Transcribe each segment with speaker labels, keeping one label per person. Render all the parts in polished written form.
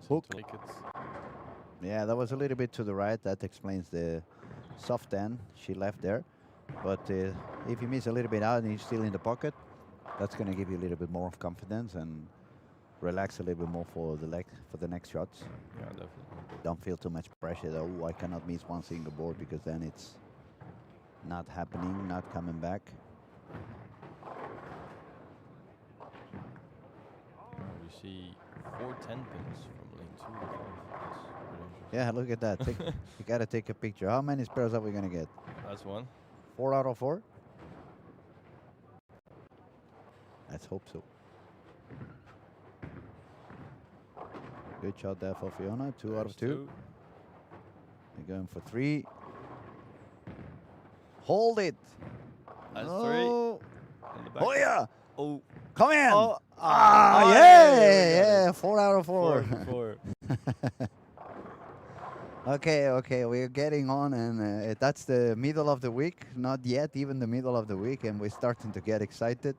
Speaker 1: Hook.
Speaker 2: To make it.
Speaker 1: Yeah, that was a little bit to the right. That explains the soft end she left there. But if you miss a little bit out and you're still in the pocket, that's going to give you a little bit more of confidence and relax a little bit more for the next shots.
Speaker 2: Yeah, definitely.
Speaker 1: Don't feel too much pressure. That, oh, I cannot miss one single board, because then it's not happening, not coming back.
Speaker 2: We see 410 pins from lane 2 to 5.
Speaker 1: Yeah, look at that. You got to take a picture. How many spares are we going to get?
Speaker 2: That's one.
Speaker 1: 4 out of 4? Let's hope so. Good shot there for Fiona. 2 out of 2. They're going for 3. Hold it.
Speaker 2: That's
Speaker 1: no.
Speaker 2: 3.
Speaker 1: Oh, yeah.
Speaker 2: Oh.
Speaker 1: Come in.
Speaker 2: Oh.
Speaker 1: Yeah. 4 out of 4.
Speaker 2: 4.
Speaker 1: Okay, we're getting on, and that's the middle of the week. Not yet even the middle of the week, and we're starting to get excited.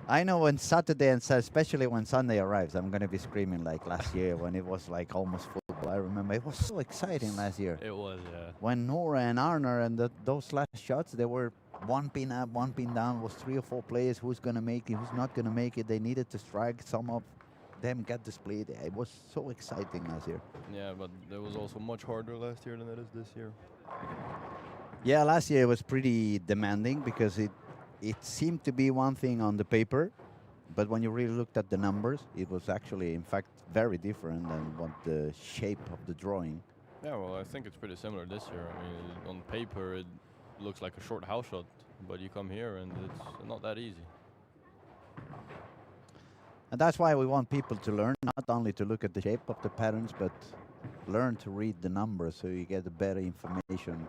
Speaker 1: I know when Saturday and especially when Sunday arrives, I'm going to be screaming like last year when it was like almost football. I remember it was so exciting last year.
Speaker 2: It was, yeah.
Speaker 1: When Nora and Arner and those last shots, they were 1 pin up, 1 pin down, was 3 or 4 players. Who's going to make it, who's not going to make it. They needed to strike. Some of them got the split. It was so exciting last year.
Speaker 2: Yeah, but it was also much harder last year than it is this year.
Speaker 1: Yeah, last year it was pretty demanding because it seemed to be one thing on the paper, but when you really looked at the numbers, it was actually, in fact, very different than what the shape of the drawing.
Speaker 2: Yeah, well, I think it's pretty similar this year. I mean, on paper, it looks like a short house shot, but you come here and it's not that easy.
Speaker 1: And that's why we want people to learn, not only to look at the shape of the patterns, but learn to read the numbers so you get a better information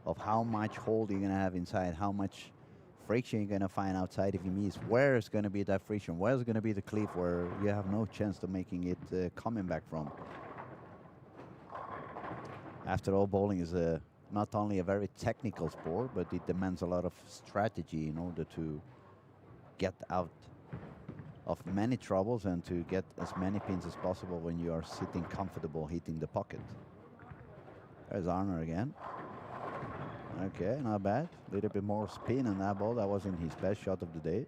Speaker 1: of how much hold you're going to have inside, how much friction you're going to find outside if you miss, where is going to be that friction, where's going to be the cliff where you have no chance to making it coming back from. After all, bowling is not only a very technical sport, but it demands a lot of strategy in order to get out of many troubles and to get as many pins as possible when you are sitting comfortable hitting the pocket. There's Arner again. Okay, not bad. A little bit more spin on that ball. That wasn't his best shot of the day.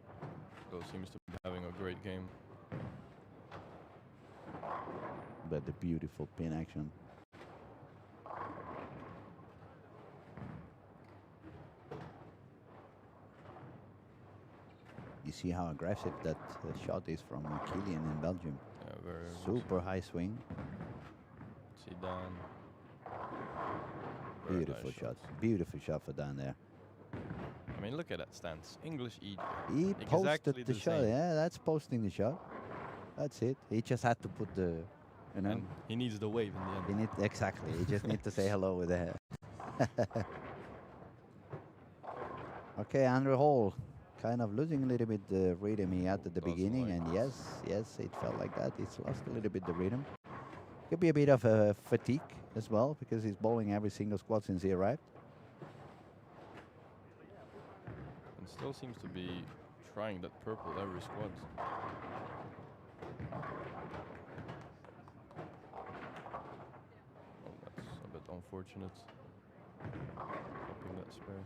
Speaker 2: Go seems to be having a great game.
Speaker 1: But the beautiful pin action. You see how aggressive that shot is from Kilian in Belgium.
Speaker 2: Yeah, very
Speaker 1: super high swing.
Speaker 2: See Dan.
Speaker 1: Beautiful
Speaker 2: nice
Speaker 1: shot. Beautiful shot for Dan there.
Speaker 2: I mean, look at that stance. English EJ.
Speaker 1: He
Speaker 2: Exactly
Speaker 1: posted the shot.
Speaker 2: same.
Speaker 1: Yeah, that's posting the shot. That's it. He just had to put the, you know.
Speaker 2: And he needs the wave in the end.
Speaker 1: He need, exactly. He just need to say hello with the head. Okay, Andrew Hall kind of losing a little bit the rhythm he had at the beginning,
Speaker 2: like
Speaker 1: and yes, it felt like that. He's lost a little bit the rhythm. Could be a bit of a fatigue as well because he's bowling every single squad since he arrived.
Speaker 2: And still seems to be trying that purple every squad. Oh, that's a bit unfortunate. Hoping that spare.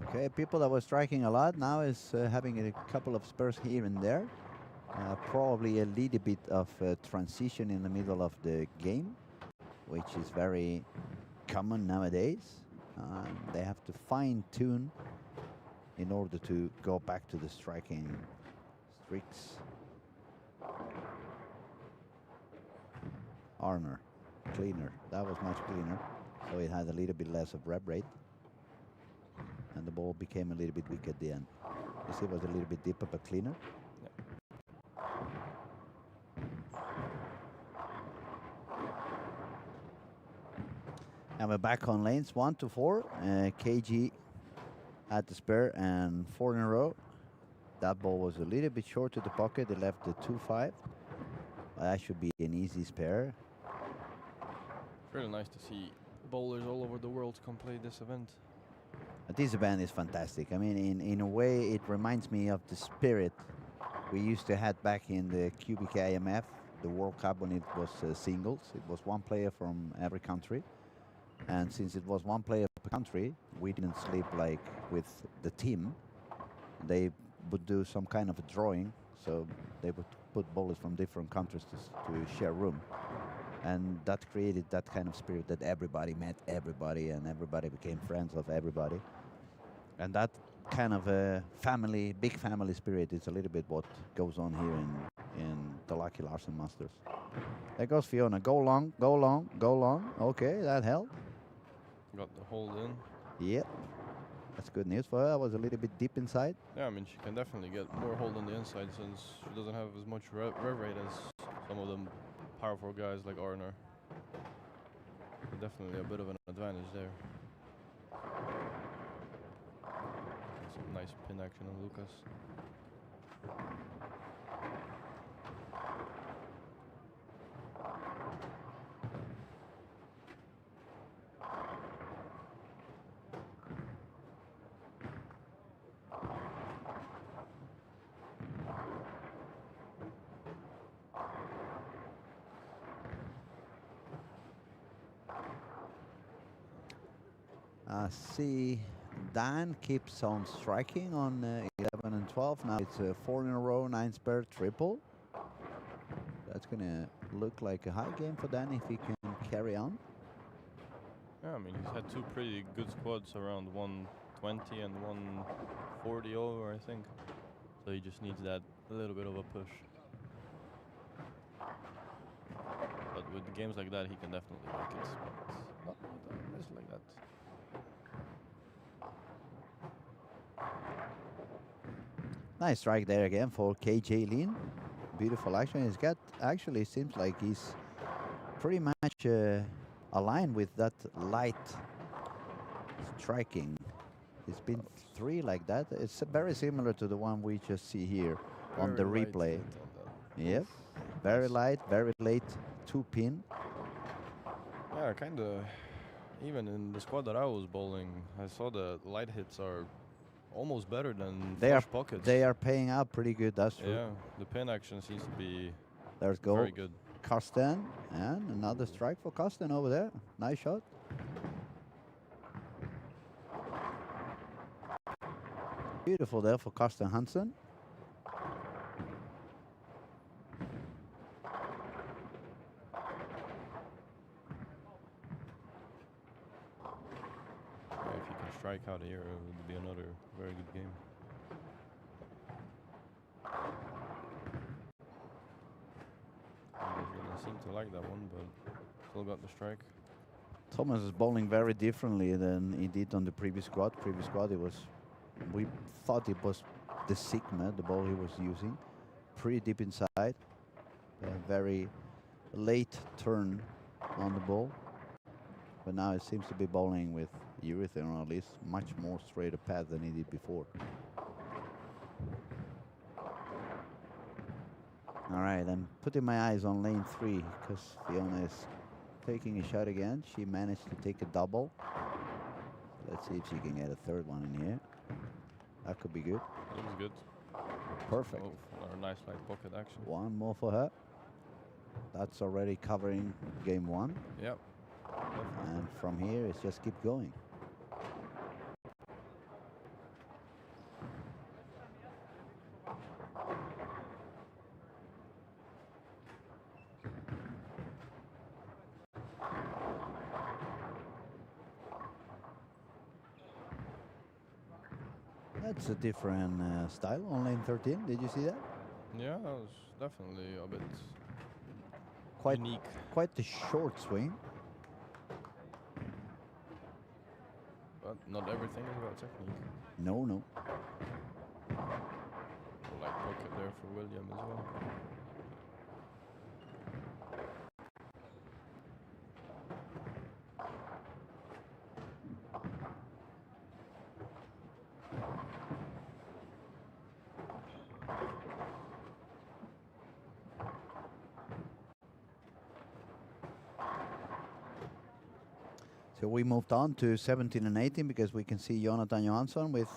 Speaker 1: Okay, people that were striking a lot now is having a couple of spurs here and there. Probably a little bit of transition in the middle of the game, which is very common nowadays. They have to fine-tune in order to go back to the striking streaks. Arner, cleaner. That was much cleaner. So it had a little bit less of rep rate. And the ball became a little bit weak at the end. You see, it was a little bit deeper but cleaner.
Speaker 2: Yeah.
Speaker 1: And we're back on lanes 1 to 4. KG had the spare and 4 in a row. That ball was a little bit short to the pocket. They left the 2-5. That should be an easy spare.
Speaker 2: Really nice to see bowlers all over the world come play this event.
Speaker 1: This event is fantastic. I mean, in a way, it reminds me of the spirit we used to have back in the Cubic IMF, the World Cup, when it was singles. It was one player from every country. And since it was one player per country, we didn't sleep like with the team. They would do some kind of a drawing. So they would put bowlers from different countries to share room. And that created that kind of spirit that everybody met everybody and everybody became friends of everybody. And that kind of a family, big family spirit is a little bit what goes on here in the Lucky Larsen Masters. There goes Fiona. Go long, go long, go long. Okay, that helped.
Speaker 2: Got the hold in.
Speaker 1: Yep. That's good news for her. I was a little bit deep inside.
Speaker 2: Yeah, I mean, she can definitely get more hold on the inside since she doesn't have as much rev rate as some of them powerful guys like Arner. Definitely a bit of an advantage there. Some nice pin action on Lucas.
Speaker 1: See, Dan keeps on striking on 11 and 12. Now it's 4 in a row, 9 spare triple. That's going to look like a high game for Dan if he can carry on.
Speaker 2: Yeah, I mean, he's had two pretty good squads around 120 and 140 over, I think. So he just needs that a little bit of a push. But with games like that, he can definitely make it. But not with a miss like that.
Speaker 1: Nice strike there again for KJ Lin. Beautiful action. He's got, actually seems like he's pretty much aligned with that light striking. It's been 3 like that. It's very similar to the one we just see here on the replay. Yep. Very light, very late 2-pin.
Speaker 2: Yeah, kind of. Even in the squad that I was bowling, I saw the light hits are almost better than flush pockets.
Speaker 1: They are paying out pretty good, that's true.
Speaker 2: Yeah, the pin action seems to be
Speaker 1: There's
Speaker 2: very good.
Speaker 1: Karsten, and another strike for Karsten over there. Nice shot. Beautiful there for Karsten Hansen.
Speaker 2: Yeah, if you can strike out here, it would be another very good game. Didn't seem to like that one, but still got the strike.
Speaker 1: Thomas is bowling very differently than he did on the previous squad. Previous squad, we thought it was the Sigma, the ball he was using. Pretty deep inside. A very late turn on the ball. But now it seems to be bowling with urethane, or at least much more straighter path than he did before. All right, I'm putting my eyes on lane 3 because Fiona is taking a shot again. She managed to take a double. Let's see if she can get a third one in here. That could be good.
Speaker 2: That was good.
Speaker 1: Perfect.
Speaker 2: Oh, another nice light pocket action.
Speaker 1: One more for her. That's already covering game 1.
Speaker 2: Yep.
Speaker 1: And from here, it's just keep going. That's a different style on lane 13. Did you see that?
Speaker 2: Yeah, that was definitely a bit
Speaker 1: Quite
Speaker 2: unique.
Speaker 1: Quite the short swing.
Speaker 2: But not everything is about technique.
Speaker 1: No, no.
Speaker 2: Light pocket there for William as well.
Speaker 1: So we moved on to 17 and 18 because we can see Jonathan Johansson with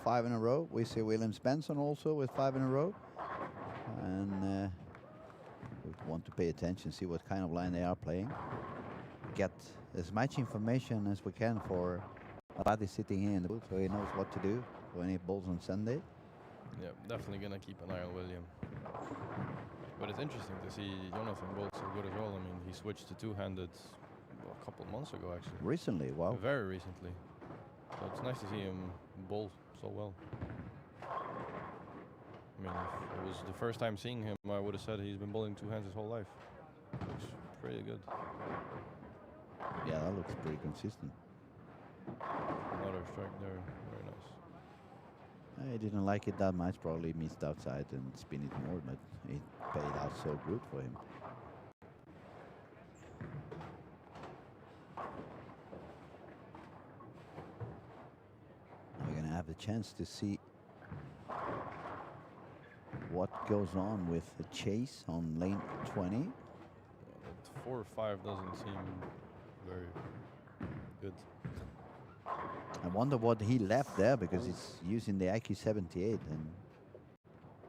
Speaker 1: 5 in a row. We see William Svensson also with 5 in a row. And we want to pay attention, see what kind of line they are playing. Get as much information as we can for Abadi sitting here in the booth so he knows what to do when he bowls on Sunday.
Speaker 2: Yeah, definitely gonna keep an eye on William. But it's interesting to see Jonathan bowl so good as well. I mean, he switched to two-handed a couple months ago, actually.
Speaker 1: Recently, wow.
Speaker 2: Very recently. So it's nice to see him bowl so well. I mean, if it was the first time seeing him, I would have said he's been bowling two hands his whole life. Looks pretty good.
Speaker 1: Yeah, that looks pretty consistent.
Speaker 2: Another strike there, very nice.
Speaker 1: I didn't like it that much, probably missed outside and spin it more, but it paid out so good for him. We're gonna have the chance to see what goes on with the chase on lane 20.
Speaker 2: That 4 or 5 doesn't seem very good.
Speaker 1: I wonder what he left there because he's using the IQ 78, and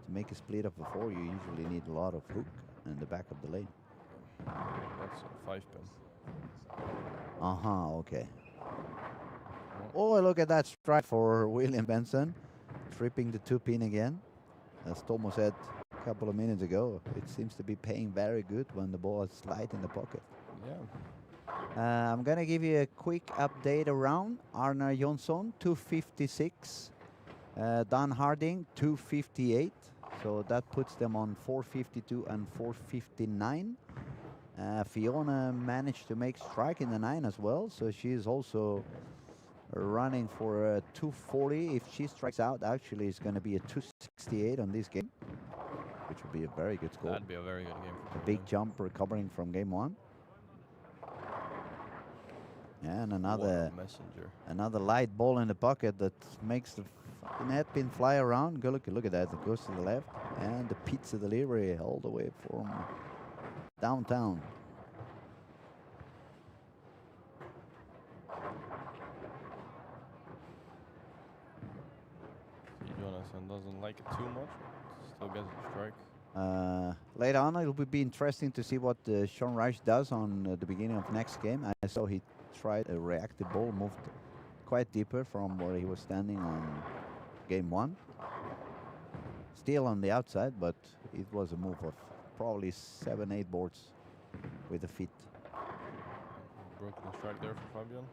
Speaker 1: to make a split of a 4 you usually need a lot of hook in the back of the lane.
Speaker 2: That's a 5-pin.
Speaker 1: Okay. Oh, look at that strike for William Benson, tripping the 2-pin again. As Tomo said a couple of minutes ago, it seems to be paying very good when the ball is light in the pocket.
Speaker 2: Yeah.
Speaker 1: I'm going to give you a quick update around. Arnar Jonsson, 256. Dan Harding, 258. So that puts them on 452 and 459. Fiona managed to make strike in the 9 as well. So she is also running for 240. If she strikes out, actually, it's going to be a 268 on this game, which would be a very good score.
Speaker 2: That'd be a very good game.
Speaker 1: A big jump recovering from game 1. And another light ball in the pocket that makes the net pin fly around. Go look at that. It goes to the left, and the pizza delivery all the way from downtown.
Speaker 2: Jonathan doesn't like it too much. Still gets a strike.
Speaker 1: Later on, it will be interesting to see what Sean Reich does on the beginning of next game. I saw he tried a reactive ball, moved quite deeper from where he was standing on game 1. Still on the outside, but it was a move of probably 7-8 boards with the feet.
Speaker 2: Broken strike there for Fabian.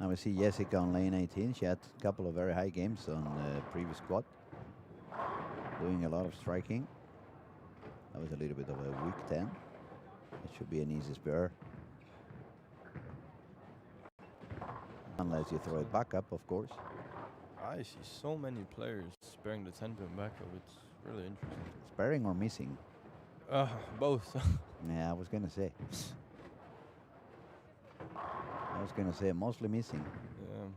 Speaker 1: Now we see Jessica on lane 18. She had a couple of very high games on the previous squad, doing a lot of striking. That was a little bit of a weak 10. It should be an easy spare. Unless you throw it back up, of course.
Speaker 2: I see so many players sparing the 10-pin back up. It's really interesting.
Speaker 1: Sparing or missing?
Speaker 2: Both.
Speaker 1: Yeah, I was going to say. Mostly missing.
Speaker 2: Yeah.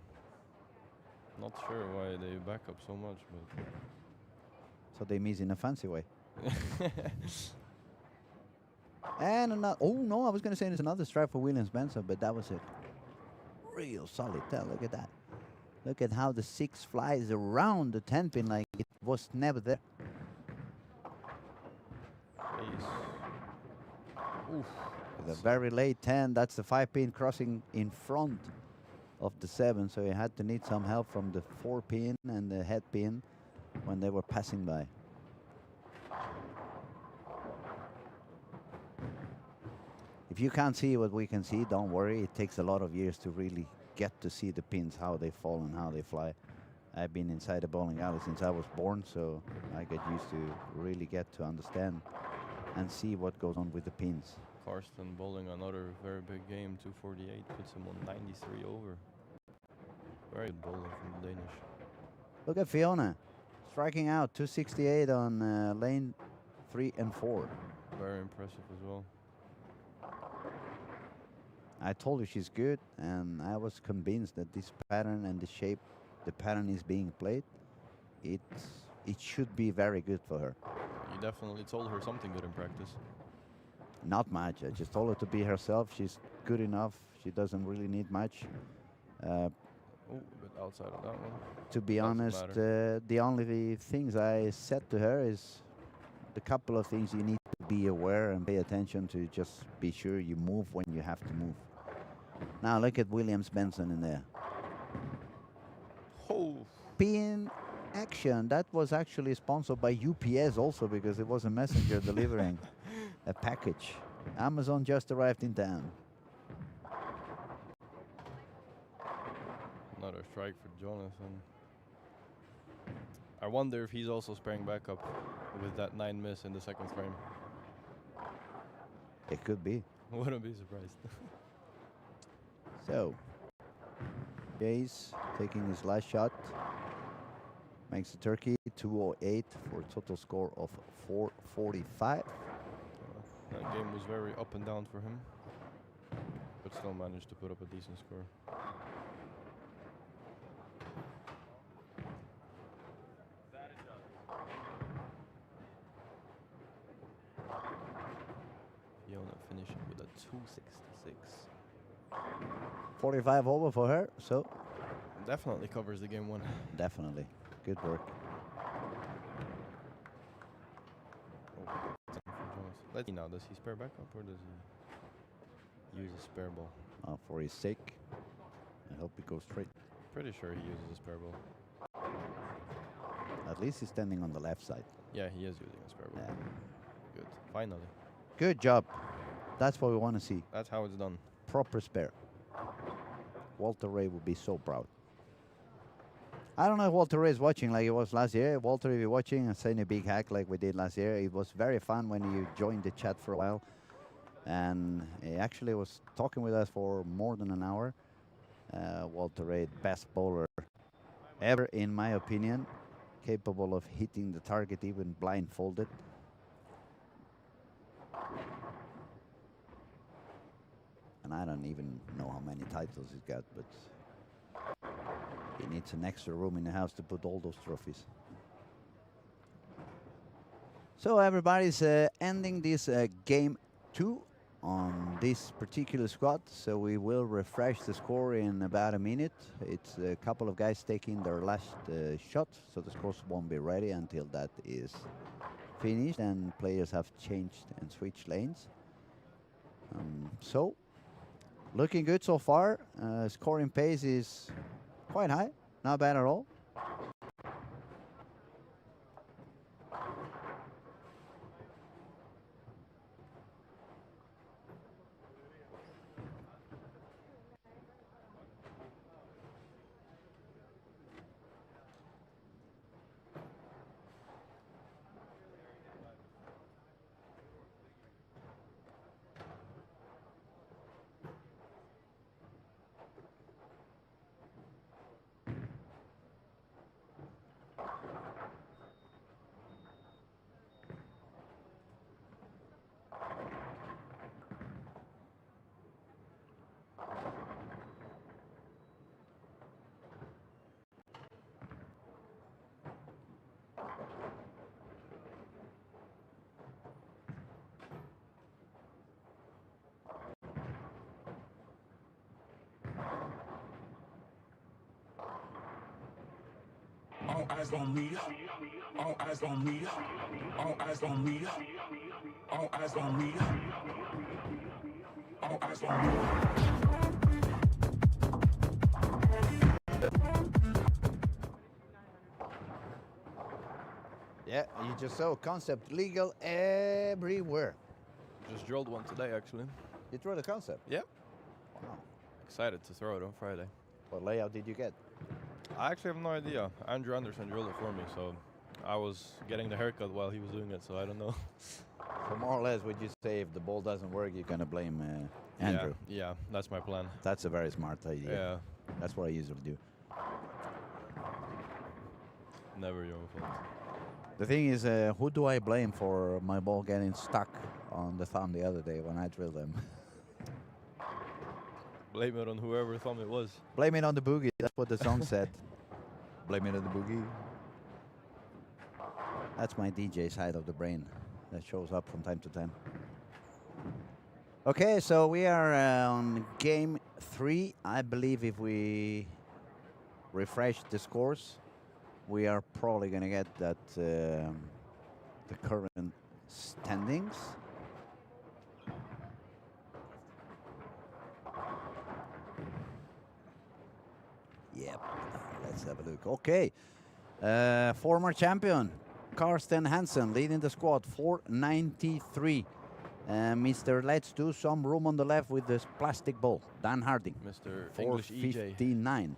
Speaker 2: Not sure why they back up so much, but
Speaker 1: So they miss in a fancy way. And another, oh no, I was going to say there's another strike for William Spencer, but that was a real solid tell. Look at that. Look at how the 6 flies around the 10-pin like it was never there.
Speaker 2: Oof.
Speaker 1: With a very late 10, that's the 5-pin crossing in front of the 7, so he had to need some help from the 4-pin and the head pin when they were passing by. If you can't see what we can see, don't worry. It takes a lot of years to really get to see the pins, how they fall and how they fly. I've been inside the bowling alley since I was born, so I get used to really get to understand and see what goes on with the pins.
Speaker 2: Karsten bowling another very big game, 248, puts him on 93 over. Very good bowling from the Danish.
Speaker 1: Look at Fiona, striking out 268 on lane 3 and 4.
Speaker 2: Very impressive as well.
Speaker 1: I told you she's good, and I was convinced that this pattern and the shape the pattern is being played, it's it should be very good for her.
Speaker 2: You definitely told her something good in practice.
Speaker 1: Not much. I just told her to be herself. She's good enough. She doesn't really need much.
Speaker 2: Oh, a bit outside of that one.
Speaker 1: To be
Speaker 2: Doesn't
Speaker 1: honest,
Speaker 2: matter.
Speaker 1: the only things I said to her is the couple of things you need to be aware and pay attention to. Just be sure you move when you have to move. Now look at Williams Benson in there.
Speaker 2: Oh,
Speaker 1: Being action. That was actually sponsored by UPS also because it was a messenger delivering a package. Amazon just arrived in town.
Speaker 2: another strike for Jonathan. I wonder if he's also sparing back up with that 9 miss in the second frame.
Speaker 1: It could be.
Speaker 2: Wouldn't be surprised.
Speaker 1: So, Jace taking his last shot. Makes the turkey 208 for a total score of 445.
Speaker 2: That game was very up and down for him, but still managed to put up a decent score. Fiona finishing with a 266.
Speaker 1: 45 over for her, so
Speaker 2: Definitely covers the game one.
Speaker 1: definitely. Good work.
Speaker 2: Let's see now, does he spare back up or does he use a spare ball?
Speaker 1: For his sake, I hope it goes straight.
Speaker 2: Pretty sure he uses a spare ball.
Speaker 1: At least he's standing on the left side.
Speaker 2: Yeah, he is using a spare ball.
Speaker 1: Yeah.
Speaker 2: Good. Finally.
Speaker 1: Good job. That's what we want to see.
Speaker 2: That's how it's done.
Speaker 1: Proper spare. Walter Ray would be so proud. I don't know if Walter Ray is watching like he was last year. Walter, if you're watching, send a big hack like we did last year. It was very fun when you joined the chat for a while. And he actually was talking with us for more than an hour. Walter Ray, best bowler ever, in my opinion. Capable of hitting the target even blindfolded. And I don't even know how many titles he's got, but he needs an extra room in the house to put all those trophies. So everybody's ending this game 2 on this particular squad. So we will refresh the score in about a minute. It's a couple of guys taking their last shot, so the scores won't be ready until that is finished and players have changed and switched lanes. So looking good so far. Scoring pace is quite high, not bad at all.
Speaker 3: All eyes on me. All eyes on me. All eyes on me. All eyes on me. All eyes on me.
Speaker 1: Yeah, you just saw concept legal everywhere.
Speaker 2: Just drilled one today, actually.
Speaker 1: You throw the concept?
Speaker 2: Yep.
Speaker 1: Wow.
Speaker 2: Excited to throw it on Friday.
Speaker 1: What layout did you get?
Speaker 2: I actually have no idea. Andrew Anderson drilled it for me, so I was getting the haircut while he was doing it, so I don't know.
Speaker 1: So more or less, would you say if the ball doesn't work, you're gonna blame Andrew?
Speaker 2: Yeah, that's my plan.
Speaker 1: That's a very smart idea.
Speaker 2: Yeah,
Speaker 1: That's what I usually do.
Speaker 2: never your fault.
Speaker 1: The thing is, who do I blame for my ball getting stuck on the thumb the other day when I drilled them?
Speaker 2: Blame it on whoever thumb it was.
Speaker 1: Blame it on the boogie. That's what the song said. Blame it on the boogie. That's my DJ side of the brain that shows up from time to time. Okay, so we are on game 3. I believe if we refresh the scores, we are probably going to get that the current standings. Yep, let's have a look. Okay, former champion Karsten Hansen leading the squad, 493. Mr. Let's Do Some Room on the left with this plastic ball, Dan Harding,
Speaker 2: Mr. English EJ.
Speaker 1: 459.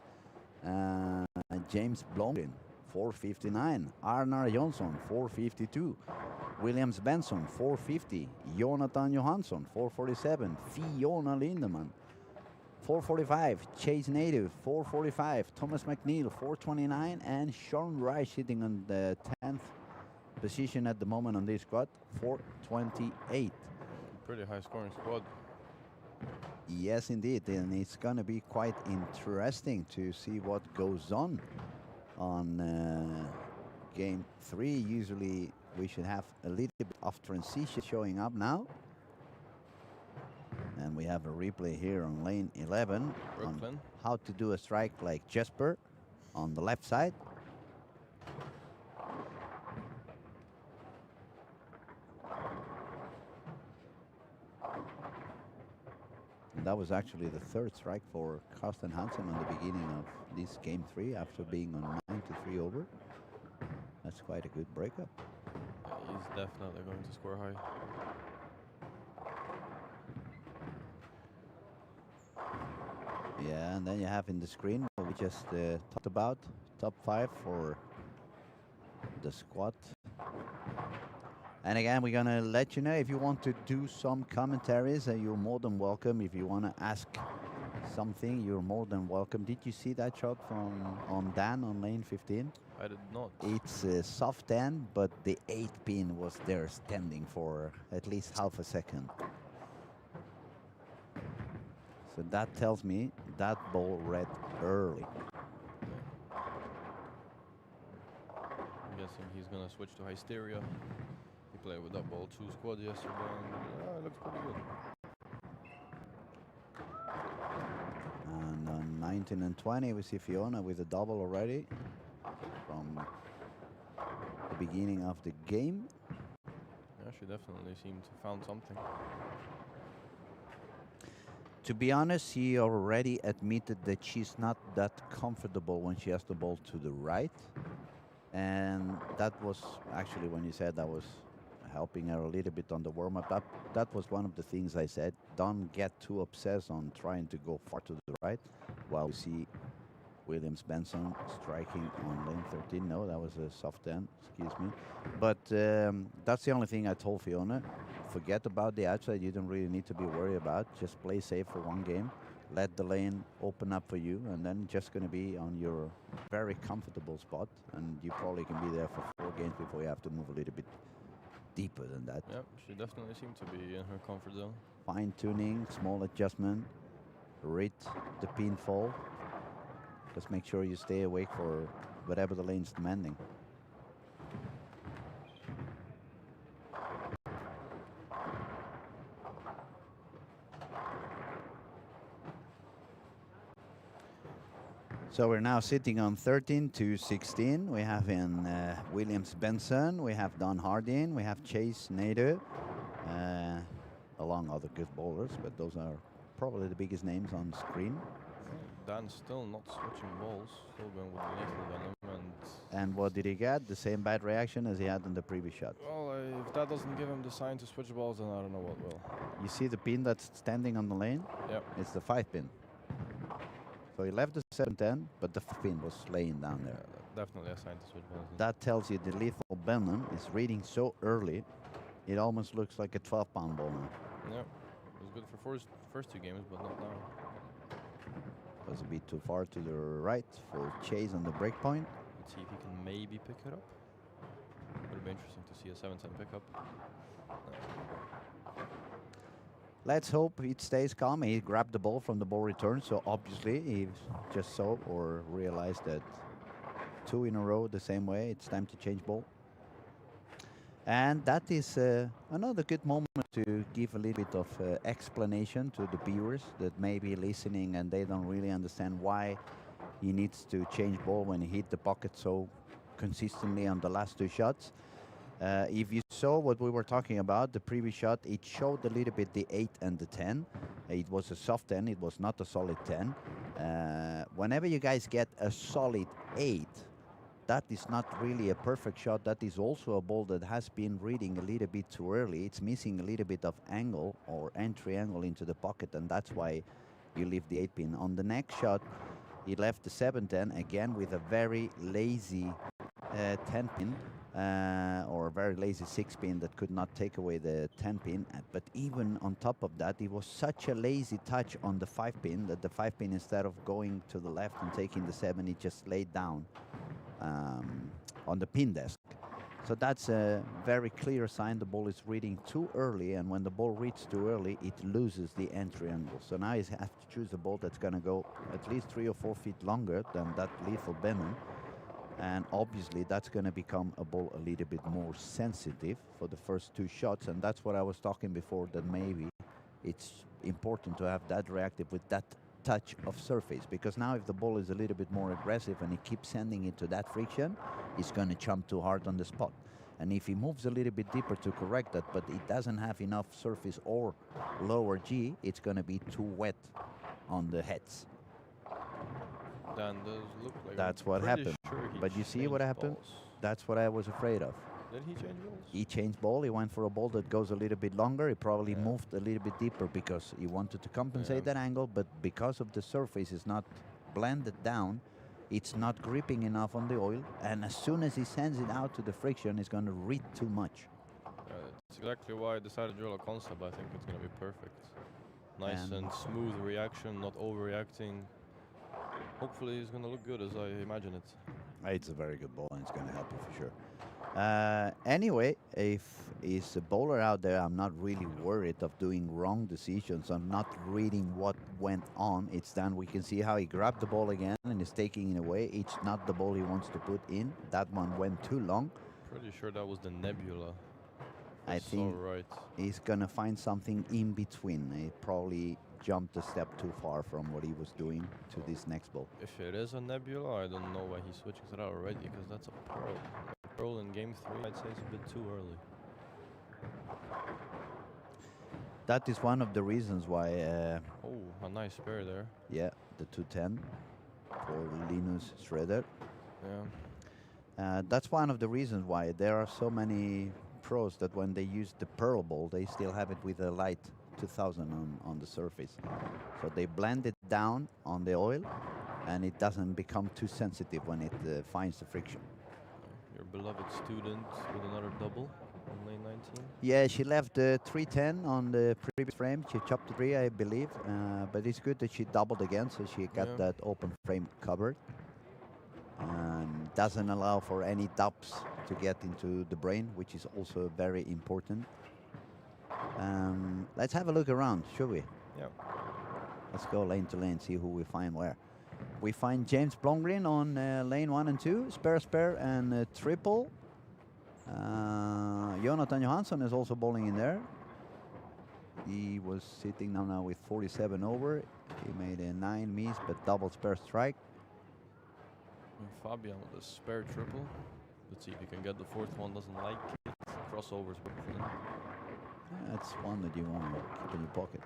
Speaker 1: James Blomgren, 459. Arnar Jonsson, 452. Williams Benson, 450. Jonathan Johansson, 447. Fiona Lindemann, 445. Chase Native, 445. Thomas McNeil, 429. And Sean Rice sitting on the 10th position at the moment on this squad, 428.
Speaker 2: Pretty high scoring squad.
Speaker 1: Yes, indeed, and it's going to be quite interesting to see what goes on game 3. Usually we should have a little bit of transition showing up now. And we have a replay here on lane 11
Speaker 2: Brooklyn.
Speaker 1: on how to do a strike like Jesper on the left side. That was actually the third strike for Karsten Hansen on the beginning of this game 3 after being on 9-3 over. That's quite a good breakup.
Speaker 2: Yeah, he's definitely going to score high.
Speaker 1: Yeah, and then you have in the screen what we just talked about, top 5 for the squad. And again, we're going to let you know if you want to do some commentaries, you're more than welcome. If you want to ask something, you're more than welcome. Did you see that shot from on Dan on lane 15?
Speaker 2: I did not.
Speaker 1: It's a soft end, but the 8 pin was there standing for at least half a second. So that tells me that ball read early.
Speaker 2: I'm guessing he's going to switch to Hysteria. He played with that ball 2 squad yesterday, and it looks pretty good.
Speaker 1: And on 19 and 20, we see Fiona with a double already from the beginning of the game.
Speaker 2: Yeah, she definitely seemed to found something.
Speaker 1: To be honest, she already admitted that she's not that comfortable when she has the ball to the right. And that was actually when you said that was helping her a little bit on the warm-up. That was one of the things I said. Don't get too obsessed on trying to go far to the right. While we see Williams Benson striking on lane 13. No, that was a soft end, excuse me. But that's the only thing I told Fiona. Forget about the outside. You don't really need to be worried about. Just play safe for one game. Let the lane open up for you, and then just going to be on your very comfortable spot. And you probably can be there for 4 games before you have to move a little bit deeper than that.
Speaker 2: Yeah, she definitely seemed to be in her comfort zone.
Speaker 1: Fine tuning, small adjustment, read the pinfall. Just make sure you stay awake for whatever the lane's demanding. So we're now sitting on 13-16. We have in Williams Benson, we have Don Hardin, we have Chase Nader, along other good bowlers, but those are probably the biggest names on screen.
Speaker 2: Dan's still not switching balls, still going with the lethal venom.
Speaker 1: And what did he get? The same bad reaction as he had in the previous shot.
Speaker 2: Well, if that doesn't give him the sign to switch balls, then I don't know what will.
Speaker 1: You see the pin that's standing on the lane?
Speaker 2: Yep.
Speaker 1: It's the 5 pin. So he left the 7-10, but the pin was laying down there.
Speaker 2: Yeah, definitely a sign to switch balls.
Speaker 1: That tells you the lethal venom is reading so early, it almost looks like a 12-pound ball now.
Speaker 2: Yeah, it was good for first 2 games, but not now.
Speaker 1: Was a bit too far to the right for Chase on the break point.
Speaker 2: Let's see if he can maybe pick it up. Would be interesting to see a 7-10 pickup.
Speaker 1: Let's hope it stays calm. He grabbed the ball from the ball return, so obviously he just saw or realized that 2 in a row the same way. It's time to change ball. And that is another good moment to give a little bit of explanation to the viewers that may be listening and they don't really understand why he needs to change ball when he hit the pocket so consistently on the last two shots. If you saw what we were talking about, the previous shot, it showed a little bit the 8 and the 10. It was a soft 10, it was not a solid 10. Whenever you guys get a solid 8, that is not really a perfect shot. That is also a ball that has been reading a little bit too early. It's missing a little bit of angle or entry angle into the pocket, and that's why you leave the 8 pin. On the next shot, he left the 7-10 again with a very lazy 10 pin or a very lazy 6 pin that could not take away the 10 pin. But even on top of that, it was such a lazy touch on the 5 pin that the 5 pin, instead of going to the left and taking the 7, it just laid down on the pin desk. So that's a very clear sign the ball is reading too early, and when the ball reads too early, it loses the entry angle. So now you have to choose a ball that's going to go at least 3 or 4 feet longer than that lethal Benon. And obviously that's going to become a ball a little bit more sensitive for the first 2 shots, and that's what I was talking before, that maybe it's important to have that reactive with that touch of surface, because now if the ball is a little bit more aggressive and he keeps sending it to that friction, it's going to jump too hard on the spot. And if he moves a little bit deeper to correct that, but it doesn't have enough surface or lower G, it's going to be too wet on the heads.
Speaker 2: Dan does look like
Speaker 1: That's
Speaker 2: I'm
Speaker 1: what
Speaker 2: pretty
Speaker 1: happened.
Speaker 2: Sure he
Speaker 1: But you see what
Speaker 2: changed
Speaker 1: happened?
Speaker 2: balls.
Speaker 1: That's what I was afraid of.
Speaker 2: Did he change balls?
Speaker 1: He changed ball. He went for a ball that goes a little bit longer. He probably
Speaker 2: Yeah.
Speaker 1: moved a little bit deeper because he wanted to compensate
Speaker 2: Yeah.
Speaker 1: that angle, but because of the surface is not blended down, it's not gripping enough on the oil, and as soon as he sends it out to the friction, it's going to read too much.
Speaker 2: That's exactly why I decided to drill a concept. I think it's going to be perfect. Nice
Speaker 1: And-
Speaker 2: and smooth reaction, not overreacting. Hopefully it's going to look good as I imagine it.
Speaker 1: It's a very good ball, and it's going to help you for sure. Anyway, if is a bowler out there, I'm not really worried of doing wrong decisions. I'm not reading what went on. It's done. We can see how he grabbed the ball again and is taking it away. It's not the ball he wants to put in. That one went too long.
Speaker 2: Pretty sure that was the nebula.
Speaker 1: I think
Speaker 2: right.
Speaker 1: he's going to find something in between. He probably jumped a step too far from what he was doing to this next ball.
Speaker 2: If it is a nebula, I don't know why he's switching to that already, because that's a pearl. Pearl in game 3, I'd say it's a bit too early.
Speaker 1: That is one of the reasons why,
Speaker 2: Oh, a nice spare there.
Speaker 1: yeah, the 210 for Linus Schroeder.
Speaker 2: Yeah.
Speaker 1: That's one of the reasons why there are so many pros that when they use the pearl ball, they still have it with a light 2000 on the surface. So they blend it down on the oil, and it doesn't become too sensitive when it finds the friction.
Speaker 2: Your beloved student with another double on lane 19.
Speaker 1: Yeah, she left the 310 on the previous frame. She chopped the 3, I believe. But it's good that she doubled again, so she got
Speaker 2: Yeah.
Speaker 1: that open frame covered. And doesn't allow for any dubs to get into the brain, which is also very important. Let's have a look around, shall we?
Speaker 2: Yeah.
Speaker 1: Let's go lane to lane, see who we find where. We find James Blomgren on lane 1 and 2, spare, and triple. Jonathan Johansson is also bowling in there. He was sitting now with 47 over. He made a 9 miss, but double spare strike.
Speaker 2: And Fabian with a spare triple. Let's see if he can get the 4th one. Doesn't like it. Crossovers, but
Speaker 1: That's one that you want to keep in your pocket.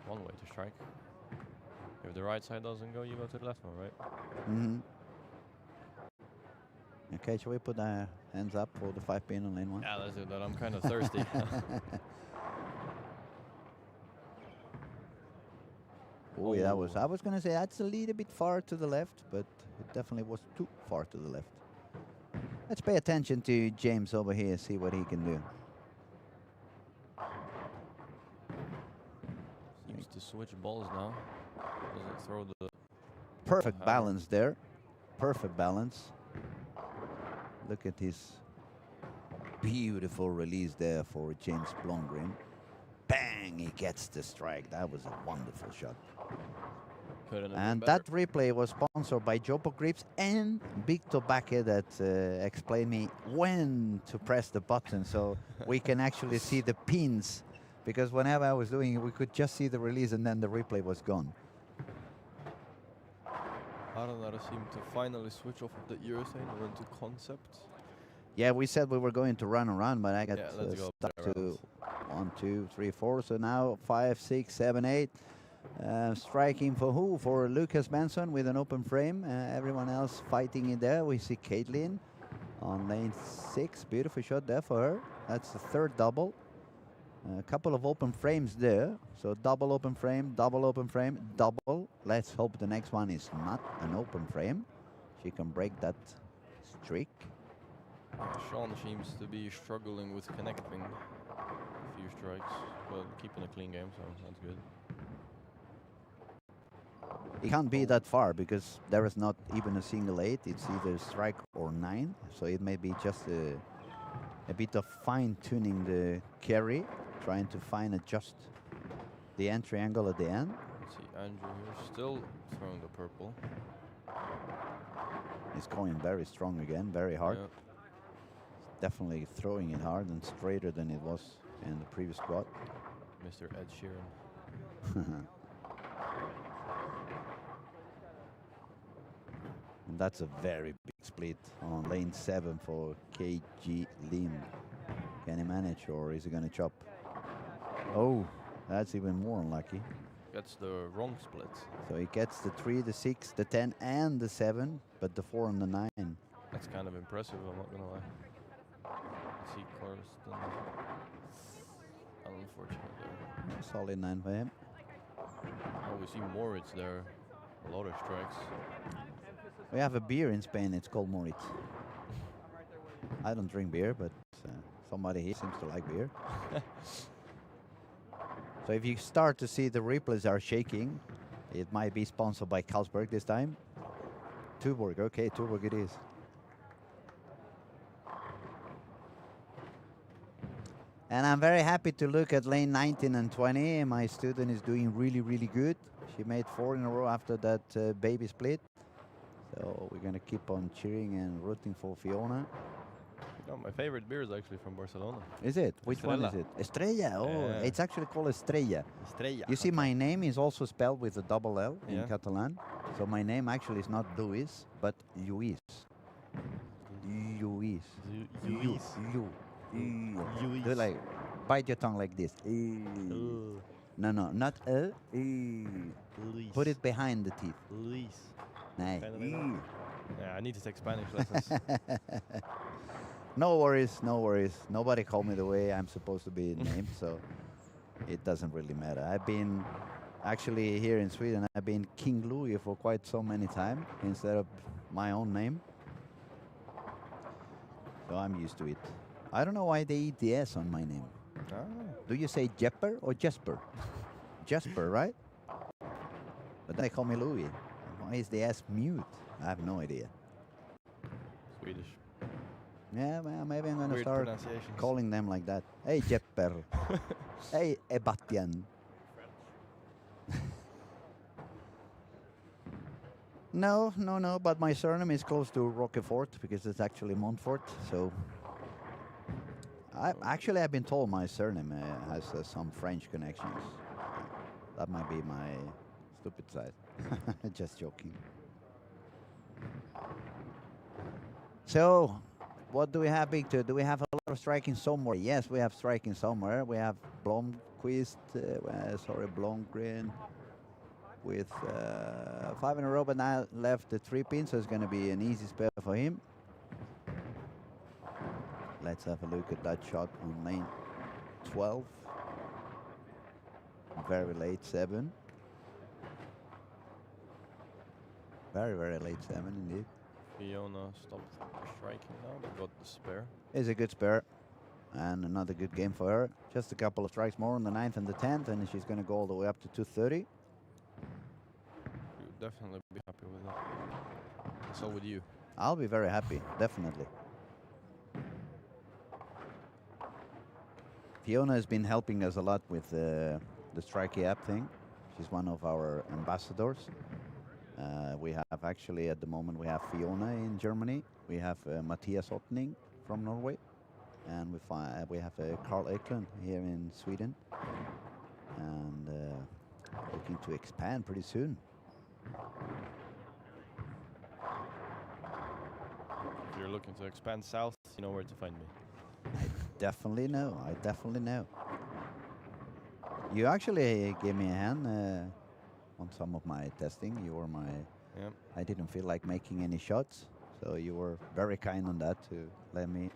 Speaker 2: one way to strike. If the right side doesn't go, you go to the left one, right?
Speaker 1: Mm-hmm. Okay, shall we put our hands up for the 5 pin on lane 1?
Speaker 2: Yeah, let's do that. I'm kind of thirsty.
Speaker 1: Oh, yeah, I was going to say that's a little bit far to the left, but it definitely was too far to the left. Let's pay attention to James over here, see what he can do.
Speaker 2: Seems to switch balls now. Doesn't throw the...
Speaker 1: Perfect
Speaker 2: hammer.
Speaker 1: balance there. Perfect balance. Look at his beautiful release there for James Blomgren. Bang! He gets the strike. That was a wonderful shot.
Speaker 2: Couldn't have been
Speaker 1: And
Speaker 2: better.
Speaker 1: that replay was sponsored by Jopo Grips and Big Tobacco that explained me when to press the button so we can actually see the pins. Because whenever I was doing it, we could just see the release and then the replay was gone.
Speaker 2: Arnara seemed to finally switch off of the urethane and went to concept.
Speaker 1: Yeah, we said we were going to run around, but I got
Speaker 2: Yeah, let's go
Speaker 1: stuck
Speaker 2: there,
Speaker 1: to
Speaker 2: rounds.
Speaker 1: 1, 2, 3, 4. So now 5, 6, 7, 8. Striking for who? For Lucas Benson with an open frame. Everyone else fighting in there. We see Caitlin on lane 6. Beautiful shot there for her. That's the third double. A couple of open frames there. So double open frame, double. Let's hope the next one is not an open frame. She can break that streak.
Speaker 2: Sean seems to be struggling with connecting a few strikes, but keeping a clean game, so that's good.
Speaker 1: It can't be that far because there is not even a single 8. It's either strike or 9. So it may be just a bit of fine-tuning the carry, trying to adjust the entry angle at the end.
Speaker 2: Let's see, Andrew here still throwing the purple.
Speaker 1: He's going very strong again, very hard.
Speaker 2: Yeah.
Speaker 1: Definitely throwing it hard and straighter than it was in the previous squad.
Speaker 2: Mr. Ed Sheeran.
Speaker 1: And that's a very big split on lane 7 for KG Lim. Can he manage or is he going to chop? Oh, that's even more unlucky.
Speaker 2: Gets the wrong split.
Speaker 1: So he gets the 3, the 6, the 10 and the 7, but the 4 and the 9.
Speaker 2: That's kind of impressive, I'm not gonna lie. Let's see, Karsten. Unfortunate there.
Speaker 1: Solid 9 for him.
Speaker 2: Oh, we see Moritz there. A lot of strikes.
Speaker 1: We have a beer in Spain, it's called Moritz. I don't drink beer, but somebody here seems to like beer. So if you start to see the replays are shaking, it might be sponsored by Carlsberg this time. Tuborg, okay, Tuborg it is. And I'm very happy to look at lane 19 and 20. My student is doing really, really good. She made 4 in a row after that baby split. So we're going to keep on cheering and rooting for Fiona.
Speaker 2: No, my favorite beer is actually from Barcelona.
Speaker 1: Is it? Which one is
Speaker 2: Estrella.
Speaker 1: it? Estrella. Oh,
Speaker 2: Yeah.
Speaker 1: it's actually called Estrella.
Speaker 2: Estrella.
Speaker 1: You see, my name is also spelled with a double L in
Speaker 2: Yeah.
Speaker 1: Catalan. So my name actually is not Luis, but Luis. Luis.
Speaker 2: Luis. Luis.
Speaker 1: Do like, bite your tongue like this. No, no, not
Speaker 2: Luis.
Speaker 1: Put it behind the teeth.
Speaker 2: Luis.
Speaker 1: Nice.
Speaker 2: Yeah, I need to take Spanish lessons.
Speaker 1: No worries, no worries. Nobody called me the way I'm supposed to be named, so it doesn't really matter. I've been actually here in Sweden. I've been King Louis for quite so many times instead of my own name, so I'm used to it. I don't know why they eat the S on my name.
Speaker 2: Ah.
Speaker 1: Do you say Jepper or Jesper? Jesper, right? But they call me Louis. Why is the S mute? I have no idea.
Speaker 2: Swedish.
Speaker 1: Yeah, well, maybe I'm going to
Speaker 2: Weird
Speaker 1: start
Speaker 2: pronunciations.
Speaker 1: calling them like that. Hey, Jepper. Hey, Ebatian. No, no, no, but my surname is close to Roquefort because it's actually Montfort, so... I've been told my surname has some French connections. That might be my stupid side. Just joking. So, what do we have, Victor? Do we have a lot of striking somewhere? Yes, we have striking somewhere. We have Blomqvist, Blomgren with 5 in a row, but now left the 3 pin, so it's going to be an easy spell for him. Let's have a look at that shot on lane 12. Very late 7. Very, very late 7 indeed.
Speaker 2: Fiona stopped striking now, but got the spare.
Speaker 1: Is a good spare. And another good game for her. Just a couple of strikes more on the 9th and the 10th, and she's going to go all the way up to 230.
Speaker 2: You'd definitely be happy with that. So would you.
Speaker 1: I'll be very happy, definitely. Fiona has been helping us a lot with the Strikey app thing. She's one of our ambassadors. We have actually at the moment we have Fiona in Germany. We have Mattias Ottning from Norway, and we have Carl Eklund here in Sweden, and looking to expand pretty soon.
Speaker 2: If you're looking to expand south, you know where to find me.
Speaker 1: Definitely know. I definitely know. You actually gave me a hand on some of my testing. You were my.
Speaker 2: Yeah.
Speaker 1: I didn't feel like making any shots, so you were very kind on that to let me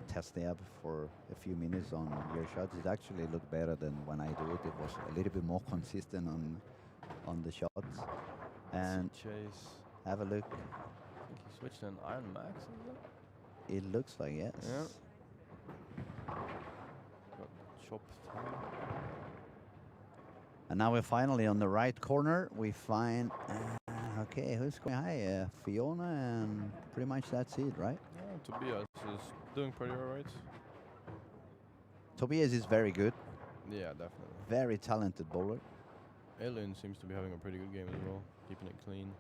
Speaker 1: test the app for a few minutes on your shots. It actually looked better than when I do it. It was a little bit more consistent on the shots. And
Speaker 2: Chase.
Speaker 1: have a look.
Speaker 2: I think he switched to an Iron Max, is it?
Speaker 1: It looks like yes.
Speaker 2: Yeah. Got chopped.
Speaker 1: And now we're finally on the right corner. We find, okay, who's going high? Fiona, and pretty much that's it, right?
Speaker 2: Yeah, Tobias is doing pretty alright.
Speaker 1: Tobias is very good,
Speaker 2: Yeah, definitely.
Speaker 1: very talented bowler.
Speaker 2: Alien seems to be having a pretty good game as well, keeping it clean.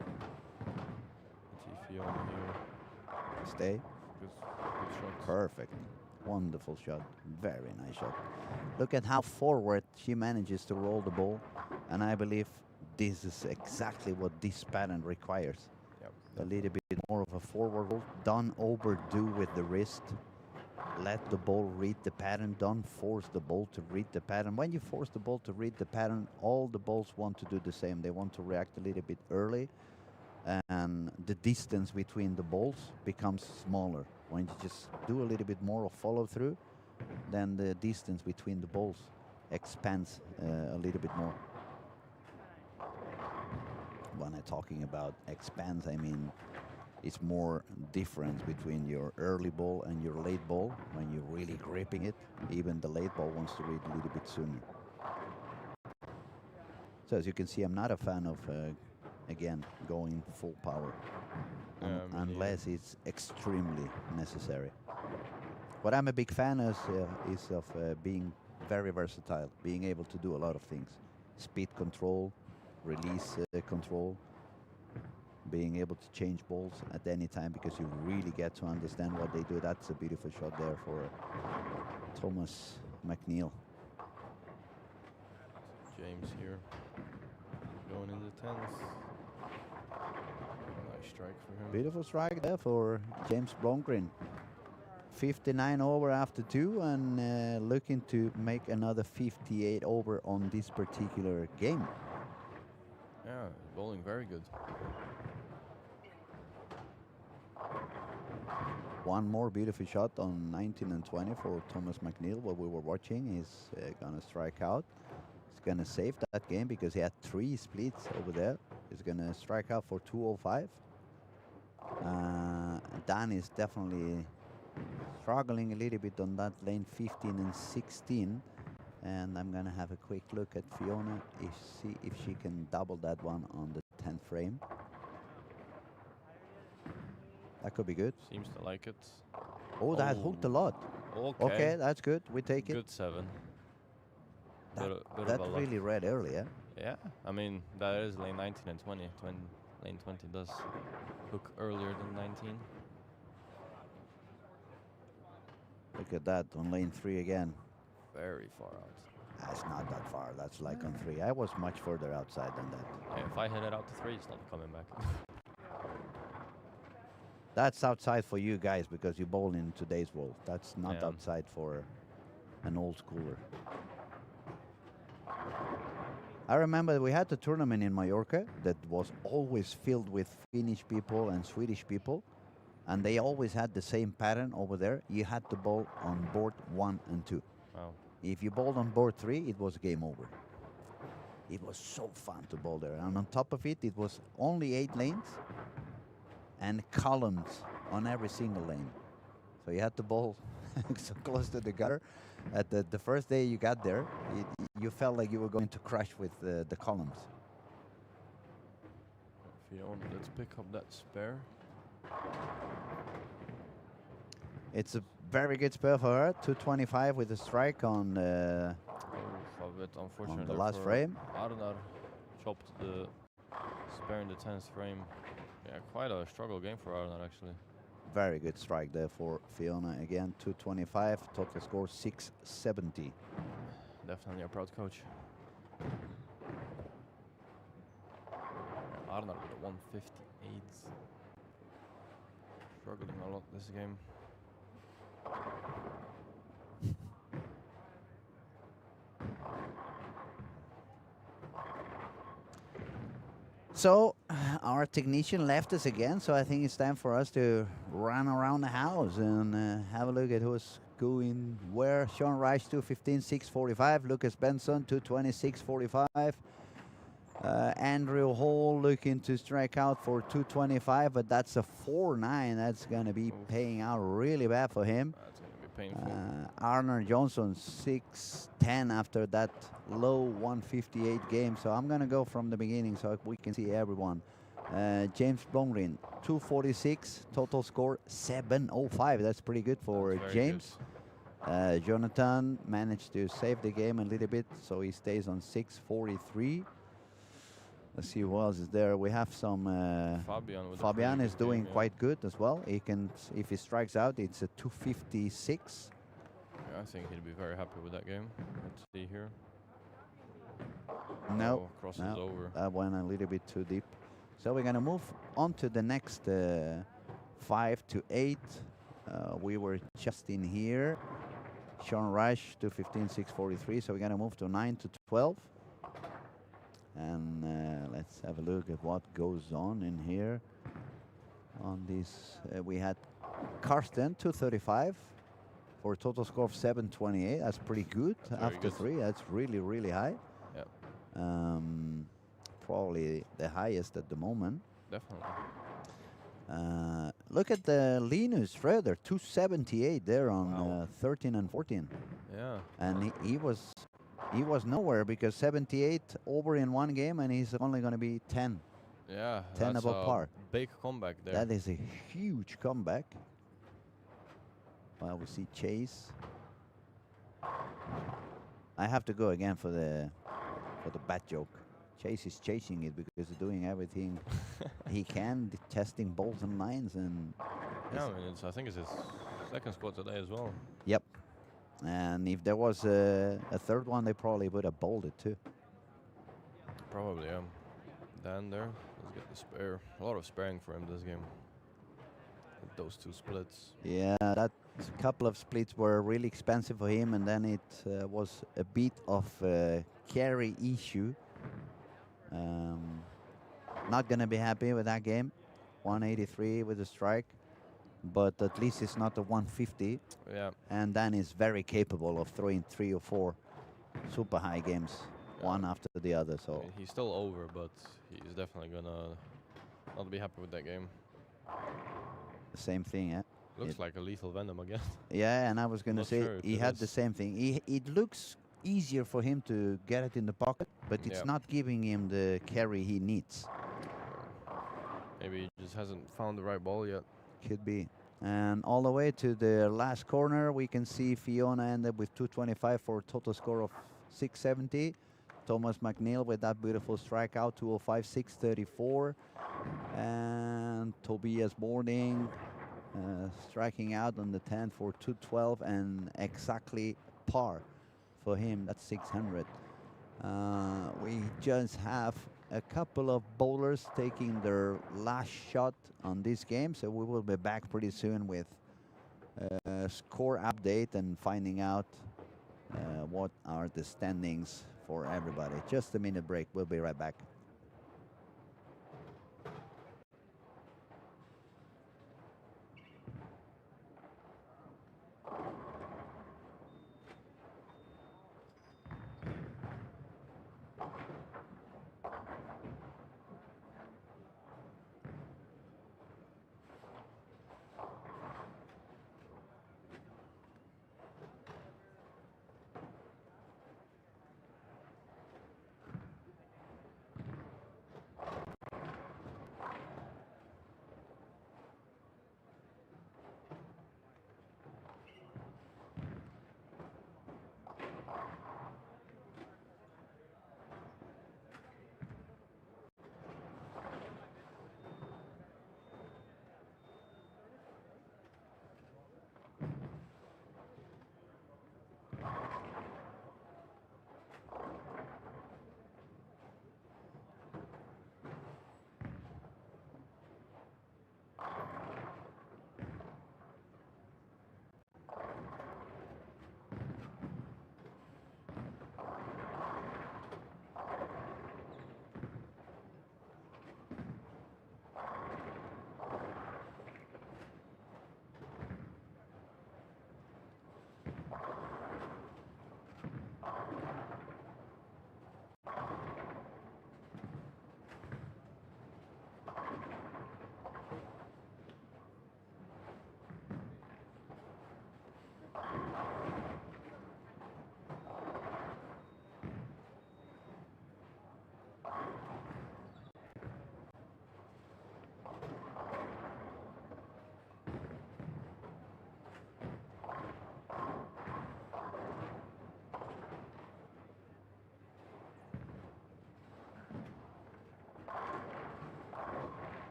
Speaker 2: Let's see Fiona here.
Speaker 1: Stay.
Speaker 2: Good shot.
Speaker 1: Perfect. Wonderful shot. Very nice shot. Look at how forward she manages to roll the ball. And I believe this is exactly what this pattern requires.
Speaker 2: Yep.
Speaker 1: A little bit more of a forward roll. Don't overdo with the wrist. Let the ball read the pattern. Don't force the ball to read the pattern. When you force the ball to read the pattern, all the balls want to do the same. They want to react a little bit early. And the distance between the balls becomes smaller. When you just do a little bit more of follow through, then the distance between the balls expands a little bit more. When I'm talking about expands, I mean it's more difference between your early ball and your late ball when you're really gripping it. Even the late ball wants to read a little bit sooner. So as you can see, I'm not a fan of again going full power unless it's extremely necessary. What I'm a big fan is of being very versatile, being able to do a lot of things. Speed control, release control, being able to change balls at any time because you really get to understand what they do. That's a beautiful shot there for Thomas McNeil.
Speaker 2: James here, going in the 10th. Nice strike for him.
Speaker 1: Beautiful strike there for James Blomgren. 59 over after 2 and looking to make another 58 over on this particular game.
Speaker 2: Yeah, bowling very good.
Speaker 1: One more beautiful shot on 19 and 20 for Thomas McNeil. What we were watching is going to strike out. He's going to save that game because he had 3 splits over there. He's going to strike out for 205. Dan is definitely struggling a little bit on that lane 15 and 16. And I'm going to have a quick look at Fiona if she can double that one on the 10th frame. That could be good.
Speaker 2: Seems to like it.
Speaker 1: Oh, that hooked a lot. Okay, that's good. We take it.
Speaker 2: Good 7.
Speaker 1: That really read early, yeah?
Speaker 2: Yeah, I mean, that is lane 19 and 20. Lane 20 does hook earlier than 19.
Speaker 1: Look at that on lane 3 again.
Speaker 2: Very far out.
Speaker 1: That's not that far. That's like on 3. I was much further outside than that.
Speaker 2: Yeah, if I hit it out to 3, it's not coming back.
Speaker 1: That's outside for you guys because you bowl in today's world. That's not outside for an old schooler. I remember we had a tournament in Mallorca that was always filled with Finnish people and Swedish people. And they always had the same pattern over there. You had to bowl on board 1 and 2.
Speaker 2: Wow.
Speaker 1: If you bowled on board 3, it was game over. It was so fun to bowl there. And on top of it, it was only 8 lanes and columns on every single lane. So you had to bowl so close to the gutter. At the first day you got there, you felt like you were going to crash with the columns.
Speaker 2: Fiona, let's pick up that spare.
Speaker 1: It's a very good spare for her. 225 with a strike on
Speaker 2: A bit unfortunate
Speaker 1: the last frame.
Speaker 2: Arnar. chopped the spare in the 10th frame. Yeah, quite a struggle game for Arnold actually.
Speaker 1: Very good strike there for Fiona. Again, 225. Total score 670.
Speaker 2: Definitely a proud coach. Yeah, Arnold with a 158. Struggling a lot this game.
Speaker 1: So our technician left us again, so I think it's time for us to run around the house and have a look at who's going where. Sean Reich 215 645, Lucas Benson 226 45. Andrew Hall looking to strike out for 225, but that's a 4-9. That's going to be paying out really bad for him.
Speaker 2: That's going to be painful.
Speaker 1: Arnold Johnson 610 after that low 158 game. So I'm going to go from the beginning so we can see everyone. James Blomgren 246, total score 705. That's pretty good for James. Jonathan managed to save the game a little bit, so he stays on 643. Let's see who else is there. We have some. Fabian is doing quite good as well. He can, if he strikes out, it's a 256.
Speaker 2: Yeah, I think he'll be very happy with that game. Let's see here.
Speaker 1: No,
Speaker 2: crosses
Speaker 1: no,
Speaker 2: over.
Speaker 1: That went a little bit too deep. So we're gonna move on to the next 5 to 8. We were just in here. Sean Reich 215 643. So we're gonna move to 9 to 12. And let's have a look at what goes on in here. On this, we had Karsten 235 for a total score of 728. That's pretty good after 3. That's really, really high.
Speaker 2: Yeah.
Speaker 1: Probably the highest at the moment.
Speaker 2: Definitely.
Speaker 1: Look at the Linus Schroeder 278 there on 13 and 14.
Speaker 2: Yeah.
Speaker 1: And he was nowhere because 78 over in one game, and he's only going to be 10.
Speaker 2: Yeah,
Speaker 1: 10
Speaker 2: that's
Speaker 1: above par.
Speaker 2: Big comeback there.
Speaker 1: That is a huge comeback. Well, we see Chase. I have to go again for the bat joke. Chase is chasing it because he's doing everything he can, testing balls and lines, and
Speaker 2: yeah, I mean, I think it's his second squad today as well.
Speaker 1: Yep. And if there was a third one, they probably would have bowled it too.
Speaker 2: Probably, yeah. Dan there, let's get the spare. A lot of sparing for him this game. With those 2 splits.
Speaker 1: Yeah, that couple of splits were really expensive for him, and then it was a bit of a carry issue. Not going to be happy with that game. 183 with a strike. But at least it's not a 150.
Speaker 2: Yeah.
Speaker 1: And Dan is very capable of throwing 3 or 4 super high games, one after the other. So
Speaker 2: I mean, he's still over, but he's definitely gonna not be happy with that game.
Speaker 1: the same thing, yeah.
Speaker 2: Looks like a lethal venom again.
Speaker 1: Yeah, and I was going to say
Speaker 2: sure
Speaker 1: he had the same thing. It looks easier for him to get it in the pocket, but it's not giving him the carry he needs.
Speaker 2: Maybe he just hasn't found the right ball yet.
Speaker 1: Could be. And all the way to the last corner, we can see Fiona ended with 225 for a total score of 670. Thomas McNeil with that beautiful strikeout, 205, 634. And Tobias Boarding striking out on the 10th for 212 and exactly par for him. That's 600. We just have a couple of bowlers taking their last shot on this game, so we will be back pretty soon with score update and finding out what are the standings for everybody. Just a minute break. We'll be right back.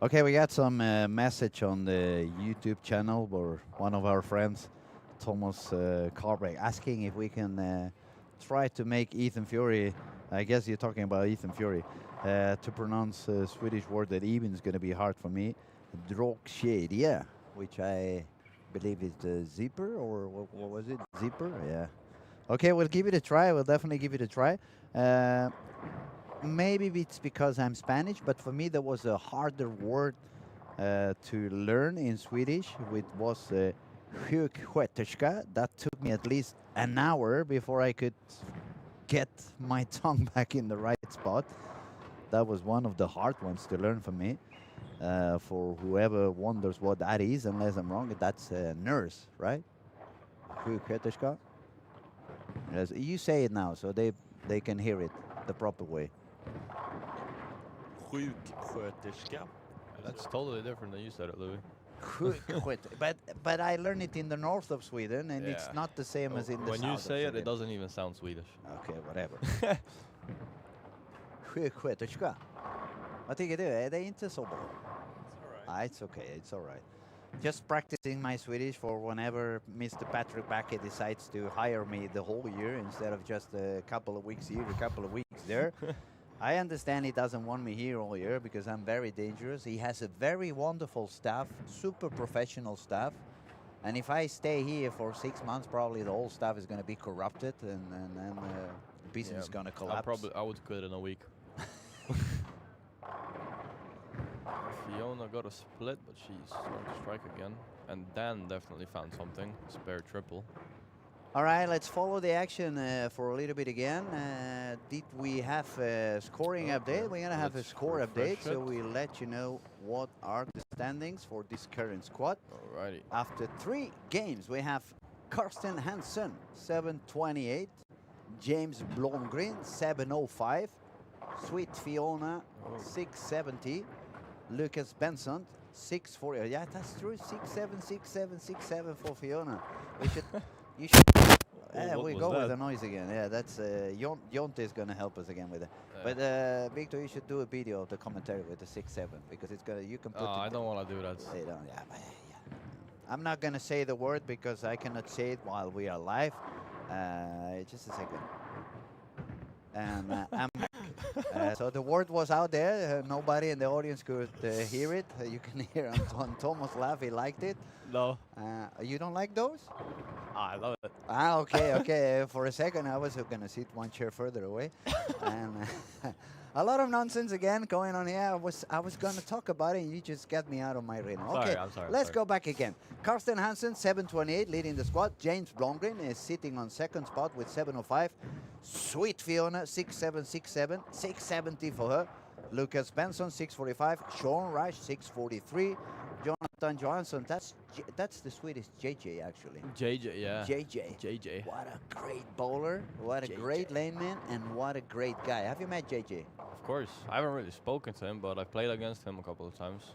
Speaker 1: Okay, we got some message on the YouTube channel or one of our friends, Thomas Carbeck, asking if we can try to make Ethan Fury. I guess you're talking about Ethan Fury. To pronounce a Swedish word that even is going to be hard for me. Drogkedja, which I believe is the zipper, or what was it? Zipper? Yeah. Okay, we'll give it a try. We'll definitely give it a try. Maybe it's because I'm Spanish, but for me, there was a harder word to learn in Swedish, which was sjuksköterska. That took me at least an hour before I could get my tongue back in the right spot. That was one of the hard ones to learn for me. For whoever wonders what that is, unless I'm wrong, that's a nurse, right? Sjuksköterska. Yes, you say it now, so they can hear it the proper way.
Speaker 4: Sjuksköterska.
Speaker 2: That's totally different than you said it, Louis.
Speaker 1: but I learned it in the north of Sweden, and it's
Speaker 2: Yeah.
Speaker 1: not the same as in the
Speaker 2: When
Speaker 1: south
Speaker 2: you
Speaker 1: of
Speaker 2: say it,
Speaker 1: Sweden.
Speaker 2: it doesn't even sound Swedish.
Speaker 1: Okay, whatever. Sjuksköterska. Vad tycker du? Är det inte så bra? It's okay. It's all right. Just practicing my Swedish for whenever Mr. Patrick Backer decides to hire me the whole year instead of just a couple of weeks here, a couple of weeks there. I understand he doesn't want me here all year because I'm very dangerous. He has a very wonderful staff, super professional staff. And if I stay here for 6 months, probably the whole staff is going to be corrupted and business is going to collapse.
Speaker 2: I would quit in a week. Fiona got a split, but she's starting to strike again. And Dan definitely found something. Spare triple.
Speaker 1: All right, let's follow the action for a little bit again. Did we have a scoring update? We're going to have a
Speaker 2: Let's
Speaker 1: score update,
Speaker 2: refresh
Speaker 1: so
Speaker 2: it.
Speaker 1: we'll let you know what are the standings for this current squad.
Speaker 2: Alrighty.
Speaker 1: After 3 games, we have Karsten Hansen, 728. James Blomgren, 705. Sweet Fiona, 670. Lucas Benson, 640. Yeah, that's true. 67, 67, 67 for Fiona. We should. You should.
Speaker 2: What
Speaker 1: We
Speaker 2: was
Speaker 1: go with
Speaker 2: that?
Speaker 1: the noise again. Yeah, that's Jonte is gonna help us again with it. But Victor, you should do a video of the commentary with the 6-7 because it's gonna. You can put.
Speaker 2: I don't want to do that.
Speaker 1: They don't. Yeah, I'm not gonna say the word because I cannot say it while we are live. Just a second. And so the word was out there. Nobody in the audience could hear it. You can hear Anton Thomas laugh. He liked it.
Speaker 2: No.
Speaker 1: You don't like those?
Speaker 2: I love it.
Speaker 1: Okay. For a second, I was going to sit one chair further away. And a lot of nonsense again going on here. I was going to talk about it, and you just got me out of my rhythm.
Speaker 2: Sorry,
Speaker 1: Okay,
Speaker 2: I'm sorry,
Speaker 1: let's
Speaker 2: sorry.
Speaker 1: go back again. Karsten Hansen, 728, leading the squad. James Blomgren is sitting on second spot with 705. Sweet Fiona, 6767, 670 for her. Lucas Benson, 645. Sean Rush, 643. Jonathan Johansson, that's the Swedish JJ actually.
Speaker 2: JJ, yeah.
Speaker 1: JJ. What a great bowler, what a great laneman, and what a great guy. Have you met JJ?
Speaker 2: Of course. I haven't really spoken to him, but I've played against him a couple of times.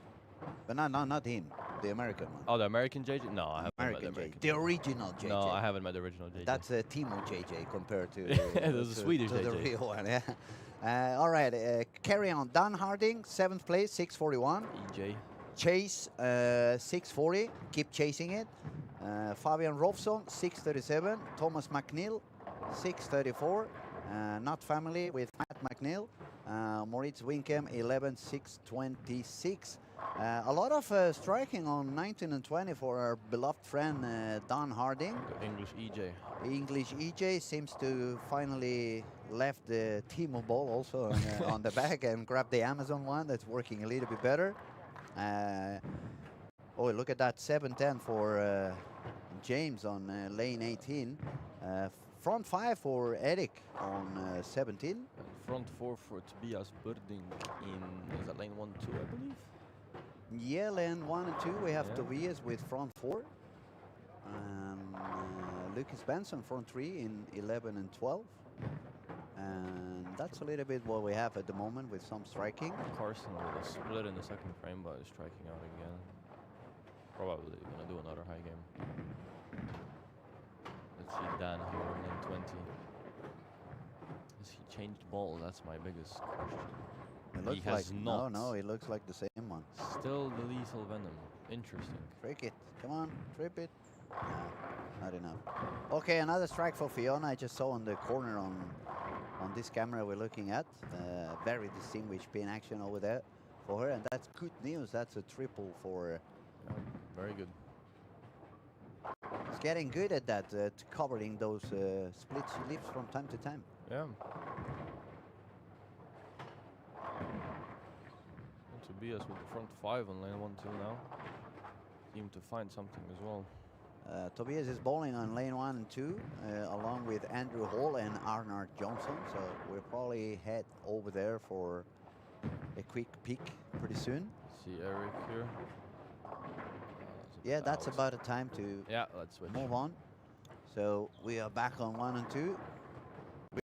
Speaker 1: But not him, the American one.
Speaker 2: Oh, the American JJ? No, I haven't met the
Speaker 1: American
Speaker 2: American
Speaker 1: JJ. The original JJ.
Speaker 2: No, I haven't met the original JJ.
Speaker 1: That's a Timo JJ compared to,
Speaker 2: There's a Swedish
Speaker 1: to the
Speaker 2: JJ.
Speaker 1: real one. Yeah. All right, carry on. Dan Harding, 7th place, 641.
Speaker 2: EJ.
Speaker 1: Chase, 640. Keep chasing it. Fabian Rolfsson, 637. Thomas McNeil, 634. Not family with Matt McNeil. Moritz Winkem, 11,626. A lot of striking on 19 and 20 for our beloved friend Don Harding.
Speaker 2: The English EJ.
Speaker 1: English EJ seems to finally left the Timo ball also on the back and grabbed the Amazon one that's working a little bit better. Look at that, 710 for James on lane 18. Front 5 for Eric on 17.
Speaker 2: And front 4 for Tobias Burding in, is that lane 1, 2, I believe?
Speaker 1: Yeah, lane 1 and 2 we have
Speaker 2: Yeah.
Speaker 1: Tobias with front 4. Lucas Benson front 3 in 11 and 12. And that's a little bit what we have at the moment with some striking.
Speaker 2: Carson with a split in the second frame, but is striking out again. Probably gonna do another high game. Let's see Dan here in lane 20. Has he changed ball? That's my biggest question.
Speaker 1: It
Speaker 2: He
Speaker 1: looks
Speaker 2: has
Speaker 1: like
Speaker 2: not.
Speaker 1: no, it looks like the same one.
Speaker 2: Still the lethal venom. Interesting.
Speaker 1: Trick it. Come on, trip it. No, not enough. Okay, another strike for Fiona. I just saw on the corner on this camera we're looking at. Very distinguished pin action over there for her, and that's good news. That's a triple for.
Speaker 2: Yeah, very good.
Speaker 1: She's getting good at that, covering those splits she leaves from time to time.
Speaker 2: Yeah. Tobias with the front 5 on lane 1-2 now. Seem to find something as well.
Speaker 1: Tobias is bowling on lane 1 and 2, along with Andrew Hall and Arnold Johnson. So we'll probably head over there for a quick peek pretty soon.
Speaker 2: See Eric here.
Speaker 1: Yeah, that's about the time to
Speaker 2: let's switch.
Speaker 1: move on. So we are back on 1 and 2.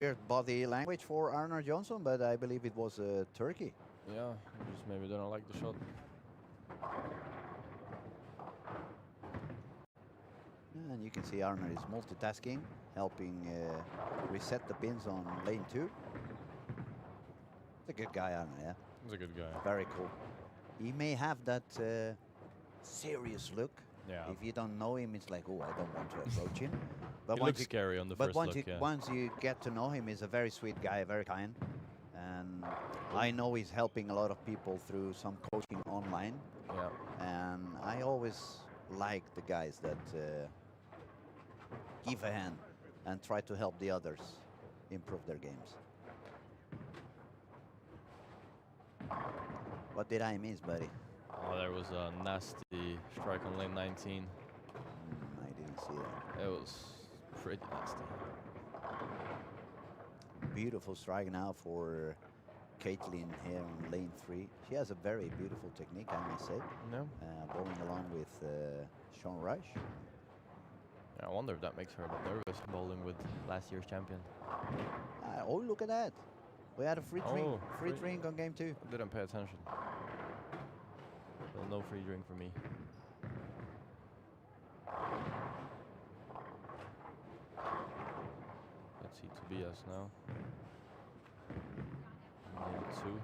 Speaker 1: Weird body language for Arnold Johnson, but I believe it was Turkey.
Speaker 2: Yeah, just maybe don't like the shot.
Speaker 1: And you can see Arnold is multitasking, helping reset the pins on lane 2. He's a good guy, Arnold, yeah.
Speaker 2: He's a good guy.
Speaker 1: Very cool. He may have that serious look.
Speaker 2: Yeah.
Speaker 1: If you don't know him, it's like, oh, I don't want to approach him.
Speaker 2: He looks scary on the first look, yeah.
Speaker 1: Once you get to know him, he's a very sweet guy, very kind. And I know he's helping a lot of people through some coaching online.
Speaker 2: Yeah.
Speaker 1: And I always like the guys that give a hand and try to help the others improve their games. What did I miss, buddy?
Speaker 2: Oh, there was a nasty strike on lane 19.
Speaker 1: I didn't see that.
Speaker 2: It was pretty nasty.
Speaker 1: Beautiful strike now for Caitlin here on lane 3. She has a very beautiful technique, I may say.
Speaker 2: No.
Speaker 1: Bowling along with Sean Rush.
Speaker 2: Yeah, I wonder if that makes her a bit nervous bowling with last year's champion.
Speaker 1: Oh, look at that. We had a free drink.
Speaker 2: Oh,
Speaker 1: Free drink on game 2.
Speaker 2: I didn't pay attention. So no free drink for me. Let's see Tobias now. Lane 2.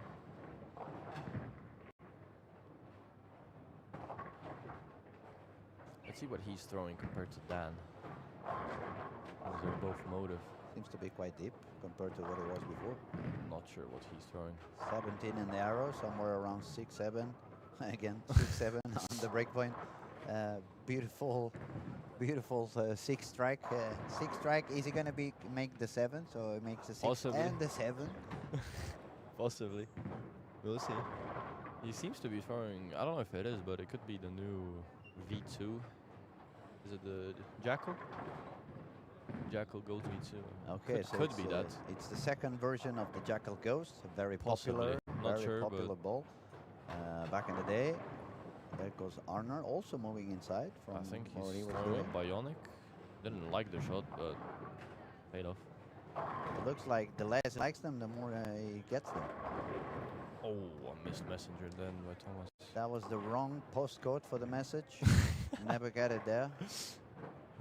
Speaker 2: Let's see what he's throwing compared to Dan. Those are both motive.
Speaker 1: Seems to be quite deep compared to what it was before.
Speaker 2: Not sure what he's throwing.
Speaker 1: 17 in the arrow, somewhere around 6-7. Again, 6-7 on the break point. Beautiful, beautiful 6 strike. 6 strike. Is he gonna make the 7? So it makes the 6
Speaker 2: Possibly.
Speaker 1: and the 7.
Speaker 2: Possibly. We'll see. He seems to be throwing, I don't know if it is, but it could be the new V2. Is it the Jackal? Jackal Ghost V2.
Speaker 1: Okay, so
Speaker 2: could be that.
Speaker 1: It's the second version of the Jackal Ghost, a very
Speaker 2: Possibly.
Speaker 1: popular,
Speaker 2: Not
Speaker 1: very
Speaker 2: sure,
Speaker 1: popular
Speaker 2: but
Speaker 1: ball. Back in the day, there goes Arnold also moving inside from
Speaker 2: I think
Speaker 1: what he
Speaker 2: he's
Speaker 1: was
Speaker 2: throwing
Speaker 1: doing.
Speaker 2: a bionic. Didn't like the shot, but paid off.
Speaker 1: It looks like the less he likes them, the more he gets them.
Speaker 2: Oh, a missed messenger then by Thomas.
Speaker 1: That was the wrong postcode for the message. Never got it there.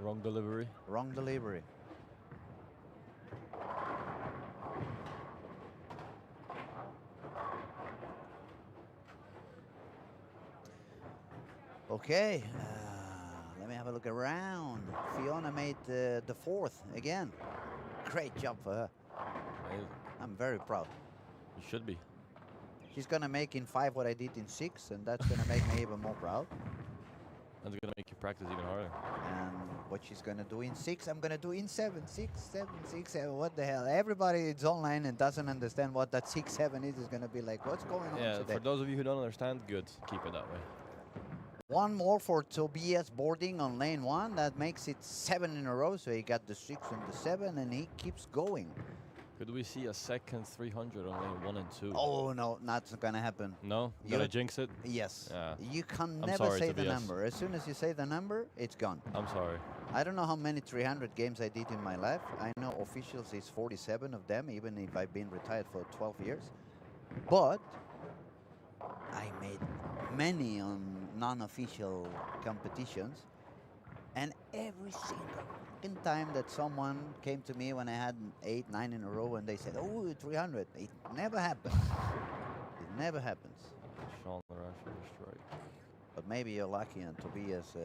Speaker 2: Wrong delivery.
Speaker 1: Wrong delivery. Okay, let me have a look around. Fiona made the 4th again. Great job for her.
Speaker 2: Amazing.
Speaker 1: I'm very proud.
Speaker 2: You should be.
Speaker 1: She's gonna make in 5 what I did in 6, and that's gonna make me even more proud.
Speaker 2: That's gonna make you practice even harder.
Speaker 1: And what she's gonna do in 6, I'm gonna do in 7. 6, 7, 6, 7. What the hell? Everybody is online and doesn't understand what that 6, 7 is gonna be like. What's going on
Speaker 2: Yeah,
Speaker 1: today?
Speaker 2: for those of you who don't understand, good. Keep it that way.
Speaker 1: One more for Tobias boarding on lane 1. That makes it 7 in a row. So he got the 6 and the 7, and he keeps going.
Speaker 2: Could we see a second 300 on lane 1 and 2?
Speaker 1: Oh, no, that's not going to happen.
Speaker 2: No?
Speaker 1: You-
Speaker 2: Gotta jinx it?
Speaker 1: Yes.
Speaker 2: Yeah.
Speaker 1: You can
Speaker 2: I'm
Speaker 1: never
Speaker 2: sorry,
Speaker 1: say the
Speaker 2: Tobias.
Speaker 1: number. As soon as you say the number, it's gone.
Speaker 2: I'm sorry.
Speaker 1: I don't know how many 300 games I did in my life. I know officials is 47 of them, even if I've been retired for 12 years. But I made many on non-official competitions, and every single fucking time that someone came to me when I had 8, 9 in a row and they said, oh, 300, it never happens. It never happens.
Speaker 2: Sean Rush with a strike.
Speaker 1: But maybe you're lucky, and Tobias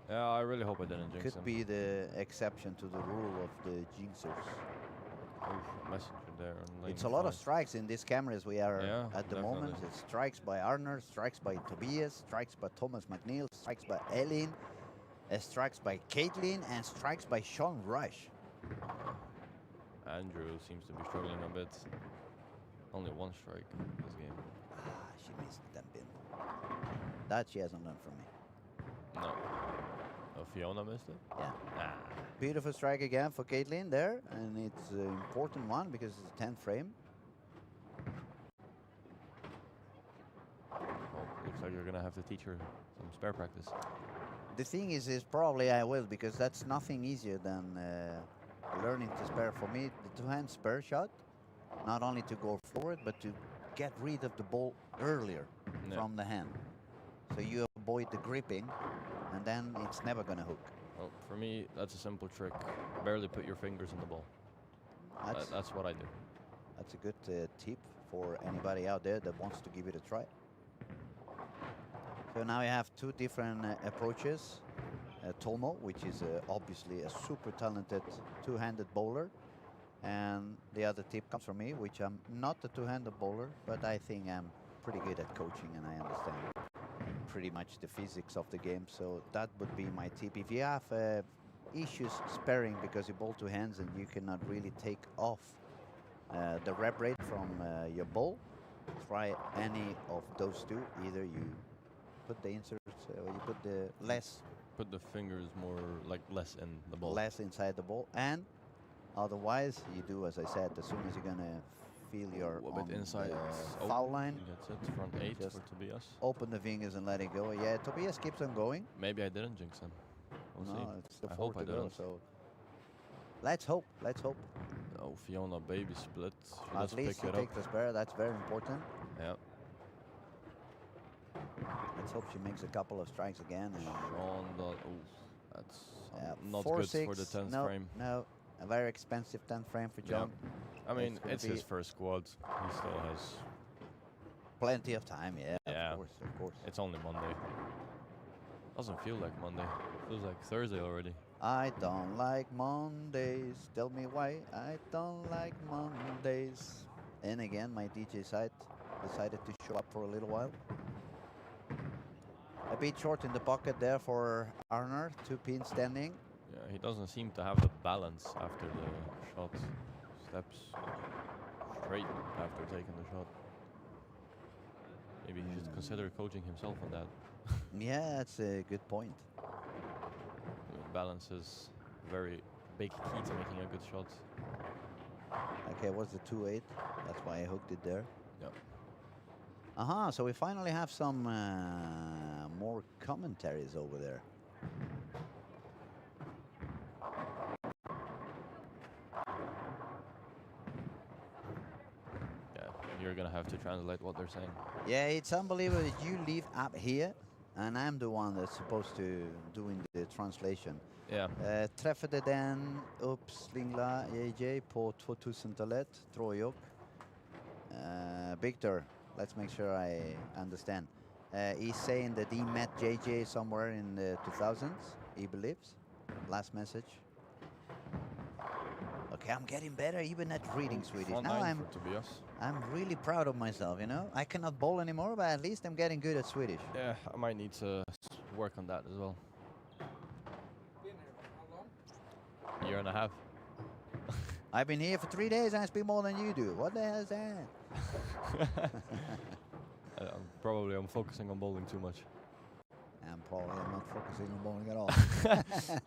Speaker 2: Yeah, I really hope I didn't jinx
Speaker 1: could
Speaker 2: him.
Speaker 1: be the exception to the rule of the jinxers.
Speaker 2: Oof, messenger there on lane
Speaker 1: It's a lot of
Speaker 2: 5.
Speaker 1: strikes in these cameras we are
Speaker 2: Yeah,
Speaker 1: at the moment.
Speaker 2: definitely.
Speaker 1: It's strikes by Arner, strikes by Tobias, strikes by Thomas McNeil, strikes by Eileen, strikes by Caitlin, and strikes by Sean Rush.
Speaker 2: Andrew seems to be struggling a bit. Only one strike this game.
Speaker 1: Ah, she missed that bin. That she hasn't learned from me.
Speaker 2: No. Oh, Fiona missed it?
Speaker 1: Yeah.
Speaker 2: Nah.
Speaker 1: Beautiful strike again for Caitlin there, and it's an important one because it's a 10th frame.
Speaker 2: Oh, looks like you're gonna have to teach her some spare practice.
Speaker 1: The thing is probably I will, because that's nothing easier than learning to spare. For me, the two-hand spare shot, not only to go forward, but to get rid of the ball earlier
Speaker 2: Yeah.
Speaker 1: from the hand. So you avoid the gripping, and then it's never going to hook.
Speaker 2: Well, for me, that's a simple trick. Barely put your fingers in the ball. That's what I do.
Speaker 1: That's a good tip for anybody out there that wants to give it a try. So now you have two different approaches. Tomo, which is obviously a super talented two-handed bowler. And the other tip comes from me, which I'm not a two-handed bowler, but I think I'm pretty good at coaching and I understand pretty much the physics of the game. So that would be my tip. If you have issues sparing because you bowl two hands and you cannot really take off the rep rate from your bowl, try any of those two. Either you put the inserts, or you put the
Speaker 2: Put the fingers more, like, less in the ball.
Speaker 1: less inside the ball, and otherwise you do as I said. As soon as you're gonna feel your
Speaker 2: A bit inside.
Speaker 1: the foul line,
Speaker 2: That's it. Front 8
Speaker 1: Just
Speaker 2: for Tobias.
Speaker 1: open the fingers and let it go. Yeah, Tobias keeps on going.
Speaker 2: Maybe I didn't jinx him. We'll
Speaker 1: No,
Speaker 2: see.
Speaker 1: it's the
Speaker 2: I
Speaker 1: four
Speaker 2: hope
Speaker 1: to
Speaker 2: I
Speaker 1: go.
Speaker 2: didn't.
Speaker 1: So let's hope. Let's hope.
Speaker 2: Oh, Fiona baby split. She
Speaker 1: At
Speaker 2: does
Speaker 1: least
Speaker 2: pick
Speaker 1: you
Speaker 2: it
Speaker 1: take
Speaker 2: up.
Speaker 1: the spare. That's very important.
Speaker 2: Yeah.
Speaker 1: Let's hope she makes a couple of strikes again. And
Speaker 2: Sean does. Oh, that's not
Speaker 1: four,
Speaker 2: good
Speaker 1: six,
Speaker 2: for the 10th
Speaker 1: no,
Speaker 2: frame.
Speaker 1: No, a very expensive 10th frame for John.
Speaker 2: I mean,
Speaker 1: gonna
Speaker 2: it's his
Speaker 1: be-
Speaker 2: first squad. He still has.
Speaker 1: Plenty of time. Yeah,
Speaker 2: Yeah.
Speaker 1: of course, of course.
Speaker 2: It's only Monday. Doesn't feel like Monday. Feels like Thursday already.
Speaker 1: I don't like Mondays. Tell me why I don't like Mondays. And again, my DJ site decided to show up for a little while. A bit short in the pocket there for Arner. 2 pins standing.
Speaker 2: Yeah, he doesn't seem to have the balance after the shot. Steps straight after taking the shot. Maybe he should consider coaching himself on that.
Speaker 1: Yeah, that's a good point.
Speaker 2: Balance is a very big key to making a good shot.
Speaker 1: Okay, what's the 2-8? That's why I hooked it there.
Speaker 2: Yeah.
Speaker 1: So we finally have some more commentaries over there.
Speaker 2: Yeah, you're gonna have to translate what they're saying.
Speaker 1: Yeah, it's unbelievable that you live up here and I'm the one that's supposed to doing the translation.
Speaker 2: Yeah.
Speaker 1: Träffade den uppslingla JJ på 2000-talet, tror jag. Victor, let's make sure I understand. He's saying that he met JJ somewhere in the 2000s, he believes. Last message. Okay, I'm getting better even at reading Swedish.
Speaker 2: Front
Speaker 1: Now
Speaker 2: 9 for Tobias.
Speaker 1: I'm really proud of myself, you know. I cannot bowl anymore, but at least I'm getting good at Swedish.
Speaker 2: Yeah, I might need to work on that as well. Year and a half.
Speaker 1: I've been here for 3 days and I speak more than you do. What the hell is that?
Speaker 2: I'm focusing on bowling too much.
Speaker 1: I'm probably not focusing on bowling at all.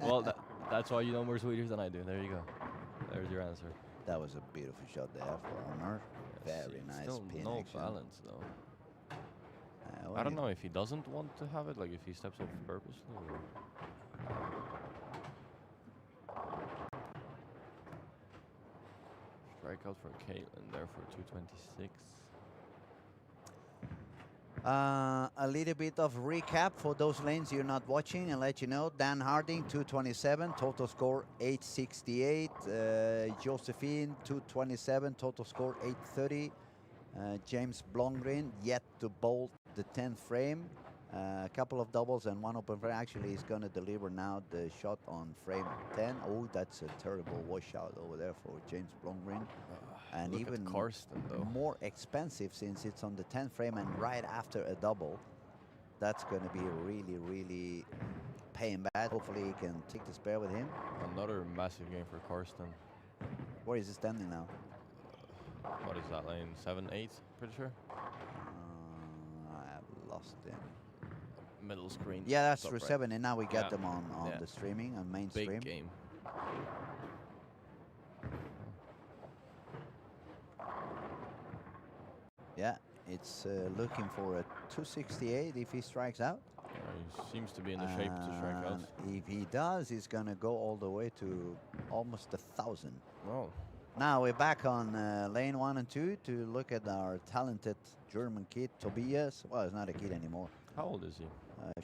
Speaker 2: Well, that's why you know more Swedish than I do. There you go. There's your answer.
Speaker 1: That was a beautiful shot there for Honor. Very nice
Speaker 2: Still
Speaker 1: pin
Speaker 2: no
Speaker 1: action.
Speaker 2: balance though.
Speaker 1: Well,
Speaker 2: I don't know if he doesn't want to have it, like if he steps off purposely. Or strikeout for Caitlin there for 226.
Speaker 1: A little bit of recap for those lanes you're not watching and let you know. Dan Harding, 227, total score 868. Josephine, 227, total score 830. James Blomgren, yet to bowl the 10th frame. A couple of doubles and one open frame. Actually, he's going to deliver now the shot on frame 10. Oh, that's a terrible washout over there for James Blomgren. And
Speaker 2: Look
Speaker 1: even
Speaker 2: at Karsten, though.
Speaker 1: more expensive since it's on the 10th frame and right after a double. That's going to be really, really paying bad. Hopefully he can take the spare with him.
Speaker 2: Another massive game for Karsten.
Speaker 1: Where is he standing now?
Speaker 2: What is that lane? 7-8, pretty sure.
Speaker 1: I have lost him.
Speaker 2: Middle screen.
Speaker 1: Yeah, that's
Speaker 2: top
Speaker 1: through
Speaker 2: right.
Speaker 1: 7, and now we get
Speaker 2: Yeah.
Speaker 1: them on
Speaker 2: Yeah.
Speaker 1: the streaming, on
Speaker 2: Big
Speaker 1: mainstream.
Speaker 2: game.
Speaker 1: Yeah, it's looking for a 268 if he strikes out.
Speaker 2: He seems to be in the shape to strike out.
Speaker 1: And if he does, he's gonna go all the way to almost 1,000.
Speaker 2: Oh,
Speaker 1: Now we're back on lane 1 and 2 to look at our talented German kid, Tobias. Well, he's not a kid anymore.
Speaker 2: how old is he?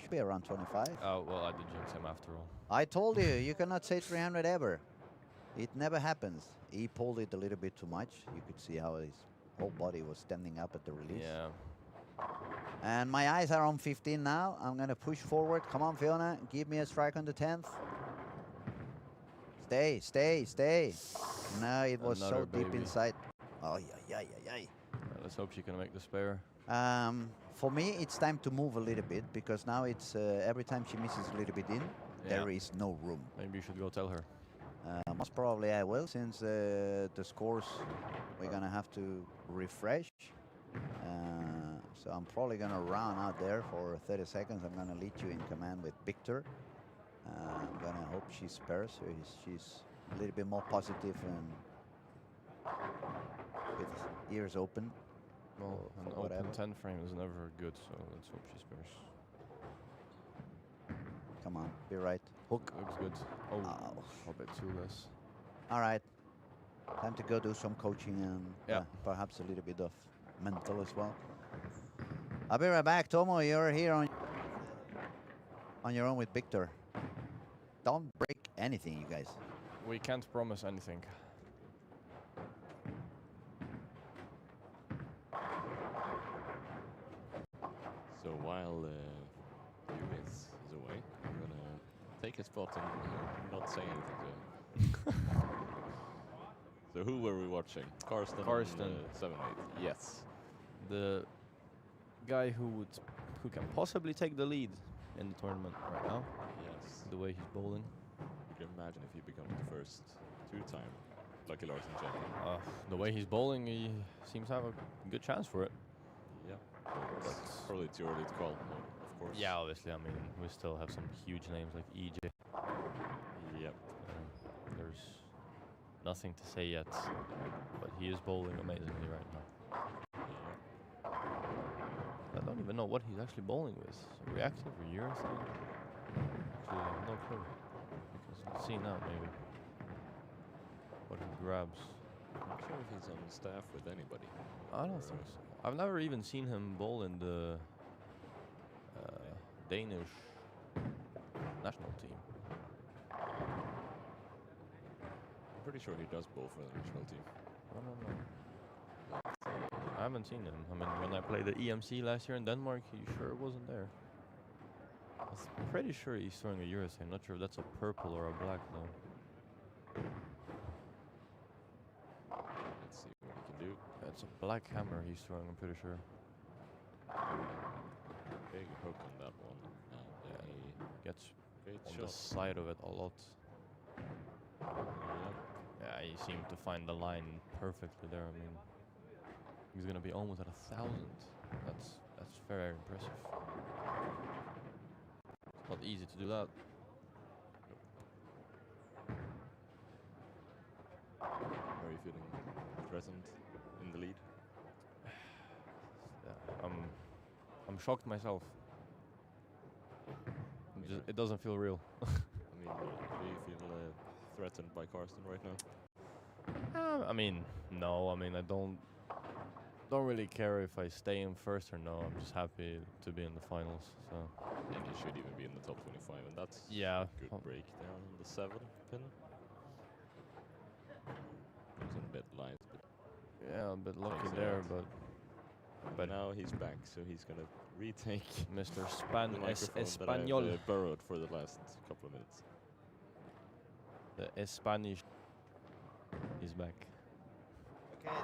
Speaker 1: Should be around 25.
Speaker 2: Oh, well, I did jinx him after all.
Speaker 1: I told you, you cannot say 300 ever. It never happens. He pulled it a little bit too much. You could see how his whole body was standing up at the release.
Speaker 2: Yeah.
Speaker 1: And my eyes are on 15 now. I'm going to push forward. Come on, Fiona. Give me a strike on the 10th. Stay, stay, stay. No, it was
Speaker 2: Another
Speaker 1: so deep
Speaker 2: baby.
Speaker 1: inside. Oh, yeah, yeah, yeah, yeah.
Speaker 2: Let's hope she can make the spare.
Speaker 1: For me, it's time to move a little bit because now it's every time she misses a little bit in, there is no room.
Speaker 2: Maybe you should go tell her.
Speaker 1: Most probably I will, since the scores we're gonna have to refresh. So I'm probably gonna round out there for 30 seconds. I'm gonna lead you in command with Victor. I'm gonna hope she spares, so she's a little bit more positive and with ears open.
Speaker 2: Well,
Speaker 1: for
Speaker 2: an
Speaker 1: whatever.
Speaker 2: open 10 frame is never good, so let's hope she spares.
Speaker 1: Come on, be right. Hook.
Speaker 2: Looks good. Oh,
Speaker 1: Ow.
Speaker 2: a bit too less.
Speaker 1: All right. Time to go do some coaching and
Speaker 2: Yeah.
Speaker 1: perhaps a little bit of mental as well. I'll be right back. Tomo, you're here on your own with Victor. Don't break anything, you guys.
Speaker 2: We can't promise anything.
Speaker 4: So while Judith is away, I'm gonna take a spot and not say anything to him. So who were we watching? Karsten.
Speaker 2: Karsten.
Speaker 4: 7-8. Yes.
Speaker 2: The guy who can possibly take the lead in the tournament right now,
Speaker 4: Yes.
Speaker 2: the way he's bowling.
Speaker 4: Could you imagine if he becomes the first two-time Lucky Larson champion?
Speaker 2: The way he's bowling, he seems to have a good chance for it.
Speaker 4: Yeah. It's probably too early to call, of course.
Speaker 2: Yeah, obviously. I mean, we still have some huge names like EJ.
Speaker 4: Yep.
Speaker 2: There's nothing to say yet, but he is bowling amazingly right now.
Speaker 4: Yeah.
Speaker 2: I don't even know what he's actually bowling with. Reactive or urethane? Actually, I have no clue. Because see now maybe what he grabs.
Speaker 4: I'm not sure if he's on staff with anybody.
Speaker 2: I don't think so. I've never even seen him bowl in the Danish national team.
Speaker 4: I'm pretty sure he does bowl for the national team.
Speaker 2: I don't know. I haven't seen him. I mean, when I played the EMC last year in Denmark, he sure wasn't there. I'm pretty sure he's throwing a urethane. Not sure if that's a purple or a black though.
Speaker 4: Let's see what he can do.
Speaker 2: It's a black hammer he's throwing, I'm pretty sure.
Speaker 4: Big hook on that one. And a
Speaker 2: Gets
Speaker 4: great
Speaker 2: on
Speaker 4: shot.
Speaker 2: the side of it a lot.
Speaker 4: Yeah.
Speaker 2: Yeah, he seemed to find the line perfectly there. I mean, he's gonna be almost at 1,000. That's very impressive. It's not easy to do that.
Speaker 4: Are you feeling threatened in the lead?
Speaker 2: Yeah, I'm shocked myself. It doesn't feel real.
Speaker 4: I mean, do you feel threatened by Karsten right now?
Speaker 2: I mean, no. I mean, I don't really care if I stay in first or no. I'm just happy to be in the finals. So
Speaker 4: And you should even be in the top 25, and that's
Speaker 2: yeah,
Speaker 4: a good break down on the 7 pin. It was a bit light, but
Speaker 2: yeah, a bit lucky
Speaker 4: Takes it
Speaker 2: there,
Speaker 4: out.
Speaker 2: but
Speaker 4: But now he's back, so he's gonna retake
Speaker 2: Mr.
Speaker 4: the
Speaker 2: Span
Speaker 4: microphone
Speaker 2: Espanol.
Speaker 4: that I've borrowed for the last couple of minutes.
Speaker 2: The Spanish is back.
Speaker 1: Okay,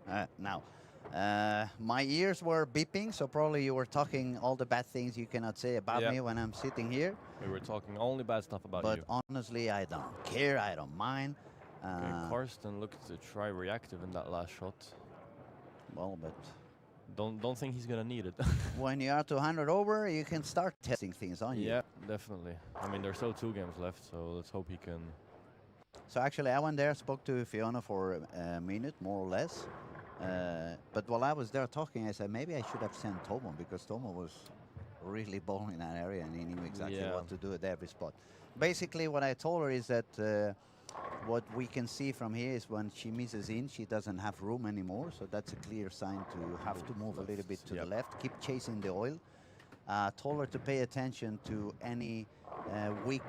Speaker 1: so now, my ears were beeping, so probably you were talking all the bad things you cannot say about
Speaker 2: Yeah.
Speaker 1: me when I'm sitting here.
Speaker 2: We were talking only bad stuff about
Speaker 1: But
Speaker 2: you.
Speaker 1: honestly, I don't care. I don't mind.
Speaker 2: Okay, Karsten looked to try reactive in that last shot.
Speaker 1: Well, but
Speaker 2: Don't think he's gonna need it.
Speaker 1: when you are 200 over, you can start testing things on you.
Speaker 2: Yeah, definitely. I mean, there's still 2 games left, so let's hope he can.
Speaker 1: So actually, I went there, spoke to Fiona for a minute, more or less. But while I was there talking, I said maybe I should have sent Tomo because Tomo was really bowling that area and he knew exactly
Speaker 2: Yeah.
Speaker 1: what to do at every spot. Basically, what I told her is that what we can see from here is when she misses in, she doesn't have room anymore. So that's a clear sign to have to move a little bit to the left, keep chasing the oil. Told her to pay attention to any weak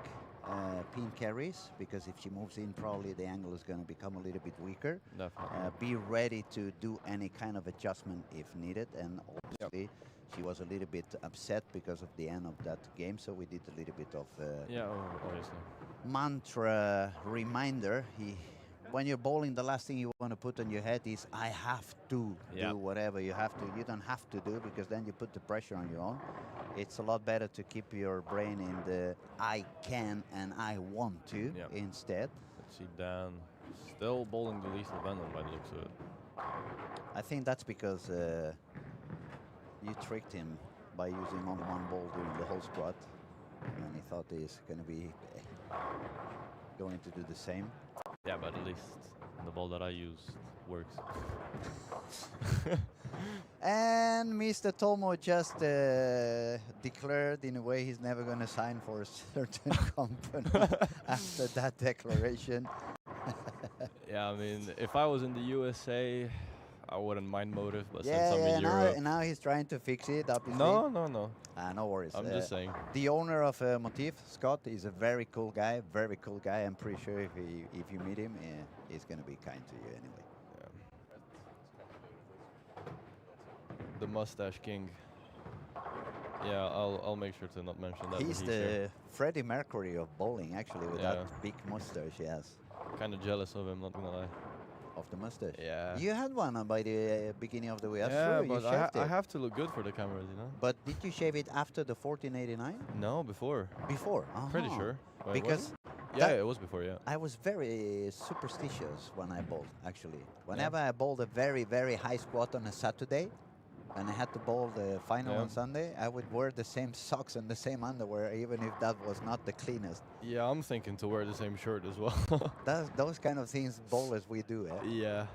Speaker 1: pin carries because if she moves in, probably the angle is going to become a little bit weaker.
Speaker 2: Definitely.
Speaker 1: Be ready to do any kind of adjustment if needed. And obviously, she was a little bit upset because of the end of that game. So we did a little bit of
Speaker 2: Yeah, obviously.
Speaker 1: mantra reminder. When you're bowling, the last thing you want to put on your head is I have to do whatever you have to. You don't have to do because then you put the pressure on your own. It's a lot better to keep your brain in the I can and I want to instead.
Speaker 2: Let's see, Dan still bowling the lethal venom by the looks of it.
Speaker 1: I think that's because you tricked him by using only one ball during the whole squad, and he thought he's going to be going to do the same.
Speaker 2: Yeah, but at least the ball that I used works.
Speaker 1: And Mr. Tomo just declared in a way he's never going to sign for a certain company after that declaration.
Speaker 2: Yeah, I mean, if I was in the USA, I wouldn't mind Motive, but since
Speaker 1: Yeah,
Speaker 2: I'm in Europe.
Speaker 1: now he's trying to fix it, obviously.
Speaker 2: No.
Speaker 1: No worries.
Speaker 2: I'm just saying.
Speaker 1: The owner of Motif, Scott, is a very cool guy. I'm pretty sure if you meet him, he's going to be kind to you anyway.
Speaker 2: The Mustache King. Yeah, I'll make sure to not mention that.
Speaker 1: He's the Freddie Mercury of bowling, actually, with that big mustache he has.
Speaker 2: Kind of jealous of him, not gonna lie.
Speaker 1: Of the mustache?
Speaker 2: Yeah.
Speaker 1: You had one by the beginning of the way. That's
Speaker 2: Yeah,
Speaker 1: true.
Speaker 2: but
Speaker 1: You shaved
Speaker 2: I
Speaker 1: it.
Speaker 2: have to look good for the cameras, you know?
Speaker 1: But did you shave it after the 1489?
Speaker 2: No, before.
Speaker 1: Before?
Speaker 2: Pretty
Speaker 1: Uh-huh.
Speaker 2: sure. Wait,
Speaker 1: Because
Speaker 2: yeah, it was before, yeah.
Speaker 1: I was very superstitious when I bowled, actually. Whenever I bowled a very, very high squat on a Saturday, and I had to bowl the final on Sunday, I would wear the same socks and the same underwear, even if that was not the cleanest.
Speaker 2: Yeah, I'm thinking to wear the same shirt as well.
Speaker 1: Those kind of things bowlers we do, eh?
Speaker 2: Yeah.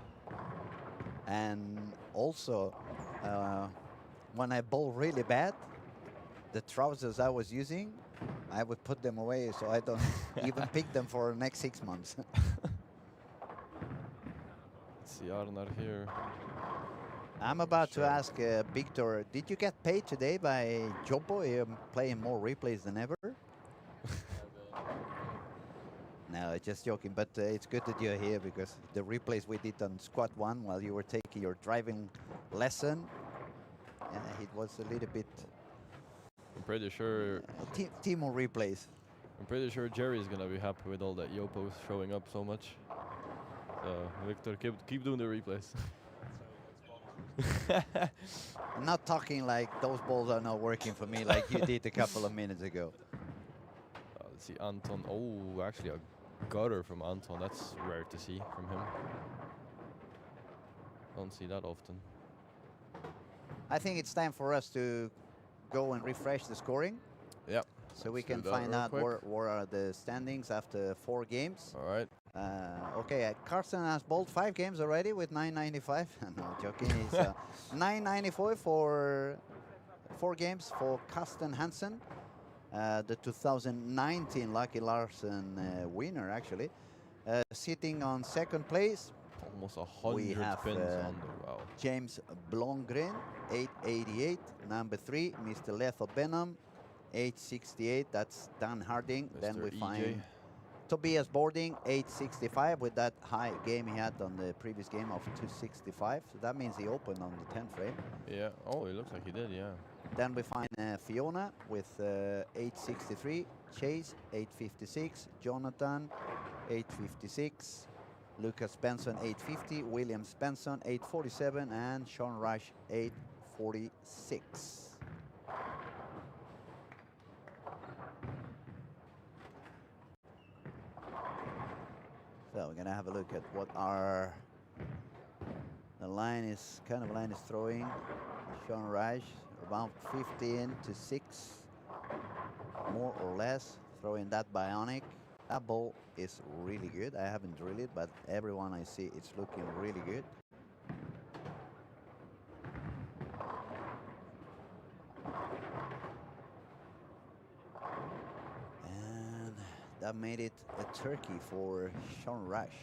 Speaker 1: And also, when I bowl really bad, the trousers I was using, I would put them away so I don't even pick them for the next 6 months.
Speaker 2: Let's see, Arnar here.
Speaker 1: I'm about to ask Victor, did you get paid today by Jumbo? You're playing more replays than ever? No, just joking, but it's good that you're here because the replays we did on Squad 1 while you were taking your driving lesson, it was a little bit...
Speaker 2: I'm pretty sure...
Speaker 1: Timo replays.
Speaker 2: I'm pretty sure Jerry is gonna be happy with all that Yopos showing up so much. Victor, keep doing the replays.
Speaker 1: I'm not talking like those balls are not working for me like you did a couple of minutes ago.
Speaker 2: Let's see, Anton. Oh, actually a gutter from Anton. That's rare to see from him. Don't see that often.
Speaker 1: I think it's time for us to go and refresh the scoring.
Speaker 2: Yep.
Speaker 1: So we can find out where are the standings after 4 games.
Speaker 2: All right.
Speaker 1: Okay, Carsten has bowled 5 games already with 995. No, joking. He's 994 for 4 games for Carsten Hansen, the 2019 Lucky Larsen winner, actually. Sitting on 2nd place.
Speaker 2: Almost 100 pins under. Wow.
Speaker 1: James Blomgren, 888. Number 3, Mr. Letho Benham, 868. That's Dan Harding.
Speaker 2: Mr.
Speaker 1: Then we
Speaker 2: EJ.
Speaker 1: find Tobias Boarding, 865 with that high game he had on the previous game of 265. So that means he opened on the 10th frame.
Speaker 2: Yeah. Oh, it looks like he did. Yeah.
Speaker 1: Then we find Fiona with 863, Chase 856, Jonathan 856, Lucas Benson 850, William Benson 847, and Sean Rush 846. So we're gonna have a look at what the line is throwing. Sean Rush about 15 to 6, more or less, throwing that bionic. That ball is really good. I haven't drilled it, but everyone I see, it's looking really good. And that made it a turkey for Sean Rush.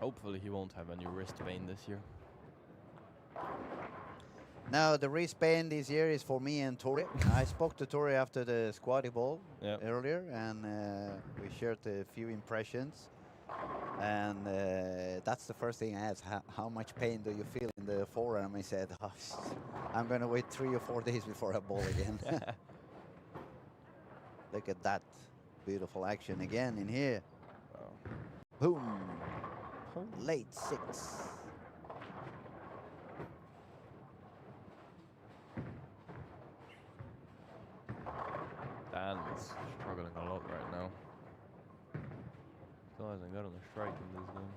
Speaker 2: Hopefully he won't have any wrist pain this year.
Speaker 1: No, the wrist pain this year is for me and Tori. I spoke to Tori after the squatty ball earlier, and we shared a few impressions. And that's the first thing I asked, how much pain do you feel in the forearm? He said, oh, I'm going to wait 3 or 4 days before I ball again. Look at that beautiful action again in here.
Speaker 2: Wow.
Speaker 1: Boom. Late 6.
Speaker 2: Dan is struggling a lot right now. Still hasn't gotten a strike in this game.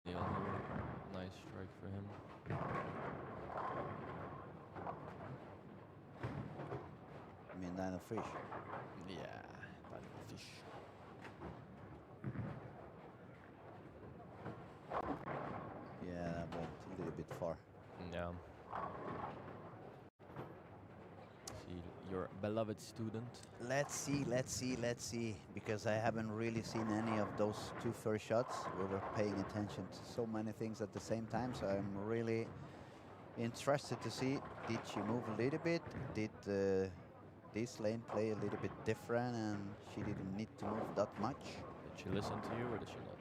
Speaker 2: Daniel, nice strike for him.
Speaker 1: I mean, Daniel Fish.
Speaker 2: Yeah, Daniel Fish.
Speaker 1: Yeah, that went a little bit far.
Speaker 2: Yeah. See, your beloved student.
Speaker 1: Let's see, because I haven't really seen any of those 2 first shots. We were paying attention to so many things at the same time, so I'm really interested to see, did she move a little bit? Did this lane play a little bit different and she didn't need to move that much?
Speaker 2: Did she listen to you or did she not?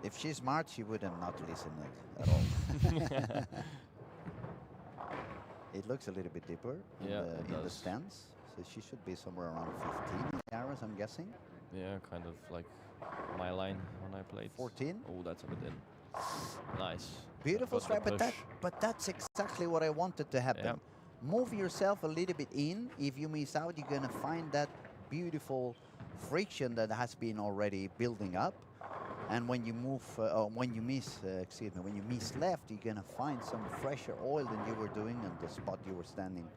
Speaker 1: If she's smart, she would have not listened at all. It looks a little bit deeper
Speaker 2: Yeah,
Speaker 1: in the stance, so she should be somewhere around 15 arrows, I'm guessing.
Speaker 2: Yeah, kind of like my line when I played.
Speaker 1: 14.
Speaker 2: Oh, that's a bit in. Nice.
Speaker 1: Beautiful
Speaker 2: Got the
Speaker 1: strike,
Speaker 2: push.
Speaker 1: but that's exactly what I wanted to happen.
Speaker 2: Yeah.
Speaker 1: Move yourself a little bit in. If you miss out, you're gonna find that beautiful friction that has been already building up. And when you move, when you miss left, you're gonna find some fresher oil than you were doing on the spot you were standing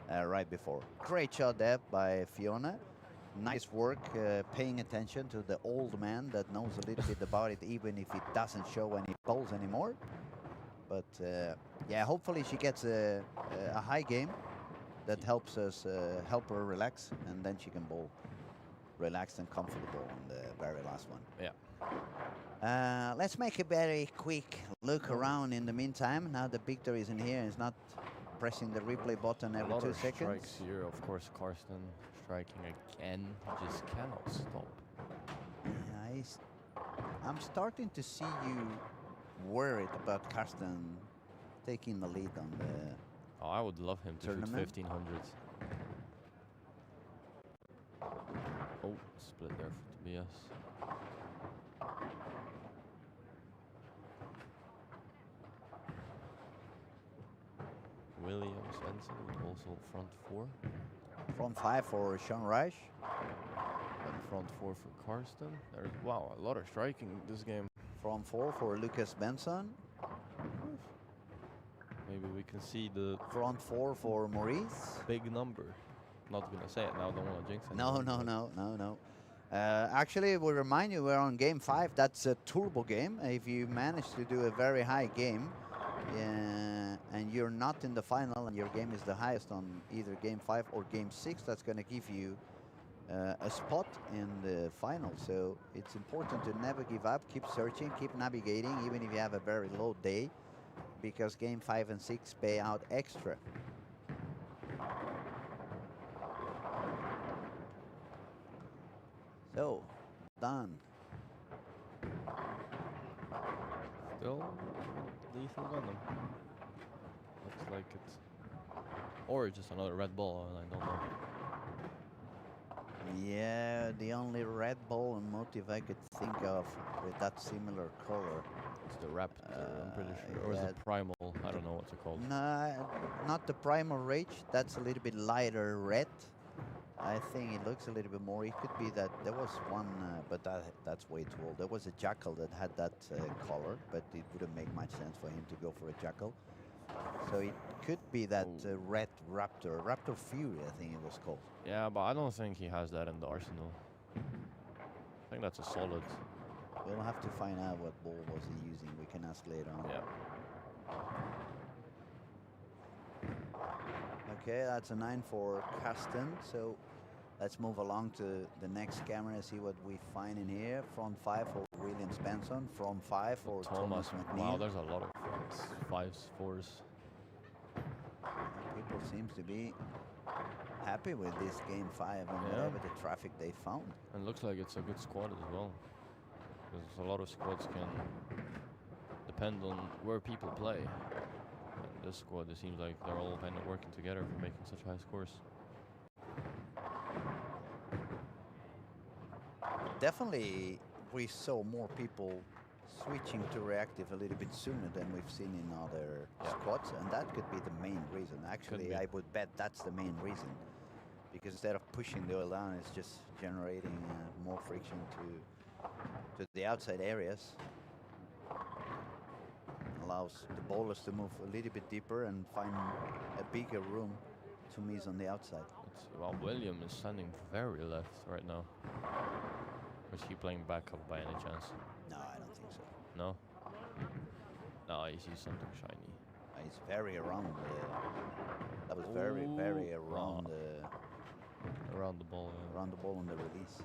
Speaker 1: right before. Great shot there by Fiona. Nice work paying attention to the old man that knows a little bit about it, even if it doesn't show any balls anymore. But yeah, hopefully she gets a high game that helps us help her relax, and then she can bowl relaxed and comfortable on the very last one.
Speaker 2: Yeah.
Speaker 1: Let's make a very quick look around in the meantime. Now the Victor is in here and is not pressing the replay button
Speaker 2: A
Speaker 1: every
Speaker 2: lot
Speaker 1: 2
Speaker 2: of
Speaker 1: seconds.
Speaker 2: strikes here. Of course, Karsten striking again. He just cannot stop.
Speaker 1: Yeah, I'm starting to see you worried about Karsten taking the lead on the...
Speaker 2: Oh, I would love him to
Speaker 1: Tournament?
Speaker 2: shoot 1500s. Oh, split there for Tobias. William Svensson also front 4.
Speaker 1: Front 5 for Sean Reich.
Speaker 2: And front 4 for Karsten. There's, wow, a lot of striking this game.
Speaker 1: Front 4 for Lucas Benson.
Speaker 2: Maybe we can see the
Speaker 1: Front 4 for Maurice.
Speaker 2: big number. Not gonna say it now, don't wanna jinx it.
Speaker 1: No. Actually, we remind you we're on game 5. That's a turbo game. If you manage to do a very high game and you're not in the final and your game is the highest on either game 5 or game 6, that's going to give you a spot in the final. So it's important to never give up, keep searching, keep navigating, even if you have a very low day, because game 5 and 6 pay out extra. So, done.
Speaker 2: Still lethal gunner. Looks like it's, or just another red ball, and I don't know.
Speaker 1: Yeah, the only red ball and motive I could think of with that similar color.
Speaker 2: It's the Raptor, I'm pretty sure, or is
Speaker 1: yeah.
Speaker 2: it Primal? I don't know what's it called.
Speaker 1: No, not the Primal Rage. That's a little bit lighter red. I think it looks a little bit more. It could be that there was one, but that's way too old. There was a Jackal that had that color, but it wouldn't make much sense for him to go for a Jackal. So it could be that red Raptor, Raptor Fury, I think it was called.
Speaker 2: Yeah, but I don't think he has that in the arsenal. I think that's a solid.
Speaker 1: We'll have to find out what ball was he using. We can ask later on.
Speaker 2: Yeah.
Speaker 1: Okay, that's a 9 for Kasten. So let's move along to the next camera and see what we find in here. Front 5 for William Spenson. Front 5 for Thomas McNeil.
Speaker 2: Wow, there's a lot of fronts. 5s, 4s.
Speaker 1: People seems to be happy with this game 5 and whatever the traffic they found.
Speaker 2: And it looks like it's a good squad as well. Because a lot of squads can depend on where people play. And this squad, it seems like they're all kind of working together for making such high scores.
Speaker 1: Definitely, we saw more people switching to reactive a little bit sooner than we've seen in other squads, and that could be the main reason. Actually, I would bet that's the main reason, because instead of pushing the oil down, it's just generating more friction to the outside areas. Allows the bowlers to move a little bit deeper and find a bigger room to miss on the outside.
Speaker 2: Well, William is standing very left right now. Is he playing backup by any chance?
Speaker 1: No, I don't think so.
Speaker 2: No? No, he sees something shiny.
Speaker 1: It's very around. That was very, very around.
Speaker 2: Around the ball. Yeah.
Speaker 1: Around the ball on the release.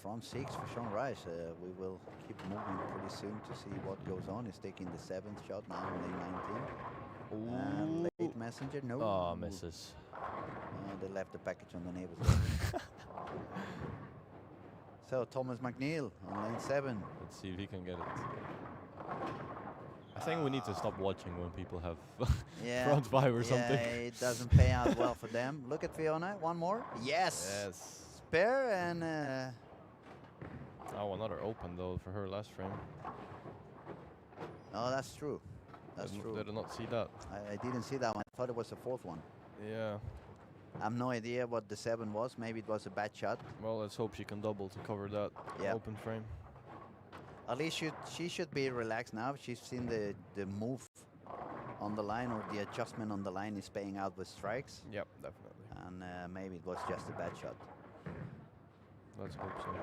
Speaker 1: Front 6 for Sean Rice. We will keep moving pretty soon to see what goes on. He's taking the 7th shot now, lane 19. Late messenger, no.
Speaker 2: Oh, misses.
Speaker 1: They left the package on the neighbor's door. So Thomas McNeil on lane 7.
Speaker 2: Let's see if he can get it. I think we need to stop watching when people have front 5 or something.
Speaker 1: Yeah, it doesn't pay out well for them. Look at Fiona, one more. Yes.
Speaker 2: Yes.
Speaker 1: Spare and...
Speaker 2: Oh, another open though for her last frame.
Speaker 1: Oh, that's true. That's true.
Speaker 2: Did not see that.
Speaker 1: I didn't see that one. I thought it was the 4th one.
Speaker 2: Yeah.
Speaker 1: I have no idea what the 7 was. Maybe it was a bad shot.
Speaker 2: Well, let's hope she can double to cover that open frame.
Speaker 1: At least she should be relaxed now. She's seen the move on the line, or the adjustment on the line is paying out with strikes.
Speaker 2: Yep, definitely.
Speaker 1: And maybe it was just a bad shot.
Speaker 2: Let's hope so.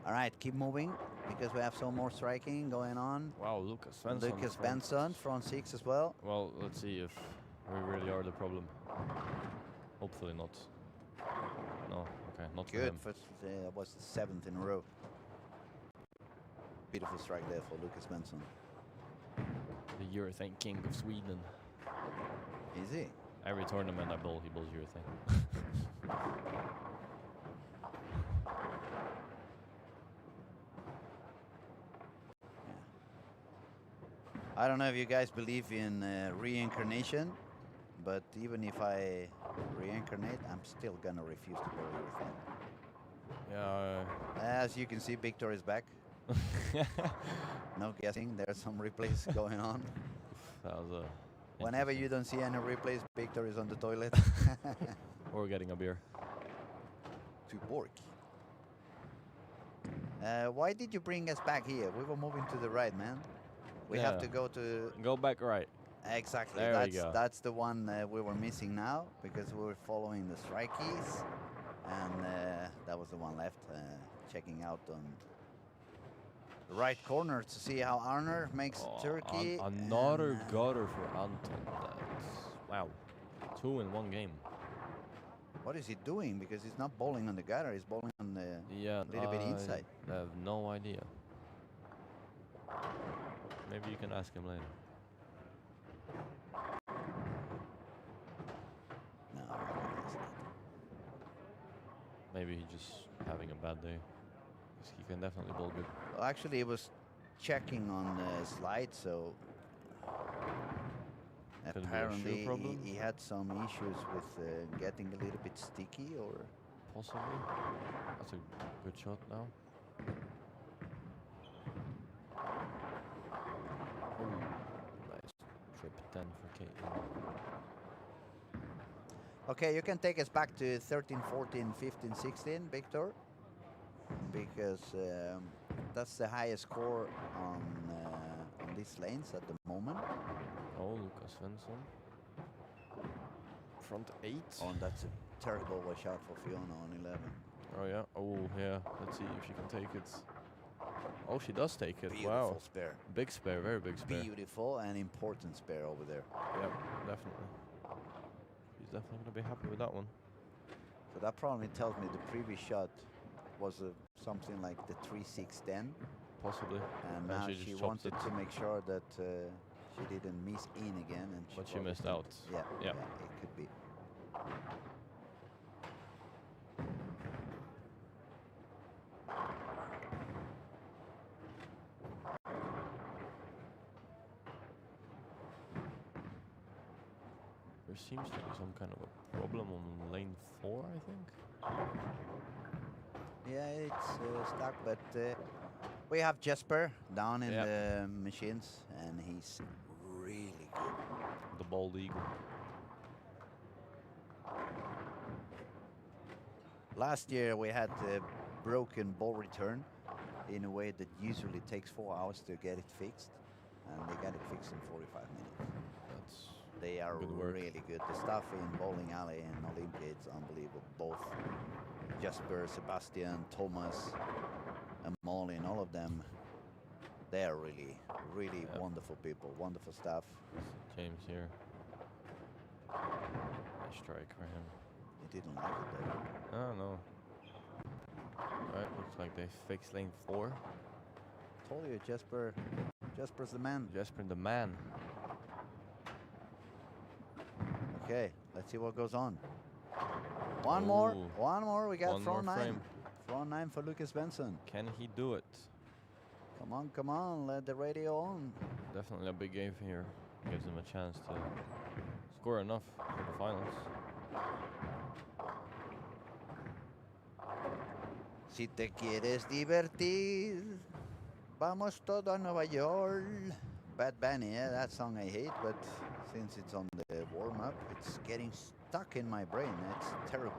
Speaker 1: All right, keep moving, because we have some more striking going on.
Speaker 2: Wow, Lucas Svensson.
Speaker 1: Lucas Benson, front 6 as well.
Speaker 2: Well, let's see if we really are the problem. Hopefully not. No, okay, not for
Speaker 1: Good.
Speaker 2: him.
Speaker 1: That was the 7th in a row. Beautiful strike there for Lucas Benson.
Speaker 2: The urethane king of Sweden.
Speaker 1: Is he?
Speaker 2: Every tournament I bowl, he bowls urethane.
Speaker 1: I don't know if you guys believe in reincarnation, but even if I reincarnate, I'm still gonna refuse to bowl urethane.
Speaker 2: Yeah.
Speaker 1: As you can see, Victor is back. No guessing, there's some replays going on.
Speaker 2: That was a
Speaker 1: Whenever you don't see any replays, Victor is on the toilet.
Speaker 2: or getting a beer.
Speaker 1: To Bork. Why did you bring us back here? We were moving to the right, man. We have to go to...
Speaker 2: Go back right.
Speaker 1: Exactly.
Speaker 2: There we go.
Speaker 1: That's the one we were missing now because we were following the strike keys, and that was the one left. Checking out on the right corner to see how Arner makes
Speaker 2: Oh,
Speaker 1: Turkey.
Speaker 2: another
Speaker 1: and,
Speaker 2: gutter for Anton. That's, wow. 2 in 1 game.
Speaker 1: what is he doing? Because he's not bowling on the gutter. He's bowling on the
Speaker 2: Yeah,
Speaker 1: little bit inside.
Speaker 2: I have no idea. Maybe you can ask him later.
Speaker 1: No, I can't ask that.
Speaker 2: Maybe he's just having a bad day. 'Cause he can definitely bowl good.
Speaker 1: Well, actually, he was checking on the slide, so
Speaker 2: Could be a shoe
Speaker 1: apparently
Speaker 2: problem?
Speaker 1: he had some issues with getting a little bit sticky, or
Speaker 2: Possibly. That's a good shot now. Ooh, nice. Trip 10 for Caitlin.
Speaker 1: okay, you can take us back to 13, 14, 15, 16, Victor, because that's the highest score on these lanes at the moment.
Speaker 2: Oh, Lucas Svensson. Front 8.
Speaker 1: Oh, and that's a terrible shot for Fiona on 11.
Speaker 2: Oh, yeah. Oh, yeah. Let's see if she can take it. Oh, she does take it.
Speaker 1: Beautiful
Speaker 2: Wow.
Speaker 1: spare.
Speaker 2: Big spare. Very big spare.
Speaker 1: Beautiful and important spare over there.
Speaker 2: Yep, definitely. She's definitely going to be happy with that one.
Speaker 1: So that probably tells me the previous shot was something like the 3-6-10,
Speaker 2: Possibly.
Speaker 1: and
Speaker 2: And
Speaker 1: now
Speaker 2: she
Speaker 1: she
Speaker 2: just chops
Speaker 1: wanted
Speaker 2: it.
Speaker 1: to make sure that she didn't miss in again, and
Speaker 2: But she
Speaker 1: probably
Speaker 2: missed
Speaker 1: didn't.
Speaker 2: out.
Speaker 1: Yeah,
Speaker 2: Yeah.
Speaker 1: it could be.
Speaker 2: There seems to be some kind of a problem on lane 4, I think.
Speaker 1: Yeah, it's stuck, but we have Jesper down in
Speaker 2: Yep.
Speaker 1: the machines, and he's really good.
Speaker 2: The bald eagle.
Speaker 1: Last year we had the broken ball return in a way that usually takes 4 hours to get it fixed, and they got it fixed in 45 minutes.
Speaker 2: That's
Speaker 1: They are
Speaker 2: good work.
Speaker 1: really good. The stuff in Bowling Alley and Olympia, it's unbelievable. Both Jesper, Sebastian, Thomas, and Molly, and all of them, they are really, really
Speaker 2: Yeah.
Speaker 1: wonderful people, wonderful stuff.
Speaker 2: James here. Nice strike for him.
Speaker 1: He didn't like it though.
Speaker 2: Oh, no. Alright, looks like they fixed lane 4.
Speaker 1: Told you, Jesper's the man.
Speaker 2: Jesper the man.
Speaker 1: Okay, let's see what goes on. One more. We got
Speaker 2: One
Speaker 1: front
Speaker 2: more
Speaker 1: 9.
Speaker 2: frame.
Speaker 1: Front 9 for Lucas Benson.
Speaker 2: Can he do it?
Speaker 1: Come on, let the radio on.
Speaker 2: Definitely a big game here. Gives him a chance to score enough for the finals.
Speaker 1: Si te quieres divertir, vamos todo a Nueva York. Bad Bunny, yeah, that song I hate, but since it's on the warm-up, it's getting stuck in my brain. It's terrible.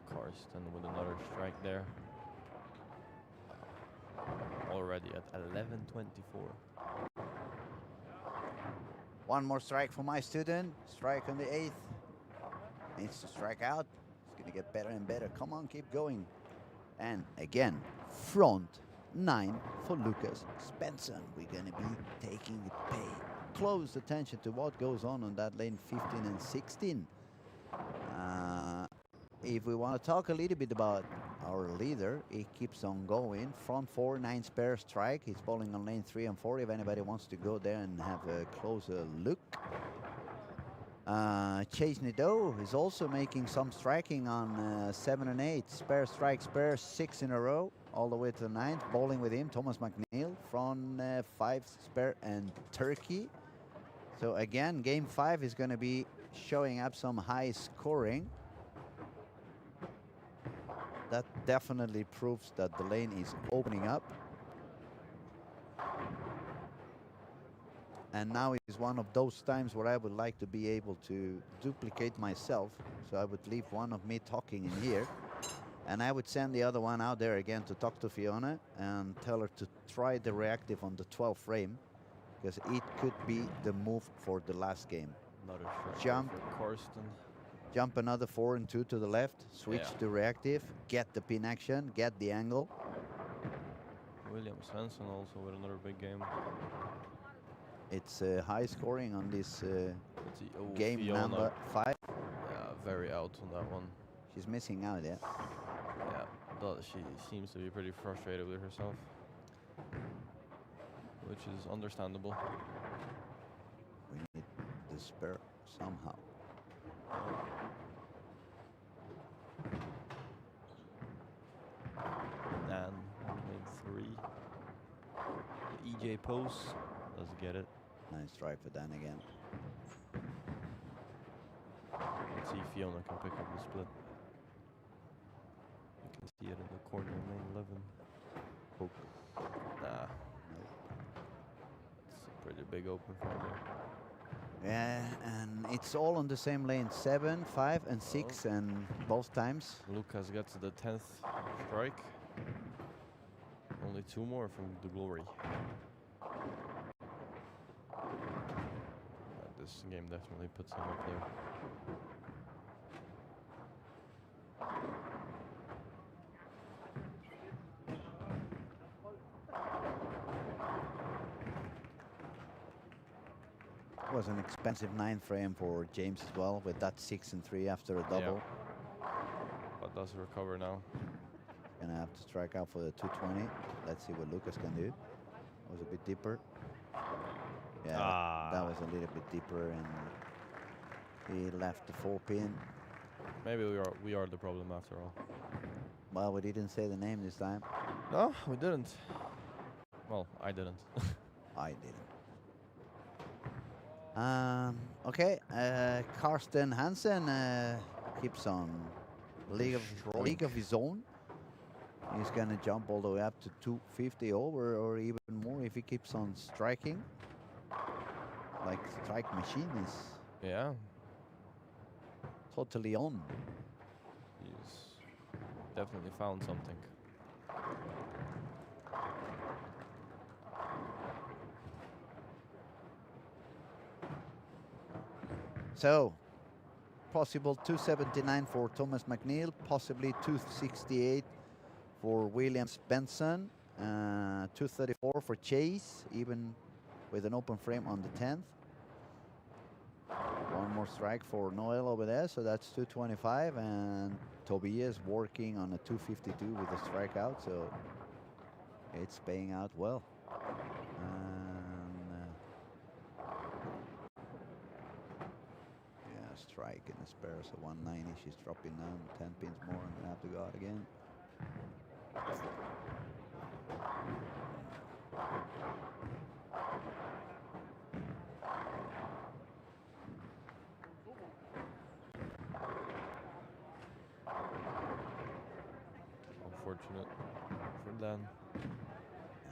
Speaker 2: Karsten with another strike there. Already at 11:24.
Speaker 1: One more strike for my student. Strike on the 8th. Needs to strike out. It's going to get better and better. Come on, keep going. And again, front 9 for Lucas Svensson. We're going to be taking pay close attention to what goes on that lane 15 and 16. If we want to talk a little bit about our leader, he keeps on going. Front 4, 9 spare strike. He's bowling on lane 3 and 4 if anybody wants to go there and have a closer look. Chase Nadeau is also making some striking on 7 and 8. Spare strike, spare 6 in a row, all the way to the 9th. Bowling with him, Thomas McNeil. From 5 spare and Turkey. So again, game 5 is going to be showing up some high scoring. That definitely proves that the lane is opening up. And now is one of those times where I would like to be able to duplicate myself. So I would leave one of me talking in here. And I would send the other one out there again to talk to Fiona and tell her to try the reactive on the 12th frame. because it could be the move for the last game.
Speaker 2: Another strike
Speaker 1: Jump.
Speaker 2: for Karsten.
Speaker 1: Jump another 4 and 2 to the left, switch
Speaker 2: Yeah.
Speaker 1: to reactive, get the pin action, get the angle.
Speaker 2: William Svensson also with another big game.
Speaker 1: It's high scoring on this
Speaker 2: Let's see. Oh,
Speaker 1: game
Speaker 2: Fiona.
Speaker 1: number 5.
Speaker 2: Yeah, very out on that one.
Speaker 1: She's missing out, yeah.
Speaker 2: Yeah, she seems to be pretty frustrated with herself, which is understandable.
Speaker 1: We need the spare somehow.
Speaker 2: Dan made 3. The EJ pose doesn't get it.
Speaker 1: Nice try for Dan again.
Speaker 2: Let's see if Fiona can pick up the split. You can see it in the corner, main 11.
Speaker 1: Hook.
Speaker 2: Nah,
Speaker 1: No.
Speaker 2: it's a pretty big open from there.
Speaker 1: Yeah, and it's all on the same lane. 7, 5, and 6, and both times.
Speaker 2: Lucas gets the 10th strike. Only 2 more from the glory. This game definitely puts him up there.
Speaker 1: It was an expensive 9 frame for James as well, with that 6 and 3 after a double.
Speaker 2: But does recover now.
Speaker 1: Gonna have to strike out for the 220. Let's see what Lucas can do. Was a bit deeper. Yeah, that was a little bit deeper, and he left the 4 pin.
Speaker 2: Maybe we are the problem after all.
Speaker 1: Well, we didn't say the name this time.
Speaker 2: No, we didn't. Well, I didn't.
Speaker 1: I didn't. Okay, Karsten Hansen keeps on league of his own. He's gonna jump all the way up to 250 over, or even more if he keeps on striking. Like strike machine is
Speaker 2: Yeah,
Speaker 1: totally on.
Speaker 2: he's definitely found something.
Speaker 1: So, possible 279 for Thomas McNeil, possibly 268 for William Benson, 234 for Chase, even with an open frame on the 10th. One more strike for Noel over there, so that's 225, and Tobias working on a 252 with a strikeout, so it's paying out well. Strike in the spare, so 190. She's dropping down 10 pins more, and we have to go out again.
Speaker 2: Unfortunate for Dan.
Speaker 1: And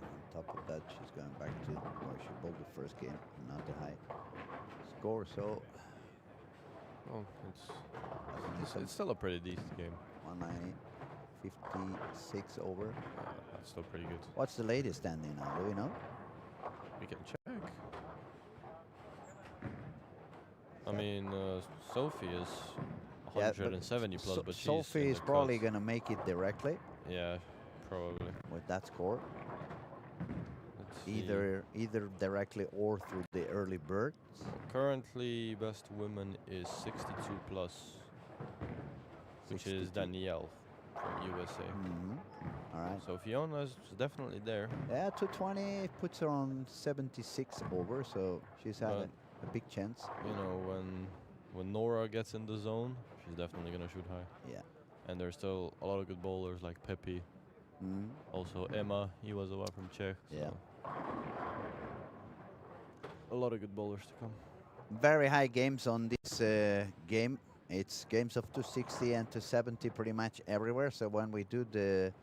Speaker 1: on top of that, she's going back to where she bowled the first game, not the high score. So
Speaker 2: Oh, it's still a pretty decent game.
Speaker 1: 190, 56 over.
Speaker 2: That's still pretty good.
Speaker 1: What's the latest standing now? Do we know?
Speaker 2: We can check. I mean, Sophie is 170 plus, but she's
Speaker 1: Sophie
Speaker 2: in
Speaker 1: is
Speaker 2: the
Speaker 1: probably
Speaker 2: cuts.
Speaker 1: going to make it directly
Speaker 2: Yeah, probably.
Speaker 1: with that score,
Speaker 2: Let's see.
Speaker 1: either directly or through the early birds.
Speaker 2: Currently, best women is 62 plus, which is
Speaker 1: 62.
Speaker 2: Danielle from USA.
Speaker 1: All right.
Speaker 2: So Fiona's definitely there.
Speaker 1: Yeah, 220 puts her on 76 over, so she's had
Speaker 2: But
Speaker 1: a big chance.
Speaker 2: you know, when Nora gets in the zone, she's definitely gonna shoot high.
Speaker 1: Yeah.
Speaker 2: And there's still a lot of good bowlers like Pepi,
Speaker 1: Mm.
Speaker 2: also Emma. He was a lot from Czech.
Speaker 1: Yeah.
Speaker 2: So a lot of good bowlers to come.
Speaker 1: Very high games on this game. It's games of 260 and 270 pretty much everywhere. So when we do the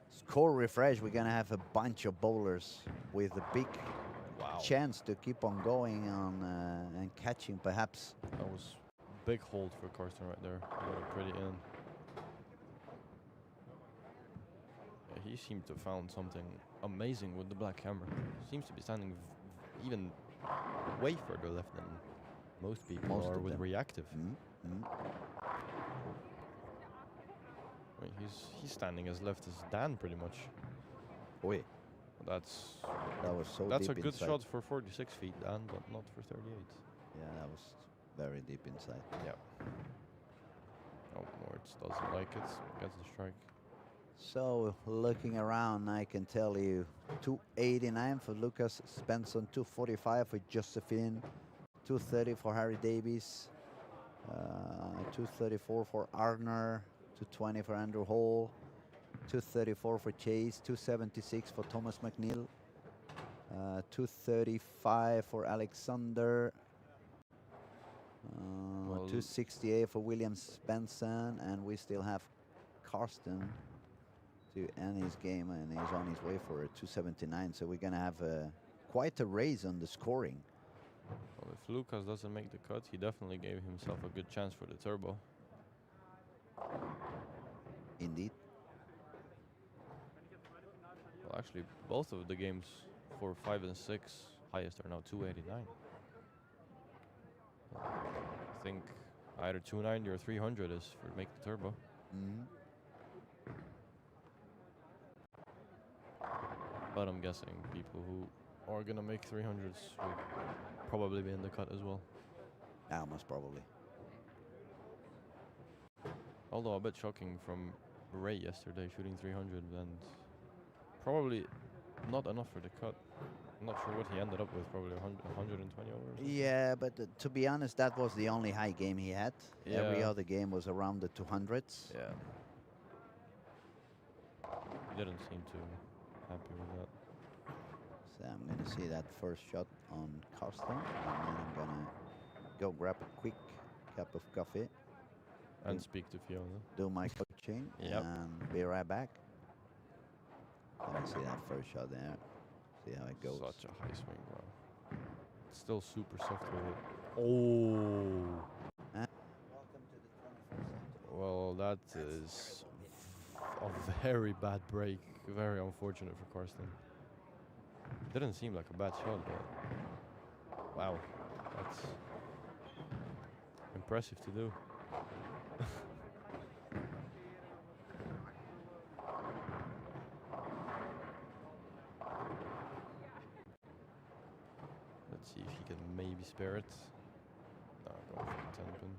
Speaker 1: score refresh, we're gonna have a bunch of bowlers with a big chance to keep on going on and catching perhaps.
Speaker 2: That was big hold for Karsten right there. Got it pretty in. Yeah, he seemed to have found something amazing with the black camera. Seems to be standing even way further left than most people
Speaker 1: Most
Speaker 2: are
Speaker 1: of
Speaker 2: with
Speaker 1: them.
Speaker 2: reactive.
Speaker 1: Mm.
Speaker 2: I mean, he's standing as left as Dan pretty much.
Speaker 1: Oh yeah,
Speaker 2: That's
Speaker 1: that was so
Speaker 2: that's
Speaker 1: deep
Speaker 2: a good
Speaker 1: inside.
Speaker 2: shot for 46 feet, Dan, but not for 38.
Speaker 1: Yeah, that was very deep inside.
Speaker 2: Yeah. Oh, Moritz doesn't like it. Gets the strike.
Speaker 1: So looking around, I can tell you 289 for Lucas Svensson, 245 for Josephine, 230 for Harry Davies, 234 for Arner, 220 for Andrew Hall, 234 for Chase, 276 for Thomas McNeil, 235 for Alexander,
Speaker 2: Well,
Speaker 1: 268 for William Svensson, and we still have Karsten to end his game, and he's on his way for a 279. So we're gonna have quite a raise on the scoring.
Speaker 2: Well, if Lucas doesn't make the cut, he definitely gave himself a good chance for the turbo.
Speaker 1: Indeed.
Speaker 2: Well, actually, both of the games for 5 and 6 highest are now 289. I think either 290 or 300 is for make the turbo.
Speaker 1: Mhm.
Speaker 2: But I'm guessing people who are gonna make 300s will probably be in the cut as well.
Speaker 1: Yeah, most probably.
Speaker 2: Although a bit shocking from Ray yesterday shooting 300 and probably not enough for the cut. I'm not sure what he ended up with, probably 120 over. or something.
Speaker 1: Yeah, but to be honest, that was the only high game he had. Every
Speaker 2: Yeah.
Speaker 1: other game was around the 200s.
Speaker 2: Yeah. He didn't seem too happy with that.
Speaker 1: So I'm gonna see that first shot on Karsten, and then I'm gonna go grab a quick cup of coffee,
Speaker 2: And
Speaker 1: Mm.
Speaker 2: speak to Fiona.
Speaker 1: do my coaching,
Speaker 2: Yep.
Speaker 1: and be right back. Gonna see that first shot there. See how it goes.
Speaker 2: Such a high swing, bro. It's still super soft with it. Oh.
Speaker 1: Welcome to the 21st century.
Speaker 2: Well, that is a very bad break. Very unfortunate for Karsten. Didn't seem like a bad shot, but wow, that's impressive to do. Let's see if he can maybe spare it. No, going for the 10 pin.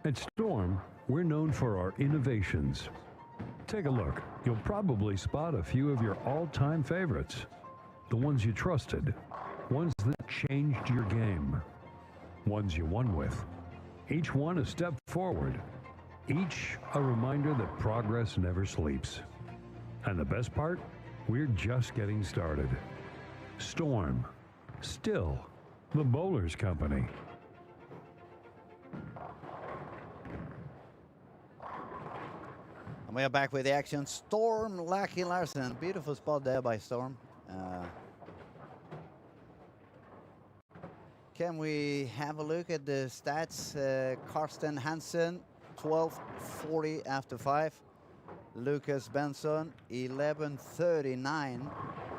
Speaker 5: At Storm, we're known for our innovations. Take a look. You'll probably spot a few of your all-time favorites. The ones you trusted. Ones that changed your game. Ones you won with. Each one a step forward. Each a reminder that progress never sleeps. And the best part? We're just getting started. Storm. Still the Bowlers Company.
Speaker 1: And we are back with the action. Storm Lucky Larsen. Beautiful spot there by Storm. Can we have a look at the stats? Karsten Hansen, 12:40 after 5. Lucas Benson, 11:39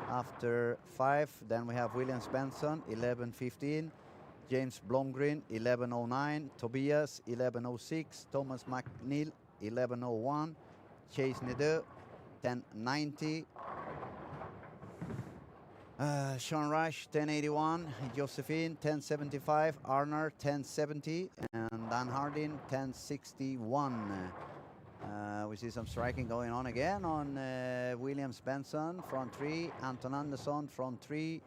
Speaker 1: after 5. Then we have William Benson, 11:15. James Blomgren, 11:09. Tobias, 11:06. Thomas McNeil, 11:01. Chase Nadeau, 10:90. Sean Rush, 10:81. Josephine, 10:75. Arner, 10:70. And Dan Hardin, 10:61. We see some striking going on again on Williams Benson, front 3. Anton Andersson, front 3.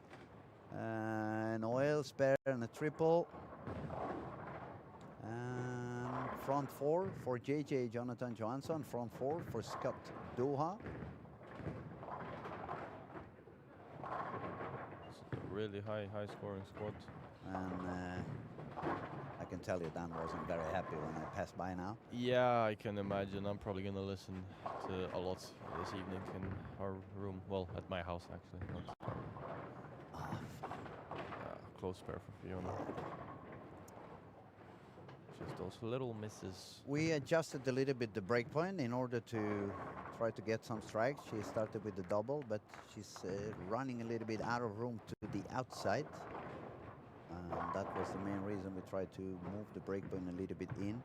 Speaker 1: Noel spare and a triple. And front 4 for JJ Jonathan Johansson. Front 4 for Scott Doha.
Speaker 2: Really high scoring squad.
Speaker 1: And I can tell you Dan wasn't very happy when I passed by now.
Speaker 2: Yeah, I can imagine. I'm probably gonna listen to a lot this evening in our room. Well, at my house actually. Not close pair for Fiona. Just those little misses.
Speaker 1: We adjusted a little bit the break point in order to try to get some strikes. She started with the double, but she's running a little bit out of room to the outside. That was the main reason we tried to move the break point a little bit in.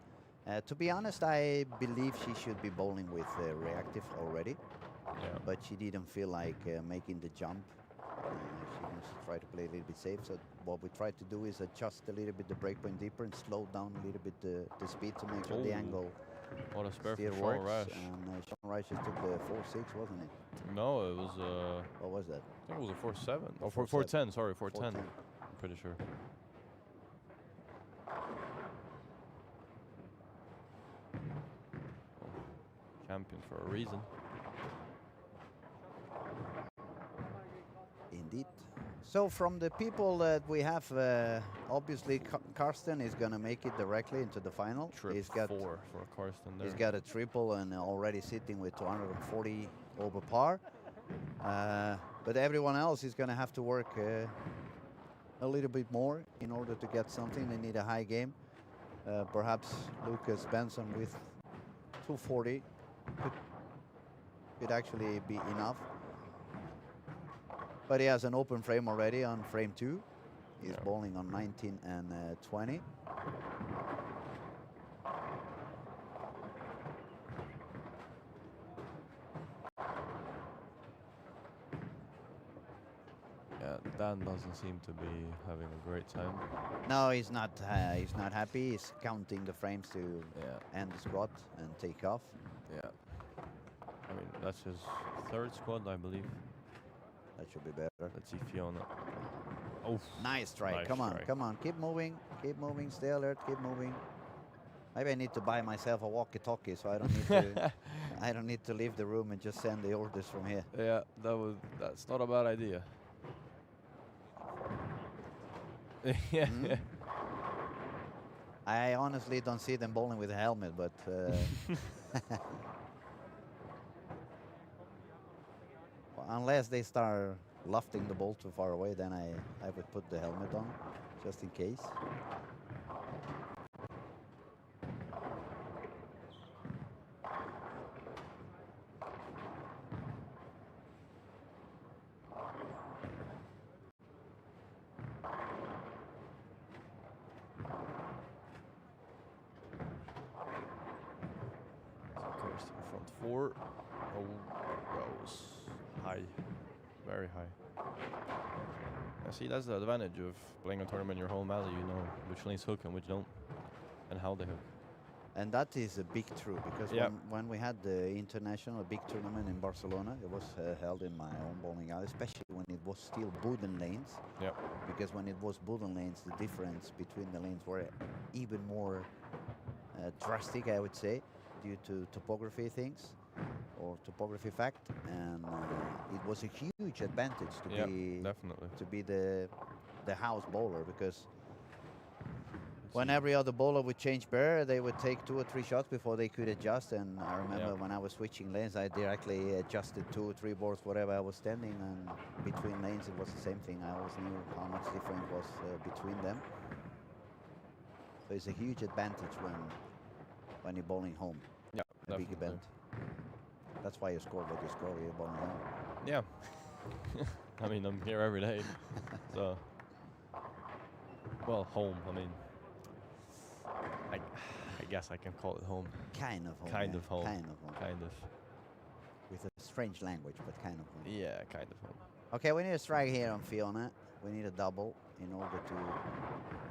Speaker 1: To be honest, I believe she should be bowling with reactive already.
Speaker 2: Yeah.
Speaker 1: But she didn't feel like making the jump. She wants to try to play a little bit safe. So what we tried to do is adjust a little bit the break point deeper and slow down a little bit the speed to make sure the angle
Speaker 2: What a spare
Speaker 1: still
Speaker 2: for Sean
Speaker 1: works.
Speaker 2: Rush.
Speaker 1: And Sean Rush just took the 4-6, wasn't it?
Speaker 2: No, it was
Speaker 1: What was that?
Speaker 2: I think it was a 4-7. Or
Speaker 1: 4-7.
Speaker 2: 4-10, sorry, 4-10.
Speaker 1: 4-10.
Speaker 2: I'm pretty sure. Champion for a reason.
Speaker 1: Indeed. So from the people that we have, obviously Karsten is going to make it directly into the final. He's got
Speaker 2: 4 for Karsten there.
Speaker 1: He's got a triple and already sitting with 240 over par. But everyone else is going to have to work a little bit more in order to get something. They need a high game. Perhaps Lucas Benson with 240 could actually be enough. But he has an open frame already on frame 2. He's bowling on 19 and 20.
Speaker 2: Yeah, Dan doesn't seem to be having a great time.
Speaker 1: No, he's not. He's not happy. He's counting the frames to end the squat and take off.
Speaker 2: Yeah. I mean, that's his 3rd squad, I believe.
Speaker 1: That should be better.
Speaker 2: Let's see Fiona. Oh,
Speaker 1: Nice strike.
Speaker 2: Nice
Speaker 1: Come on,
Speaker 2: strike.
Speaker 1: come on. Keep moving. Keep moving. Stay alert. Keep moving. Maybe I need to buy myself a walkie-talkie so I don't need to. I don't need to leave the room and just send the orders from here.
Speaker 2: Yeah, that's not a bad idea. Yeah.
Speaker 1: Mm. I honestly don't see them bowling with a helmet, but. Unless they start lofting the ball too far away, then I would put the helmet on, just in case.
Speaker 2: Kirsten front 4. Oh, that was high. Very high. I see that's the advantage of playing a tournament in your home alley. You know which lanes hook and which don't, and how they hook.
Speaker 1: And that is a big truth because
Speaker 2: Yep.
Speaker 1: when we had the international big tournament in Barcelona, it was held in my own bowling alley, especially when it was still wooden lanes.
Speaker 2: Yep.
Speaker 1: Because when it was wooden lanes, the difference between the lanes were even more drastic, I would say, due to topography things or topography fact, and it was a huge advantage to
Speaker 2: Yep,
Speaker 1: be
Speaker 2: definitely.
Speaker 1: the house bowler because when
Speaker 2: See.
Speaker 1: every other bowler would change bear, they would take 2 or 3 shots before they could adjust. And I remember
Speaker 2: Yep.
Speaker 1: when I was switching lanes, I directly adjusted 2 or 3 boards wherever I was standing, and between lanes it was the same thing. I always knew how much difference was between them. So it's a huge advantage when you're bowling home,
Speaker 2: Yeah,
Speaker 1: a big
Speaker 2: definitely.
Speaker 1: event. That's why you score what you score. You're bowling home.
Speaker 2: Yeah. I mean, I'm here every day, so. Well, home. I mean, I guess I can call it home.
Speaker 1: Kind of home.
Speaker 2: Kind
Speaker 1: yeah,
Speaker 2: of home.
Speaker 1: Kind of home.
Speaker 2: Kind of.
Speaker 1: With a strange language, but kind of home.
Speaker 2: Yeah, kind of home.
Speaker 1: Okay, we need a strike here on Fiona. We need a double in order to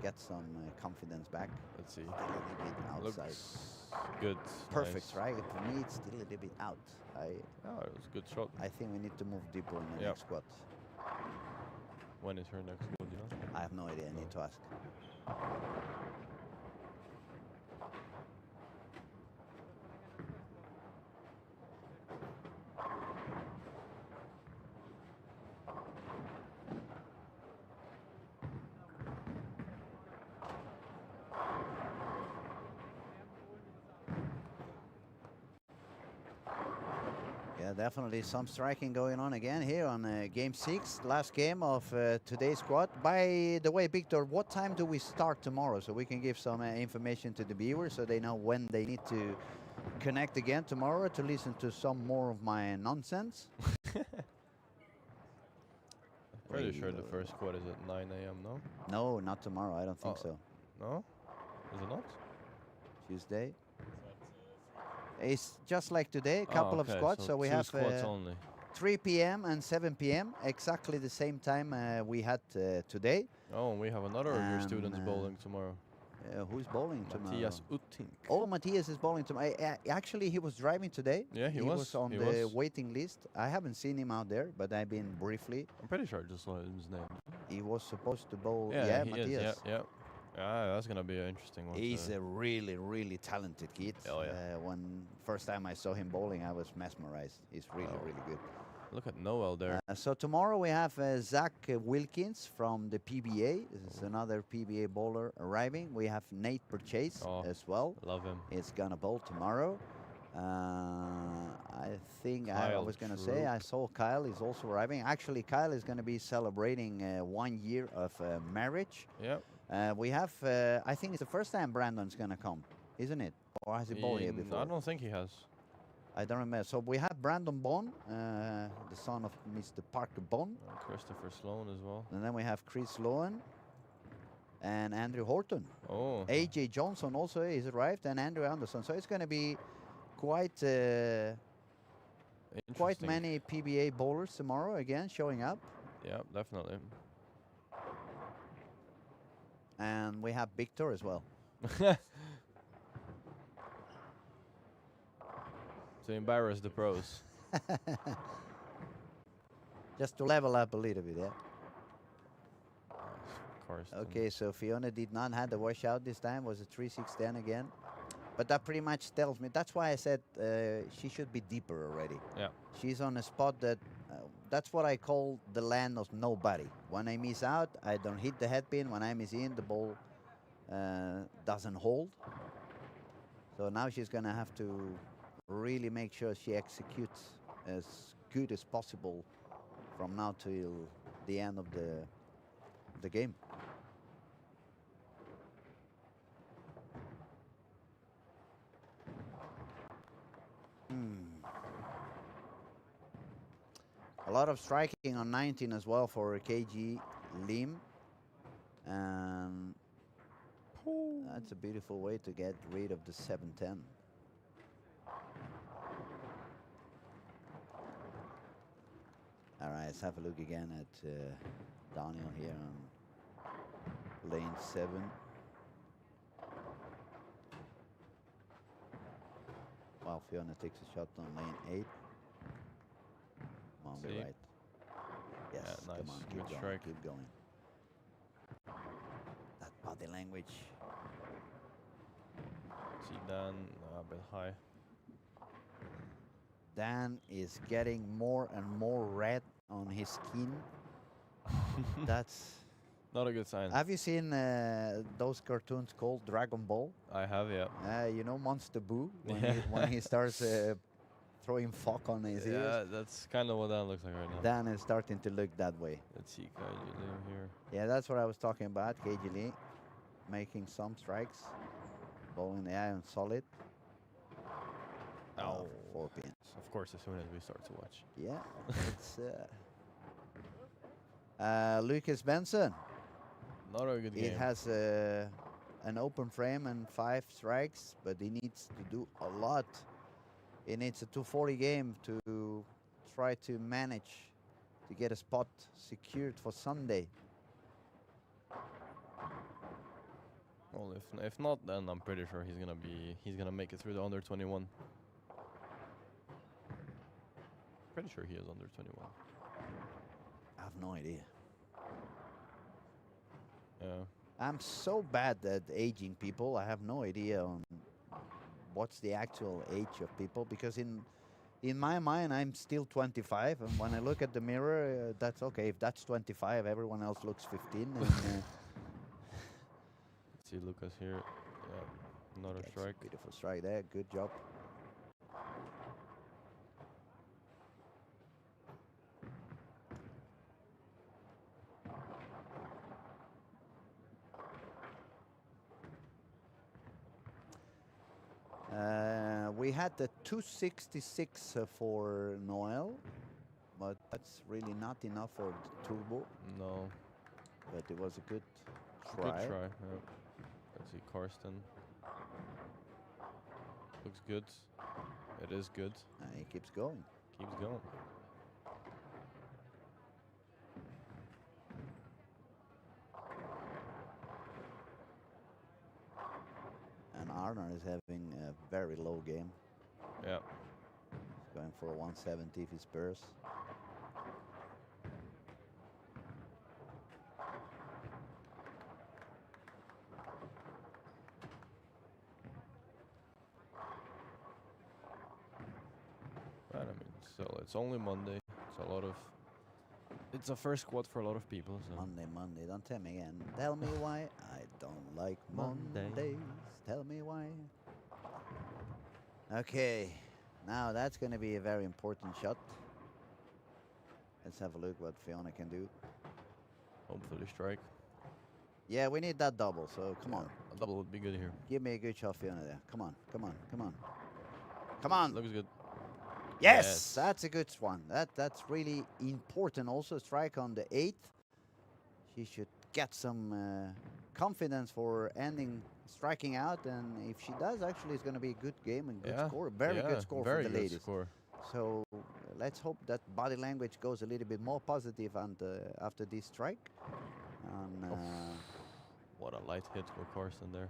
Speaker 1: get some confidence back.
Speaker 2: Let's see.
Speaker 1: Still a little bit outside.
Speaker 2: Looks good.
Speaker 1: Perfect,
Speaker 2: nice.
Speaker 1: right? For me, it's still a little bit out.
Speaker 2: Oh, it was a good shot.
Speaker 1: I think we need to move deeper in the
Speaker 2: Yep.
Speaker 1: next squat.
Speaker 2: When is her next goal, you know?
Speaker 1: I have no idea. I need to ask. Yeah, definitely some striking going on again here on game 6, last game of today's squad. By the way, Victor, what time do we start tomorrow so we can give some information to the viewers so they know when they need to connect again tomorrow to listen to some more of my nonsense?
Speaker 2: Pretty sure the first squad is at 9 a.m. No?
Speaker 1: No, not tomorrow. I don't think
Speaker 2: Oh.
Speaker 1: so.
Speaker 2: No? Is it not?
Speaker 1: Tuesday. It's just like today, a couple of
Speaker 2: okay,
Speaker 1: squads. So we
Speaker 2: two
Speaker 1: have
Speaker 2: squads only.
Speaker 1: 3 p.m. and 7 p.m. exactly the same time we had today.
Speaker 2: Oh, and we have another of your students
Speaker 1: And,
Speaker 2: bowling tomorrow.
Speaker 1: Who's bowling tomorrow?
Speaker 2: Matthias Uttink.
Speaker 1: Oh, Matthias is bowling tomorrow. Actually, he was driving today.
Speaker 2: Yeah, he was.
Speaker 1: on
Speaker 2: He
Speaker 1: the
Speaker 2: was.
Speaker 1: waiting list. I haven't seen him out there, but I've been briefly.
Speaker 2: I'm pretty sure I just saw his name.
Speaker 1: He was supposed to bowl.
Speaker 2: Yeah, he
Speaker 1: Matthias.
Speaker 2: is. Yeah. That's gonna be an interesting one.
Speaker 1: He's a really, really talented kid.
Speaker 2: Oh, yeah.
Speaker 1: When first time I saw him bowling, I was mesmerized. He's really,
Speaker 2: Oh.
Speaker 1: really good.
Speaker 2: Look at Noel there.
Speaker 1: So tomorrow we have Zach Wilkins from the PBA. This is another PBA bowler arriving. We have Nate Purchase
Speaker 2: Oh.
Speaker 1: as well.
Speaker 2: Love him.
Speaker 1: It's gonna bowl tomorrow. I think I
Speaker 2: Kyle
Speaker 1: was gonna say
Speaker 2: Troop.
Speaker 1: I saw Kyle is also arriving. Actually, Kyle is gonna be celebrating 1 year of marriage.
Speaker 2: Yep.
Speaker 1: We have, I think it's the first time Brandon's gonna come, isn't it? Or has he bowled here before?
Speaker 2: I don't think he has.
Speaker 1: I don't remember. So we have Brandon Bond, the son of Mr. Parker Bond.
Speaker 2: Christopher Sloan as well.
Speaker 1: And then we have Chris Lohan and Andrew Horton.
Speaker 2: Oh.
Speaker 1: AJ Johnson also is arrived, and Andrew Anderson. So it's going to be quite
Speaker 2: Interesting.
Speaker 1: many PBA bowlers tomorrow again showing up.
Speaker 2: Yeah, definitely.
Speaker 1: And we have Victor as well.
Speaker 2: To embarrass the pros.
Speaker 1: Just to level up a little bit, yeah.
Speaker 2: Of course.
Speaker 1: Okay, so Fiona did not have the washout this time. Was a 3-6-10 again. But that pretty much tells me. That's why I said she should be deeper already.
Speaker 2: Yeah.
Speaker 1: She's on a spot that, that's what I call the land of nobody. When I miss out, I don't hit the head pin. When I miss in, the ball doesn't hold. So now she's going to have to really make sure she executes as good as possible from now till the end of the game. A lot of striking on 19 as well for KG Lim. And that's a beautiful way to get rid of the 7-10. All right, let's have a look again at Daniel here on lane 7. Well, Fiona takes a shot on lane 8. Come on, be
Speaker 2: See?
Speaker 1: right. Yes,
Speaker 2: nice.
Speaker 1: come on, keep
Speaker 2: Good
Speaker 1: going,
Speaker 2: strike.
Speaker 1: keep going. That body language.
Speaker 2: See Dan a bit high.
Speaker 1: Dan is getting more and more red on his skin. That's.
Speaker 2: Not a good sign.
Speaker 1: Have you seen those cartoons called Dragon Ball?
Speaker 2: I have, yeah.
Speaker 1: You know Monster Boo when
Speaker 2: Yeah.
Speaker 1: when he starts throwing fuck on his ears.
Speaker 2: Yeah, that's kind of what that looks like right now.
Speaker 1: Dan is starting to look that way.
Speaker 2: Let's see, Kaiji Liu here.
Speaker 1: Yeah, that's what I was talking about. KG Lee making some strikes, bowling the iron solid.
Speaker 2: Ow.
Speaker 1: 4 pins.
Speaker 2: Of course, as soon as we start to watch.
Speaker 1: Yeah, it's Lucas Benson.
Speaker 2: Not a good game.
Speaker 1: It has an open frame and 5 strikes, but he needs to do a lot. He needs a 240 game to try to manage to get a spot secured for Sunday.
Speaker 2: Well, if not, then I'm pretty sure he's gonna make it through the under 21. Pretty sure he is under 21.
Speaker 1: I have no idea.
Speaker 2: Yeah.
Speaker 1: I'm so bad at aging people. I have no idea on what's the actual age of people, because in my mind I'm still 25, and when I look at the mirror, that's okay. If that's 25, everyone else looks 15. And,
Speaker 2: Let's see Lucas here. Yeah, another
Speaker 1: that's a
Speaker 2: strike.
Speaker 1: beautiful strike there. Good job. We had the 266 for Noel, but that's really not enough for the turbo.
Speaker 2: No.
Speaker 1: But it was a good try.
Speaker 2: Good try. Yeah. Let's see Karsten. Looks good. It is good.
Speaker 1: He keeps going.
Speaker 2: Keeps going.
Speaker 1: And Arnar is having a very low game.
Speaker 2: Yeah.
Speaker 1: He's going for a 170 if he spurs.
Speaker 2: Right, I mean, so it's only Monday. It's a lot of. It's a first squad for a lot of people. So.
Speaker 1: Monday, don't tell me again. Tell me why I don't like
Speaker 2: Monday.
Speaker 1: Mondays. Tell me why. Okay, now that's going to be a very important shot. Let's have a look what Fiona can do.
Speaker 2: Hopefully strike.
Speaker 1: Yeah, we need that double, so come on.
Speaker 2: A double would be good here.
Speaker 1: Give me a good shot, Fiona, there. Come on, come on, come on. Come on.
Speaker 2: Looks good.
Speaker 1: Yes,
Speaker 2: Yes.
Speaker 1: that's a good one. That's really important. Also, strike on the 8th. She should get some confidence for striking out, and if she does, actually, it's going to be a good game and good score. Very good score
Speaker 2: very
Speaker 1: for the
Speaker 2: good
Speaker 1: ladies.
Speaker 2: Score.
Speaker 1: So let's hope that body language goes a little bit more positive and after this strike. And,
Speaker 2: What a light hit for Karsten there.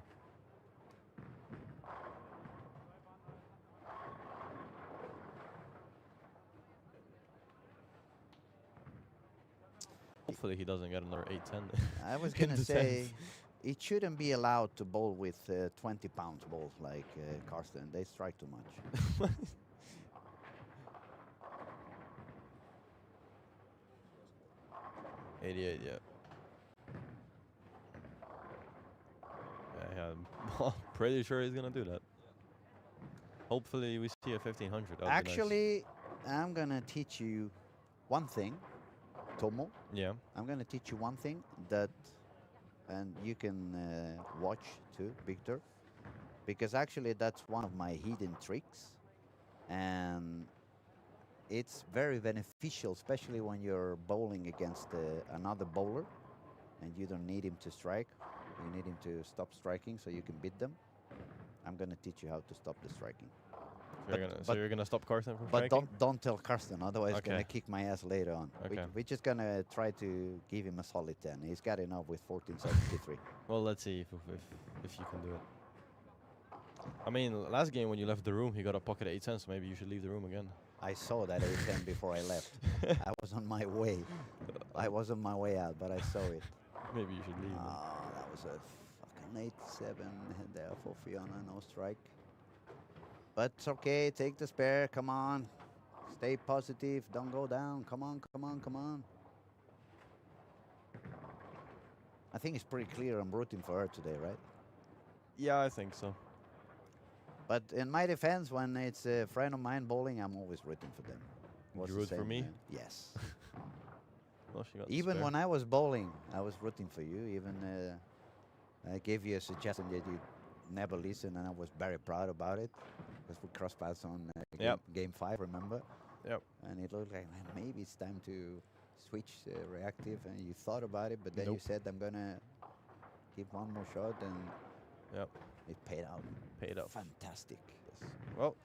Speaker 2: Hopefully he doesn't get another 8-10.
Speaker 1: I was
Speaker 2: in
Speaker 1: going to
Speaker 2: the
Speaker 1: say
Speaker 2: 10th.
Speaker 1: it shouldn't be allowed to bowl with 20 pounds balls like Karsten. They strike too much.
Speaker 2: 88, yeah. I'm pretty sure he's gonna do that. Hopefully we see a 1500. That would be nice.
Speaker 1: Actually, I'm going to teach you one thing, Tomo.
Speaker 2: Yeah.
Speaker 1: I'm going to teach you one thing that, and you can watch too, Victor, because actually that's one of my hidden tricks, and it's very beneficial, especially when you're bowling against another bowler, and you don't need him to strike. You need him to stop striking so you can beat them. I'm going to teach you how to stop the striking.
Speaker 2: So you're gonna stop Karsten from
Speaker 1: But
Speaker 2: striking?
Speaker 1: don't tell Karsten, otherwise he's
Speaker 2: Okay.
Speaker 1: gonna kick my ass later on.
Speaker 2: Okay.
Speaker 1: We're just gonna try to give him a solid 10. He's got enough with 1473.
Speaker 2: Well, let's see if you can do it. I mean, last game when you left the room, he got a pocket 8 cents. So maybe you should leave the room again.
Speaker 1: I saw that 810 before I left. I was on my way. I was on my way out, but I saw it.
Speaker 2: Maybe you should leave. then.
Speaker 1: Oh, that was a fucking 8-7 head there for Fiona, no strike. But it's okay, take the spare, come on. Stay positive, don't go down. Come on, come on, come on. I think it's pretty clear I'm rooting for her today, right?
Speaker 2: Yeah, I think so.
Speaker 1: But in my defense, when it's a friend of mine bowling, I'm always rooting for them. Was
Speaker 2: You
Speaker 1: the
Speaker 2: root for
Speaker 1: same,
Speaker 2: me?
Speaker 1: Yes.
Speaker 2: Well, she got the
Speaker 1: Even
Speaker 2: spare.
Speaker 1: when I was bowling, I was rooting for you. Even I gave you a suggestion that you never listen, and I was very proud about it because we crossed paths on
Speaker 2: Yep.
Speaker 1: game 5, remember?
Speaker 2: Yep.
Speaker 1: And it looked like, man, maybe it's time to switch reactive, and you thought about it, but then you
Speaker 2: Nope.
Speaker 1: said, I'm gonna give one more shot, and
Speaker 2: Yep.
Speaker 1: it paid out.
Speaker 2: Paid off.
Speaker 1: Fantastic.
Speaker 2: Yes. Well,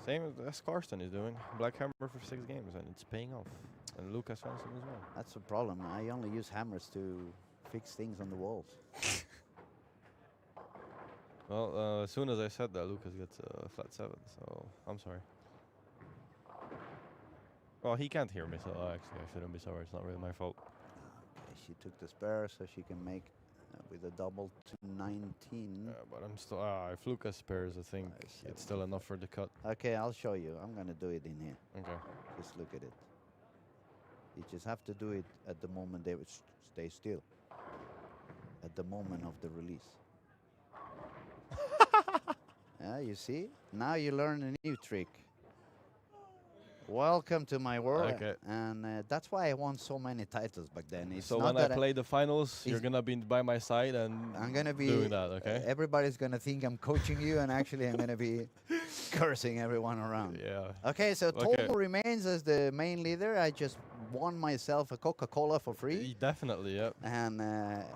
Speaker 2: same as Karsten is doing. Black Hammer for 6 games, and it's paying off. And Lucas Svensson as well.
Speaker 1: That's the problem. I only use hammers to fix things on the walls.
Speaker 2: Well, as soon as I said that, Lucas gets a flat 7, so I'm sorry. Well, he can't hear me, so actually I shouldn't be sorry. It's not really my fault.
Speaker 1: Okay, she took the spare, so she can make with a double to 19.
Speaker 2: But I'm still. If Lucas spares, I think it's still enough for the cut.
Speaker 1: Okay, I'll show you. I'm gonna do it in here.
Speaker 2: Okay.
Speaker 1: Just look at it. You just have to do it at the moment they would stay still. At the moment of the release. Yeah, you see? Now you learn a new trick. Welcome to my world.
Speaker 2: Okay.
Speaker 1: And that's why I won so many titles back then. It's
Speaker 2: So
Speaker 1: not
Speaker 2: when I
Speaker 1: that
Speaker 2: play the finals, you're
Speaker 1: it's-
Speaker 2: gonna be by my side and
Speaker 1: I'm gonna be
Speaker 2: doing that, okay?
Speaker 1: everybody's gonna think I'm coaching you, and actually I'm gonna be cursing everyone around.
Speaker 2: Yeah.
Speaker 1: Okay, so
Speaker 2: Okay.
Speaker 1: Tomo remains as the main leader. I just won myself a Coca-Cola for free,
Speaker 2: Definitely, yeah.
Speaker 1: and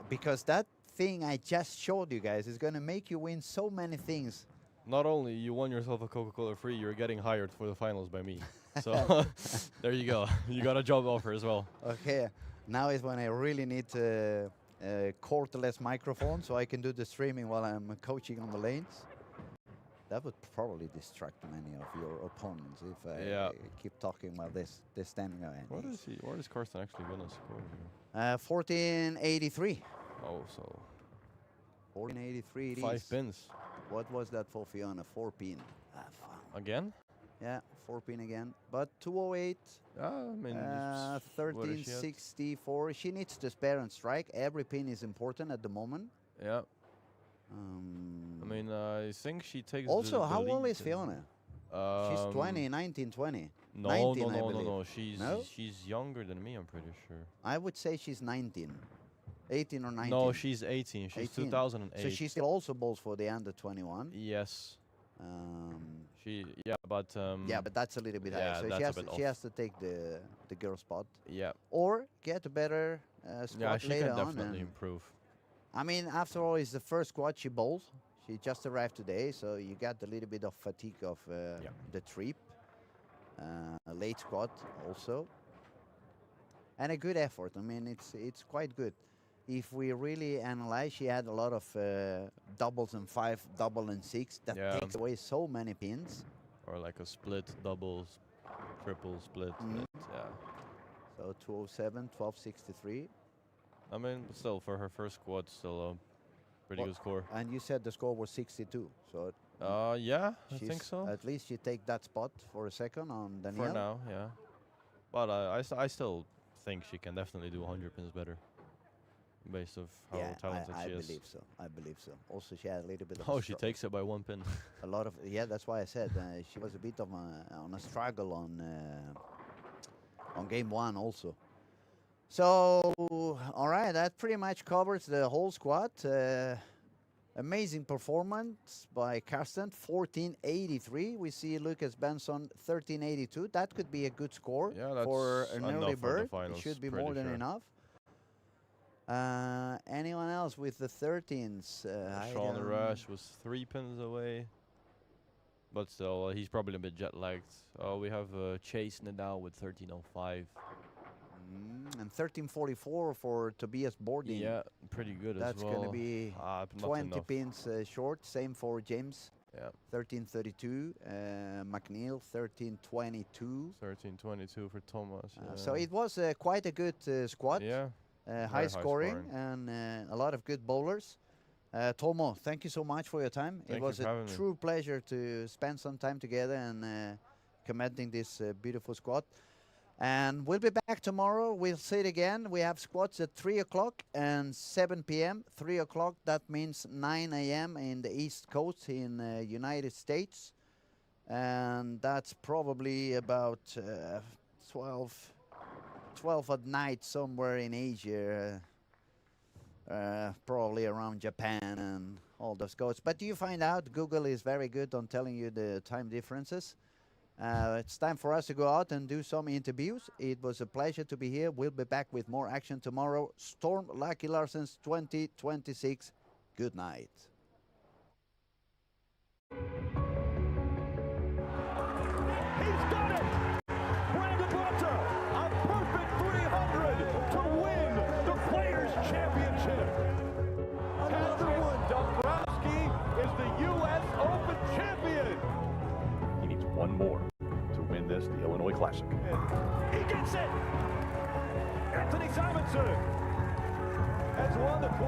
Speaker 1: because that thing I just showed you guys is gonna make you win so many things.
Speaker 2: Not only you won yourself a Coca-Cola free, you're getting hired for the finals by me. So there you go. You got a job offer as well.
Speaker 1: Okay, now is when I really need a cordless microphone so I can do the streaming while I'm coaching on the lanes. That would probably distract many of your opponents if I
Speaker 2: Yeah.
Speaker 1: keep talking while they're standing there.
Speaker 2: What is he? What is Karsten actually gonna score here?
Speaker 1: 1483.
Speaker 2: Oh, so
Speaker 1: 1483 it
Speaker 2: 5
Speaker 1: is.
Speaker 2: pins
Speaker 1: What was that for Fiona? 4 pin. Fun.
Speaker 2: again.
Speaker 1: Yeah, 4 pin again. But 208,
Speaker 2: Yeah, I mean, what is she at?
Speaker 1: 1364. She needs to spare and strike. Every pin is important at the moment.
Speaker 2: Yeah.
Speaker 1: Um,
Speaker 2: I mean, I think she takes.
Speaker 1: also,
Speaker 2: the
Speaker 1: how old
Speaker 2: lead
Speaker 1: is
Speaker 2: in-
Speaker 1: Fiona? She's 20, 19, 20.
Speaker 2: No,
Speaker 1: 19,
Speaker 2: no,
Speaker 1: I
Speaker 2: no, no,
Speaker 1: believe.
Speaker 2: no. She's
Speaker 1: No?
Speaker 2: she's younger than me. I'm pretty sure.
Speaker 1: I would say she's 19. 18 or 19.
Speaker 2: No, she's 18. She's
Speaker 1: 18.
Speaker 2: 2008.
Speaker 1: So she still also bowls for the under 21.
Speaker 2: Yes.
Speaker 1: Um,
Speaker 2: Yeah, but
Speaker 1: yeah, but that's a little bit
Speaker 2: yeah,
Speaker 1: higher. So
Speaker 2: that's
Speaker 1: she
Speaker 2: a
Speaker 1: has,
Speaker 2: bit
Speaker 1: she
Speaker 2: off.
Speaker 1: has to take the girl spot.
Speaker 2: yeah,
Speaker 1: Or get a better squad
Speaker 2: yeah, she
Speaker 1: later
Speaker 2: can
Speaker 1: on.
Speaker 2: definitely
Speaker 1: and-
Speaker 2: improve.
Speaker 1: I mean, after all, it's the first squad she bowls. She just arrived today, so you got a little bit of fatigue of the trip. A late squad also. And a good effort. I mean, it's quite good. If we really analyze, she had a lot of doubles and 5, double and 6. That
Speaker 2: Yeah.
Speaker 1: takes away so many pins.
Speaker 2: Or like a split, doubles, triple split.
Speaker 1: Mhm.
Speaker 2: Yeah.
Speaker 1: So 207, 1263.
Speaker 2: I mean, still for her first squad, still a pretty
Speaker 1: What-
Speaker 2: good score.
Speaker 1: And you said the score was 62. So
Speaker 2: Yeah, I think
Speaker 1: she's-
Speaker 2: so.
Speaker 1: At least you take that spot for a second on Danielle.
Speaker 2: For now, yeah. But I still think she can definitely do 100 pins better, based of how
Speaker 1: Yeah,
Speaker 2: talented
Speaker 1: I
Speaker 2: she is.
Speaker 1: believe so. I believe so. Also, she had a little bit of
Speaker 2: Oh,
Speaker 1: a
Speaker 2: she
Speaker 1: stru-
Speaker 2: takes it by 1 pin.
Speaker 1: a lot of that's why I said she was a bit of on a struggle on game 1 also. So all right, that pretty much covers the whole squad. Amazing performance by Karsten, 1483. We see Lucas Benson, 1382. That could be a good score
Speaker 2: Yeah,
Speaker 1: for
Speaker 2: that's
Speaker 1: an
Speaker 2: enough
Speaker 1: early
Speaker 2: for the
Speaker 1: bird. It
Speaker 2: finals,
Speaker 1: should be
Speaker 2: pretty
Speaker 1: more than
Speaker 2: sure.
Speaker 1: enough. Anyone else with the 13s? I
Speaker 2: Sean
Speaker 1: don't-
Speaker 2: Rush was 3 pins away. But still, he's probably a bit jet lagged. Oh, we have Chase Nadal with 1305.
Speaker 1: And 1344 for Tobias Bordin.
Speaker 2: Yeah, pretty good
Speaker 1: That's
Speaker 2: as well.
Speaker 1: going to be
Speaker 2: not
Speaker 1: 20
Speaker 2: enough.
Speaker 1: pins short. Same for James.
Speaker 2: Yeah.
Speaker 1: 13:32. McNeil 13:22.
Speaker 2: 13:22 for Thomas.
Speaker 1: So it was quite a good squad.
Speaker 2: Yeah.
Speaker 1: High
Speaker 2: high
Speaker 1: scoring
Speaker 2: scoring.
Speaker 1: and a lot of good bowlers. Tomo, thank you so much for your time.
Speaker 2: Thank
Speaker 1: It
Speaker 2: you
Speaker 1: was
Speaker 2: for
Speaker 1: a
Speaker 2: having me.
Speaker 1: true pleasure to spend some time together and commending this beautiful squad. And we'll be back tomorrow. We'll see it again. We have squads at 3 o'clock and 7 p.m. 3 o'clock, that means 9 a.m. in the East Coast in the United States. And that's probably about 12 at night somewhere in Asia. Probably around Japan and all those coasts. But you find out Google is very good on telling you the time differences. It's time for us to go out and do some interviews. It was a pleasure to be here. We'll be back with more action tomorrow. Storm Lucky Larsens 2026. Good night.
Speaker 6: He's done it! Brandon Botta, a perfect 300 to win the Players' Championship. Another one, Dombrowski is the U.S. Open champion.
Speaker 7: He needs one more to win this, the Illinois Classic.
Speaker 6: He gets it! Anthony Simonson has won the 20